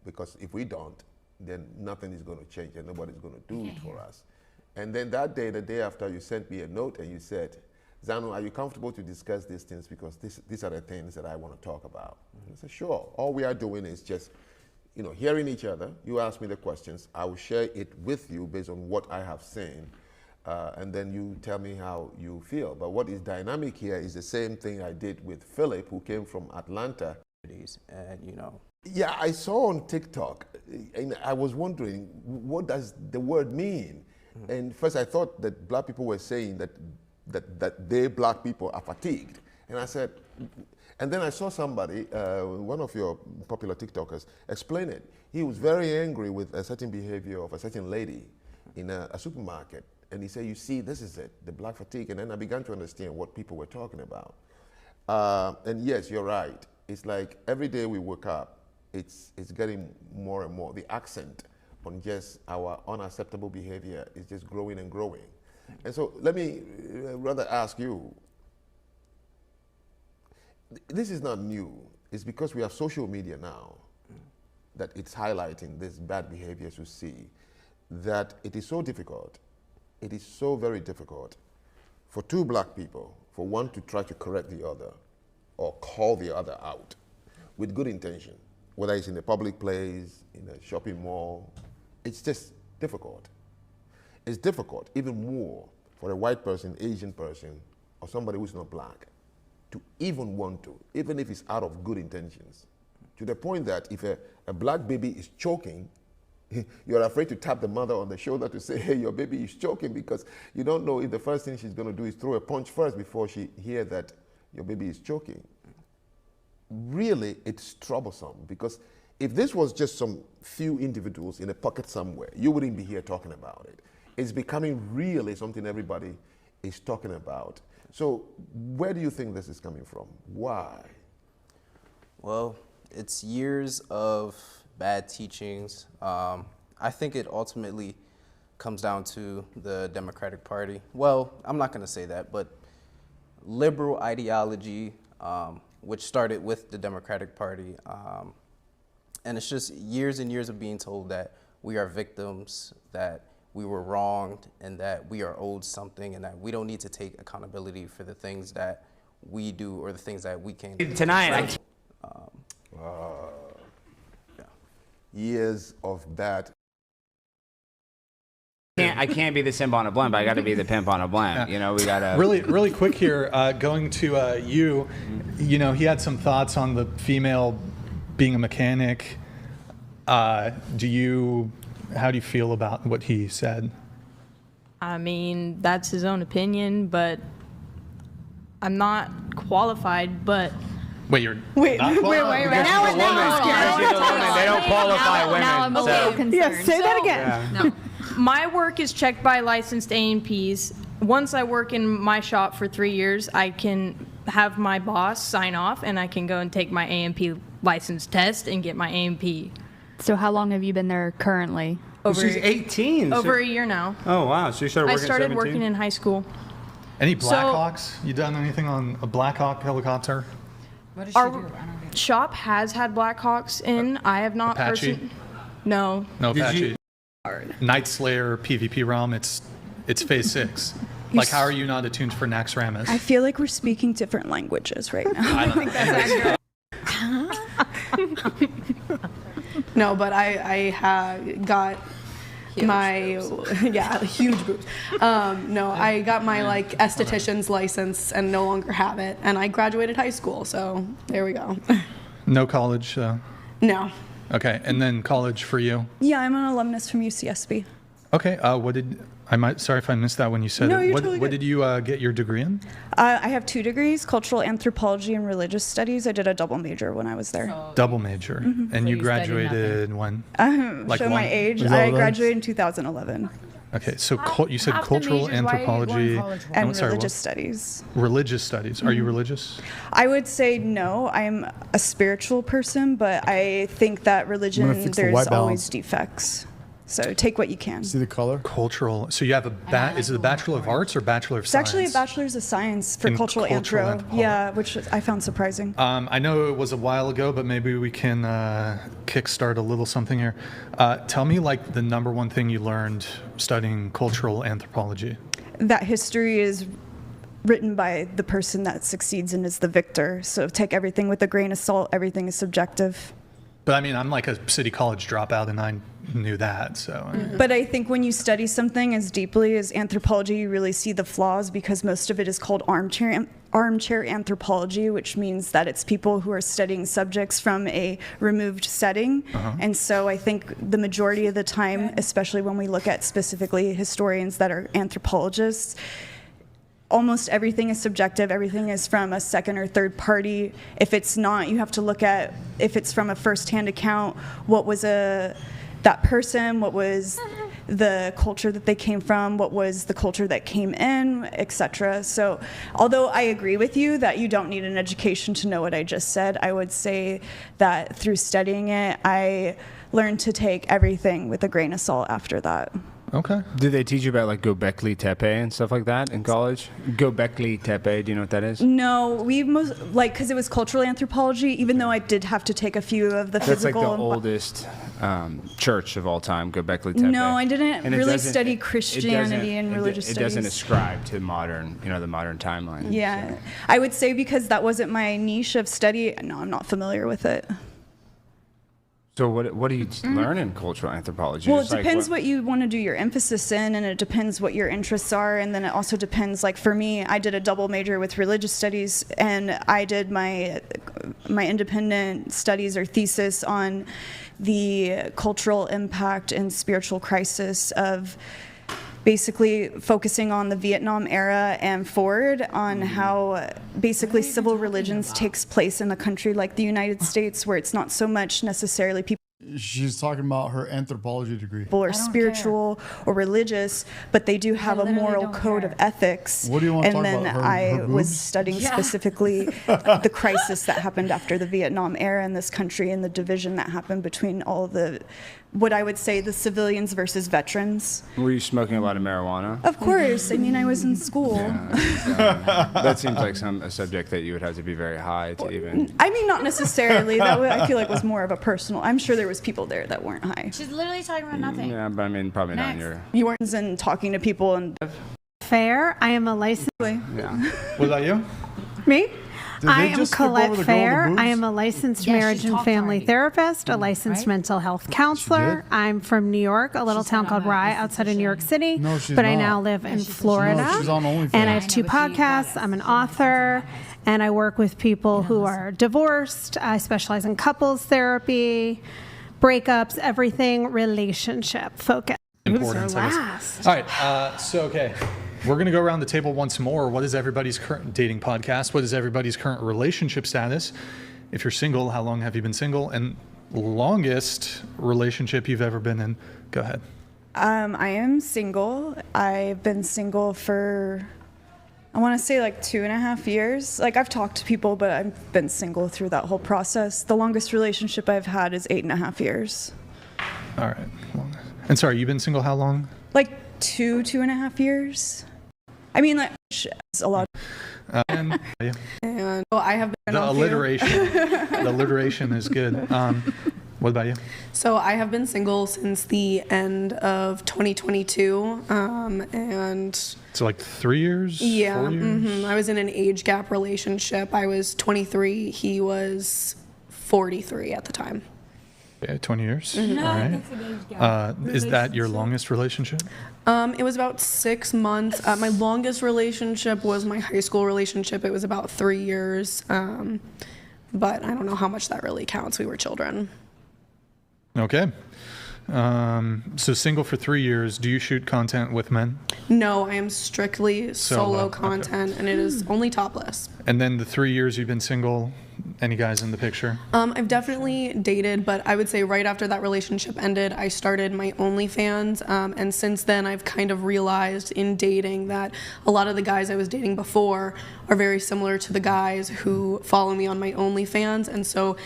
because if we don't, then nothing is going to change, and nobody's going to do it for us." And then that day, the day after, you sent me a note and you said, "Zanu, are you comfortable to discuss these things? Because these are the things that I want to talk about." I said, "Sure." All we are doing is just, hearing each other. You ask me the questions. I will share it with you based on what I have seen. And then you tell me how you feel. But what is dynamic here is the same thing I did with Philip, who came from Atlanta. And Yeah, I saw on TikTok, and I was wondering, what does the word mean? And first I thought that black people were saying that they black people are fatigued. And I said, and then I saw somebody, one of your popular TikTokers, explain it. He was very angry with a certain behavior of a certain lady in a supermarket. And he said, "You see, this is it, the black fatigue." And then I began to understand what people were talking about. And yes, you're right. It's like every day we wake up, it's getting more and more. The accent on just our unacceptable behavior is just growing and growing. And so let me rather ask you, this is not new. It's because we have social media now that it's highlighting this bad behaviors you see, that it is so difficult. It is so very difficult for two black people, for one to try to correct the other or call the other out with good intention, whether it's in a public place, in a shopping mall. It's just difficult. It's difficult even more for a white person, Asian person, or somebody who's not black to even want to, even if it's out of good intentions, to the point that if a black baby is choking, you're afraid to tap the mother on the shoulder to say, "Hey, your baby is choking," because you don't know if the first thing she's going to do is throw a punch first before she hears that your baby is choking. Really, it's troublesome, because if this was just some few individuals in a pocket somewhere, you wouldn't be here talking about it. It's becoming really something everybody is talking about. So where do you think this is coming from? Why? Well, it's years of bad teachings. I think it ultimately comes down to the Democratic Party. Well, I'm not going to say that, but liberal ideology, which started with the Democratic Party. And it's just years and years of being told that we are victims, that we were wronged, and that we are owed something, and that we don't need to take accountability for the things that we do or the things that we can do. Tonight, Years of bad I can't be the simp on a blimp. I got to be the pimp on a blimp. You know, we got to. Really quick here, going to you. You know, he had some thoughts on the female being a mechanic. How do you feel about what he said? I mean, that's his own opinion, but I'm not qualified, but... Wait, you're wait, not wait, qualified? now They don't qualify women. Now I'm a little concerned. Yeah, say that again. No. My work is checked by licensed A&Ps. Once I work in my shop for 3 years, I can have my boss sign off, and I can go and take my A&P license test and get my A&P. So how long have you been there currently? She's 18. Over a year now. Oh, wow. So you started working I started at 17? working in high school. Any Blackhawks? You done anything on a Blackhawk helicopter? What does she do? Our shop has had Blackhawks in. I have not Apache? No. No Apache. Night Slayer PvP realm. It's phase 6. Like, how are you not attuned for Naxxramas? I feel like we're speaking different languages right now. I think that's accurate. No, but I got huge boobs. Huge boobs. No, I got my like esthetician's license and no longer have it, and I graduated high school, so there we go. No college? No. Okay, and then college for you? Yeah, I'm an alumnus from UCSB. Okay, sorry if I missed that when you said No, it. you're What totally did good. you get your degree in? I have 2 degrees, cultural anthropology and religious studies. I did a double major when I was there. Double major. Mhm. And So you you studied graduated when? Show my age. I graduated in 2011. Okay, so you said half the cultural majors, why are you going anthropology college for? And religious studies. Religious studies. Are you Mhm. religious? I would say no. I'm a spiritual person, but I think that religion, fix the there's white always balance. defects. So take what you can. See the color? Cultural. So you have is it a Bachelor of Arts or Bachelor of It's Science? actually a bachelor's of science for In cultural cultural anthro. anthropology. Yeah, which I found surprising. I know it was a while ago, but maybe we can kickstart a little something here. Tell me, like, the number one thing you learned studying cultural anthropology. That history is written by the person that succeeds and is the victor. So take everything with a grain of salt. Everything is subjective. But I mean, I'm like a city college dropout, and I knew that. So. But I think when you study something as deeply as anthropology, you really see the flaws because most of it is called armchair anthropology, which means that it's people who are studying subjects from a removed setting. And so I think the majority of the time, especially when we look at specifically historians that are anthropologists, almost everything is subjective. Everything is from a second or third party. If it's not, you have to look at if it's from a first-hand account, what was that person, what was the culture that they came from, what was the culture that came in, etc. So although I agree with you that you don't need an education to know what I just said, I would say that through studying it, I learned to take everything with a grain of salt after that. Okay. Did they teach you about like Göbekli Tepe and stuff like that in college? Göbekli Tepe, do you know what that is? No, we because it was cultural anthropology, even though I did have to take a few of the That's physical. like the oldest church of all time, Göbekli Tepe. No, I didn't And it really doesn't- study it Christianity and religious It studies. doesn't ascribe to modern, the modern timeline. Yeah, I would say because that wasn't my niche of study. No, I'm not familiar with it. So what do you learn in cultural anthropology? Well, it Just like depends what you want to do your emphasis in, and it depends what your interests are, and then it also depends. Like for me, I did a double major with religious studies, and I did my independent studies or thesis on the cultural impact and spiritual crisis of basically focusing on the Vietnam era and forward on how basically civil religions takes place in a country like the United States, where it's not so much necessarily people She's talking about her anthropology degree. are spiritual or religious, but they do have a moral code of ethics. What do you want to and talk then about? I Her was boobs? studying specifically the crisis that happened after the Vietnam era in this country and the division that happened between all the, what I would say, the civilians versus veterans. Were you smoking a lot of marijuana? Of course. I mean, I was in school. That seems like a subject that you would have to be very high to even. I mean, not necessarily. That I feel like was more of a personal. I'm sure there was people there that weren't high. She's literally talking about nothing. Yeah, but I mean, probably not in your. You weren't in talking to people and. Fair. I am a licensed. Yeah. What about you? Me? I am just skip over Colette the girl Fair. with the I boobs? am a licensed Yeah, she marriage and talked family already. therapist, a licensed mental health counselor. I'm from New York, a little town called Rye outside of New York City. No, she's but I not. now live in Florida. No, she's on OnlyFans. And I have 2 podcasts. I'm an author. And I work with people who are divorced. I specialize in couples therapy, breakups, everything relationship focused. Important. Those are I guess. last. All right. Okay. We're going to go around the table once more. What is everybody's current dating podcast? What is everybody's current relationship status? If you're single, how long have you been single? And longest relationship you've ever been in? Go ahead. I am single. I've been single for, I want to say like 2.5 years. Like I've talked to people, but I've been single through that whole process. The longest relationship I've had is 8.5 years. All right. And sorry, you've been single how long? Like 2.5 years. I mean, like, it's a lot. And And I have been the on few. alliteration. The alliteration is good. What about you? So I have been single since the end of 2022, and So like 3 years? yeah, 4 years? I was in an age gap relationship. I was 23, he was 43 at the time. Yeah, 20 years. Mhm. All right. That's an age gap. Is that your longest relationship? It was about 6 months. My longest relationship was my high school relationship. It was about 3 years, but I don't know how much that really counts. We were children. Okay. So single for 3 years. Do you shoot content with men? No, I am strictly Solo, solo okay. content, and it is only topless. And then the 3 years you've been single, any guys in the picture? I've definitely dated, but I would say right after that relationship ended, I started my OnlyFans. And since then, I've kind of realized in dating that a lot of the guys I was dating before are very similar to the guys who follow me on my OnlyFans. And so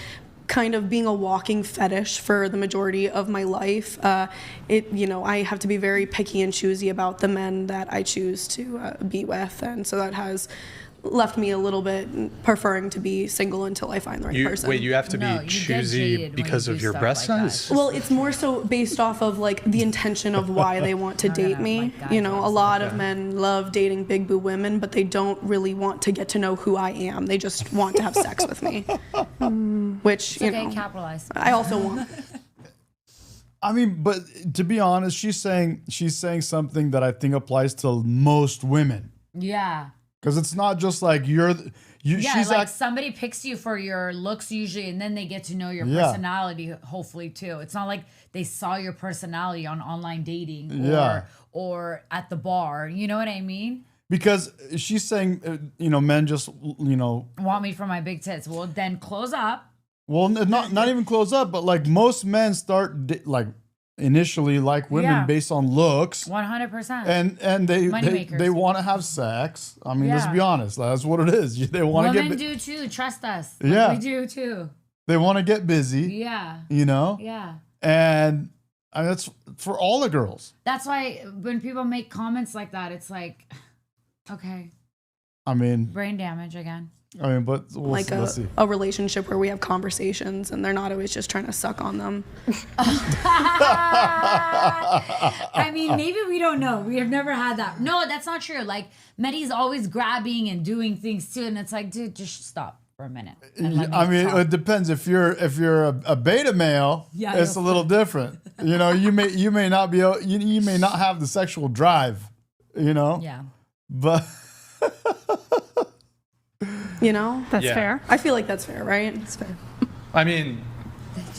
kind of being a walking fetish for the majority of my life, I have to be very picky and choosy about the men that I choose to be with. And so that has left me a little bit preferring to be single until I find the right person. Wait, you have to be choosy because of your breast size? Well, it's more so based off of like the intention of why they want to date me. You know, a lot of men love dating big boo women, but they don't really want to get to know who I am. They just want to have sex with me, which, It's okay, capitalize. I also want. I mean, but to be honest, she's saying something that I think applies to most women. Yeah. Because it's not just like Yeah, she's like somebody picks you for your looks usually, and then they get to know your personality, hopefully too. It's not like they saw your personality on online dating or at the bar. You know what I mean? because she's saying, men just, Want me for my big tits. Well, then close up. well, not even close up, but like most men start initially like women based on looks. 100%. And they Moneymakers. want to have sex. I mean, let's be honest. That's what it is. They want to get. Women do too. Trust us. Like, Yeah. we do too. They want to get busy. Yeah. Yeah. And that's for all the girls. That's why when people make comments like that, it's like, okay, I mean, brain damage again. But Like let's see. a relationship where we have conversations and they're not always just trying to suck on them. I mean, maybe we don't know. We have never had that. No, that's not true. Like, Medi's always grabbing and doing things too. And it's like, dude, just stop for a minute. and let me I mean, talk. it depends. If you're a beta male, Yeah, it's a little different. You may not be you may not have the sexual drive. Yeah. But That's Yeah. fair. I feel like that's fair, right? It's fair. I mean,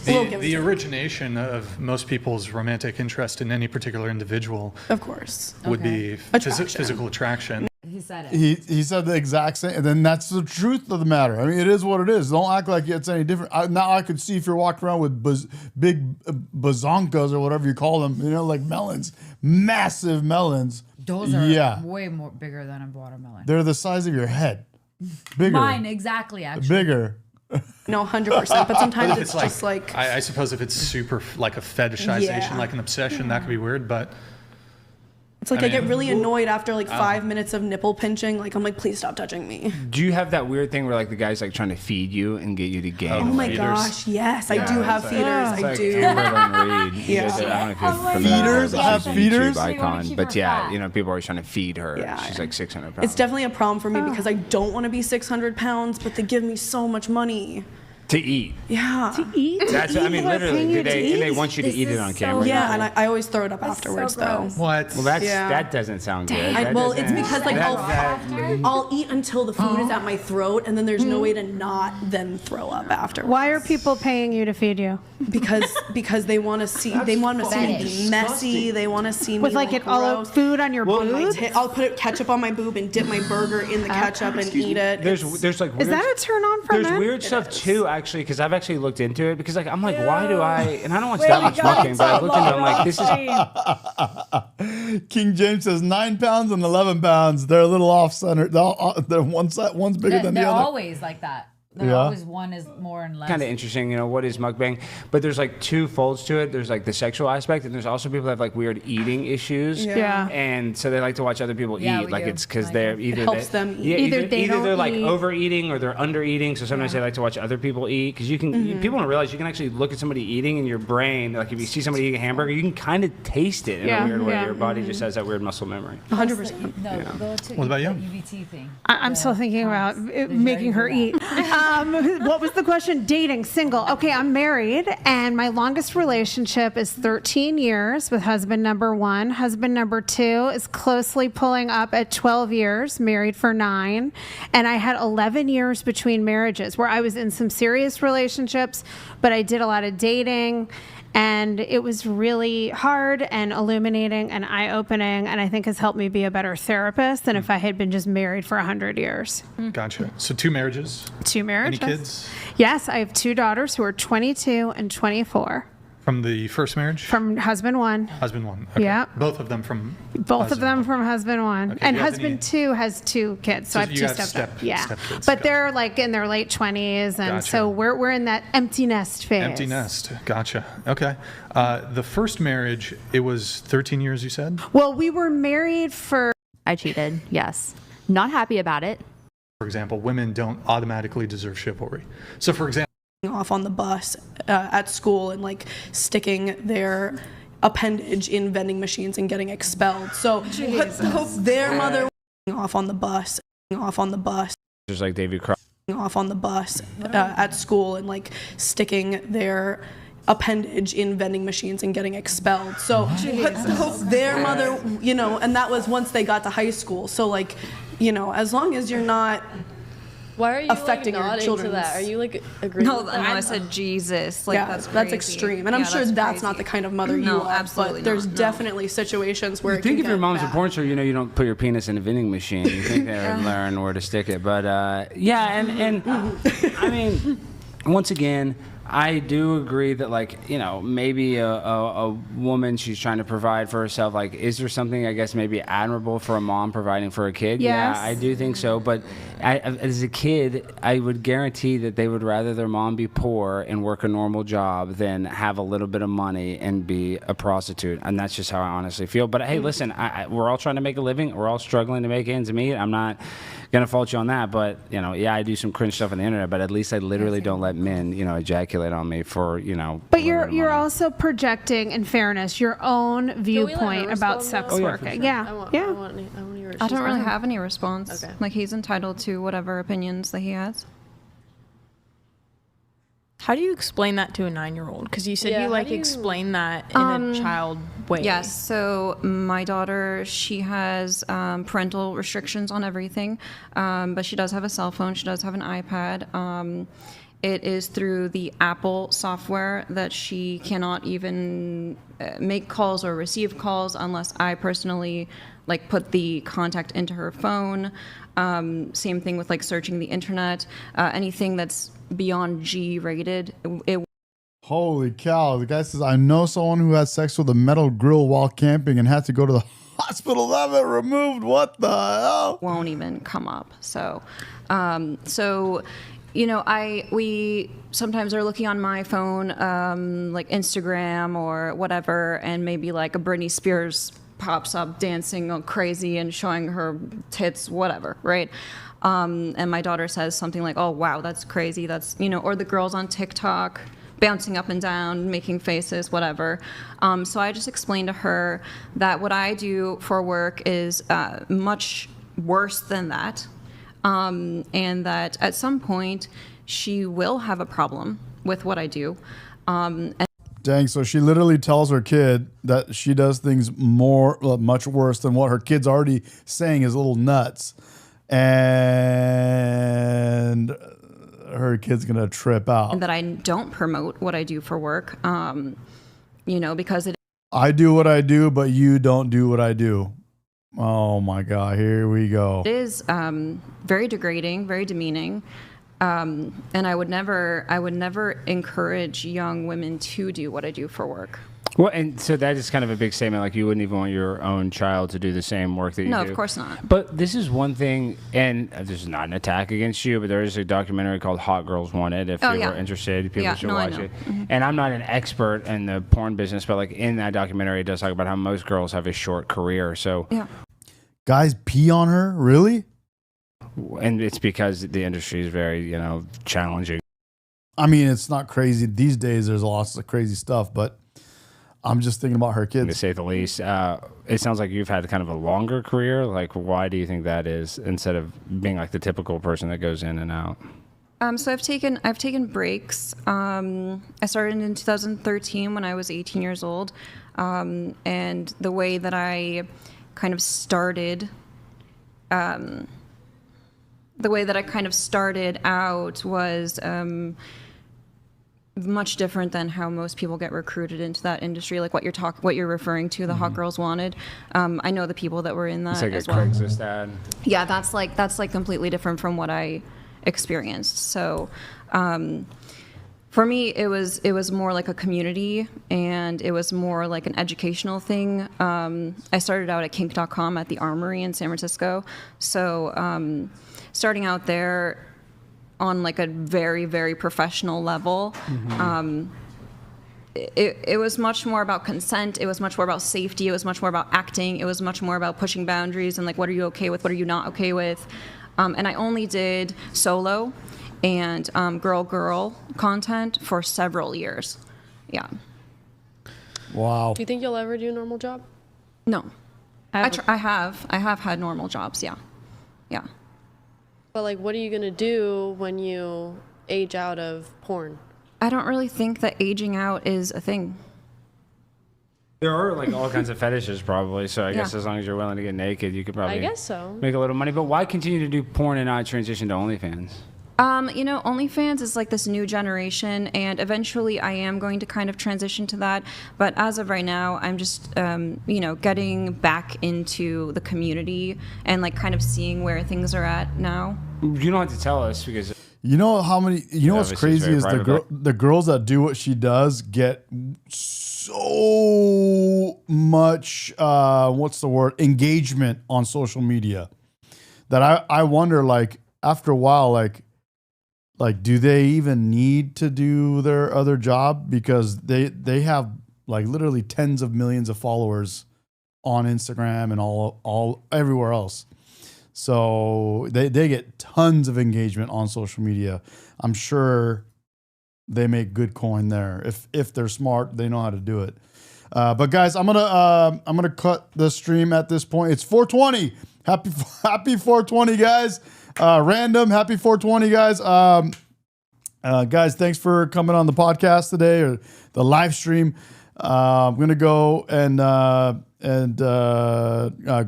We'll give it the to origination of most people's romantic interest in any particular individual, of course, would be Attraction. physical attraction. He said it. he said the exact same, and then that's the truth of the matter. I mean, it is what it is. Don't act like it's any different. Now I could see if you're walking around with big bazonkas or whatever you call them, like melons, massive melons. Those are way more bigger than a watermelon. They're the size of your head, bigger. Mine, exactly, actually. Bigger. No, 100%. But sometimes If it's just like I suppose if it's super like a fetishization, Yeah. like an obsession, that could be weird. But It's like I get really annoyed after like 5 minutes of nipple pinching. Like I'm like, please stop touching me. Do you have that weird thing where like the guy's like trying to feed you and get you to gain? Oh my gosh, yes, I do have feeders. I do. Amber and Reed. Yeah. I don't know if you're familiar Feeders? with I have she's a feeders? YouTube icon, but yeah, you know, people are always trying to feed her. Yeah. She's like 600 pounds. It's definitely a problem for me because I don't want to be 600 pounds, but they give me so much money. To eat. Yeah. To eat? That's, I mean, literally, and they want you to eat it on camera. Yeah, and I always throw it up afterwards, though. What? Well, that doesn't sound good. Well, it's because like I'll eat until the food is at my throat, and then there's no way to not then throw up after. Why are people paying you to feed you? Because they want to see me be messy. They want to see me with like it all food on your boob. I'll put ketchup on my boob and dip my burger in the ketchup and eat it. There's like weird, is that a turn on for There's men? weird stuff too, actually, because I've actually looked into it because like I'm like, why do I? And I don't watch that much mukbang, but I looked into it. I'm like, this is. King James says 9 pounds and 11 pounds. They're a little off center. They're one's bigger than the They're other. always like that. They're Yeah. always one is more and less. Kind of interesting, you know, what is mukbang? But there's like two folds to it. There's like the sexual aspect, and there's also people that have like weird eating issues. Yeah. And so they like to watch other people Yeah, eat. we Like do. it's because they're either helps them eat. Yeah, Either either, they don't they're like eat. overeating or they're under eating. So sometimes they like to watch other people eat because you can. People don't realize you can actually look at somebody eating in your brain. Like if you see somebody eat a hamburger, you can kind of taste it in a weird way. Your body just has that weird muscle memory. 100%. No, go to What about you? UVT thing. I'm still thinking about making her eat. What was the question? Dating, single. Okay, I'm married, and my longest relationship is 13 years with husband number 1. Husband number 2 is closely pulling up at 12 years, married for 9. And I had 11 years between marriages where I was in some serious relationships, but I did a lot of dating. And it was really hard and illuminating and eye-opening, and I think has helped me be a better therapist than if I had been just married for 100 years. Gotcha. So 2 marriages. 2 marriages. Any kids? Yes, I have 2 daughters who are 22 and 24. From the first marriage? From husband 1. Husband 1. Okay. Yeah. Both of them from Both of them from husband 1. Okay, And do you have husband any- 2 has 2 kids. So I have you 2 got step Yeah. stepkids. But they're like in their late 20s. And Gotcha. so we're in that empty nest phase. Empty nest. Gotcha. Okay. The first marriage, it was 13 years, you said? Well, we were married for. I cheated, yes. Not happy about it. For example, women don't automatically deserve chivalry. So, for example, Off on the bus at school and like sticking their appendage in vending machines and getting expelled. So hope their mother off on the bus. Just like David Cross. Off on the bus at school and like sticking their appendage in vending machines and getting expelled. So hope their mother, you know, and that was once they got to high school. So like, you know, as long as you're not Why are you affecting like, your nodding children's. to that? Are you like agreeing? No, with no, that? I said Jesus. Like yeah, that's crazy. that's extreme, and I'm sure that's not the kind of mother you No, are. absolutely But there's not, no. definitely situations where You it think can if your get mom's a bad. porn star, you know you don't put your penis in a vending machine. You think they would learn where to stick it. But yeah, and I mean, once again, I do agree that, like, you know, maybe a woman, she's trying to provide for herself. Like, is there something, I guess, maybe admirable for a mom providing for a kid? Yes. Yeah, I do think so. But as a kid, I would guarantee that they would rather their mom be poor and work a normal job than have a little bit of money and be a prostitute. And that's just how I honestly feel. But hey, listen, we're all trying to make a living. We're all struggling to make ends meet. I'm not gonna fault you on that, but you know, yeah, I do some cringe stuff on the internet, but at least I literally don't let men, you know, ejaculate on me for, you know. But you're also projecting, in fairness, your own Can we let viewpoint her about respond, sex though? work. for sure. Yeah, I want yeah. to hear what I she's don't really got. have any response. Okay. Like he's entitled to whatever opinions that he has. How do you explain that to a 9-year-old? Because you said Yeah, you how like do you- explain that in a child way. Yes. So my daughter, she has parental restrictions on everything, but she does have a cell phone. She does have an iPad. It is through the Apple software that she cannot even make calls or receive calls unless I personally like put the contact into her phone. Same thing with like searching the internet. Anything that's beyond G rated, it Holy cow. The guy says, I know someone who had sex with a metal grill while camping and had to go to the hospital to have it removed. What the hell? won't even come up. So, you know, we sometimes are looking on my phone, like Instagram or whatever, and maybe like a Britney Spears pops up dancing all crazy and showing her tits, whatever, right? And my daughter says something like, oh, wow, that's crazy. That's, or the girls on TikTok bouncing up and down, making faces, whatever. So I just explained to her that what I do for work is much worse than that. And that at some point she will have a problem with what I do. Dang, so she literally tells her kid that she does things much worse than what her kid's already saying is a little nuts. And her kid's going to trip out. And that I don't promote what I do for work, because I do what I do, but you don't do what I do. Oh my God, here we go. it is very degrading, very demeaning. And I would never encourage young women to do what I do for work. Well, and so that is kind of a big statement. Like, you wouldn't even want your own child to do the same work that you do. No, of course not. But this is one thing, and this is not an attack against you, but there is a documentary called Hot Girls Wanted. If you were interested, people should watch it. Mm-hmm. And I'm not an expert in the porn business, but like in that documentary, it does talk about how most girls have a short career. So guys pee on her, really? And it's because the industry is very, challenging. I mean, it's not crazy these days. There's lots of crazy stuff, but I'm just thinking about her kids. To say the least. It sounds like you've had kind of a longer career. Like, why do you think that is, instead of being like the typical person that goes in and out? So I've taken breaks. I started in 2013 when I was 18 years old, and the way that I kind of started. The way that I kind of started out was much different than how most people get recruited into that industry, like what you're referring to, the Hot Girls Wanted. I know the people that were in that It's like as a well. Craigslist ad. Yeah, that's like completely different from what I experienced. So for me, it was more like a community, and it was more like an educational thing. I started out at kink.com at the Armory in San Francisco. So starting out there on like a very, very professional level, it was much more about consent. It was much more about safety. It was much more about acting. It was much more about pushing boundaries and like, what are you okay with? What are you not okay with? And I only did solo and girl content for several years. Yeah. Wow. Do you think you'll ever do a normal job? No. I have had normal jobs. Yeah. Yeah. But like, what are you gonna do when you age out of porn? I don't really think that aging out is a thing. There are like all kinds of fetishes probably, so I guess as long as you're willing to get naked, you could probably I guess so. make a little money. But why continue to do porn and not transition to OnlyFans? OnlyFans is like this new generation, and eventually I am going to kind of transition to that. But as of right now, I'm just, getting back into the community and like kind of seeing where things are at now. You don't have to tell us because you know how many. You know what's obviously it's crazy is very the girls that do what she does get so much. What's the word? Engagement on social media. That I wonder, like, after a while, like, do they even need to do their other job? Because they have like literally tens of millions of followers on Instagram and all everywhere else. So they get tons of engagement on social media. I'm sure they make good coin there. If they're smart, they know how to do it. But guys, I'm gonna cut the stream at this point. It's 420. Happy 420, guys. Random, happy 420, guys. Guys, thanks for coming on the podcast today or the live stream. I'm gonna go and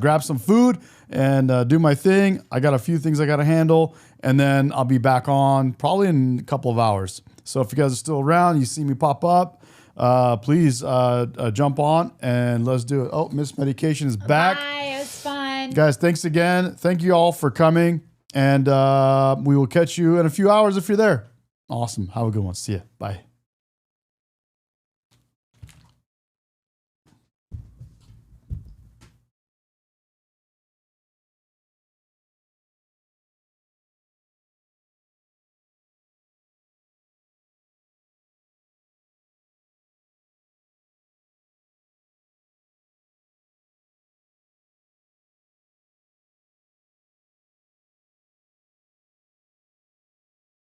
grab some food and do my thing. I got a few things I gotta handle, and then I'll be back on probably in a couple of hours. So if you guys are still around, you see me pop up, please jump on and let's do it. Oh, Miss Medication is back. Bye, it was fun. Guys, thanks again. Thank you all for coming. And we will catch you in a few hours if you're there. Awesome. Have a good one. See ya. Bye.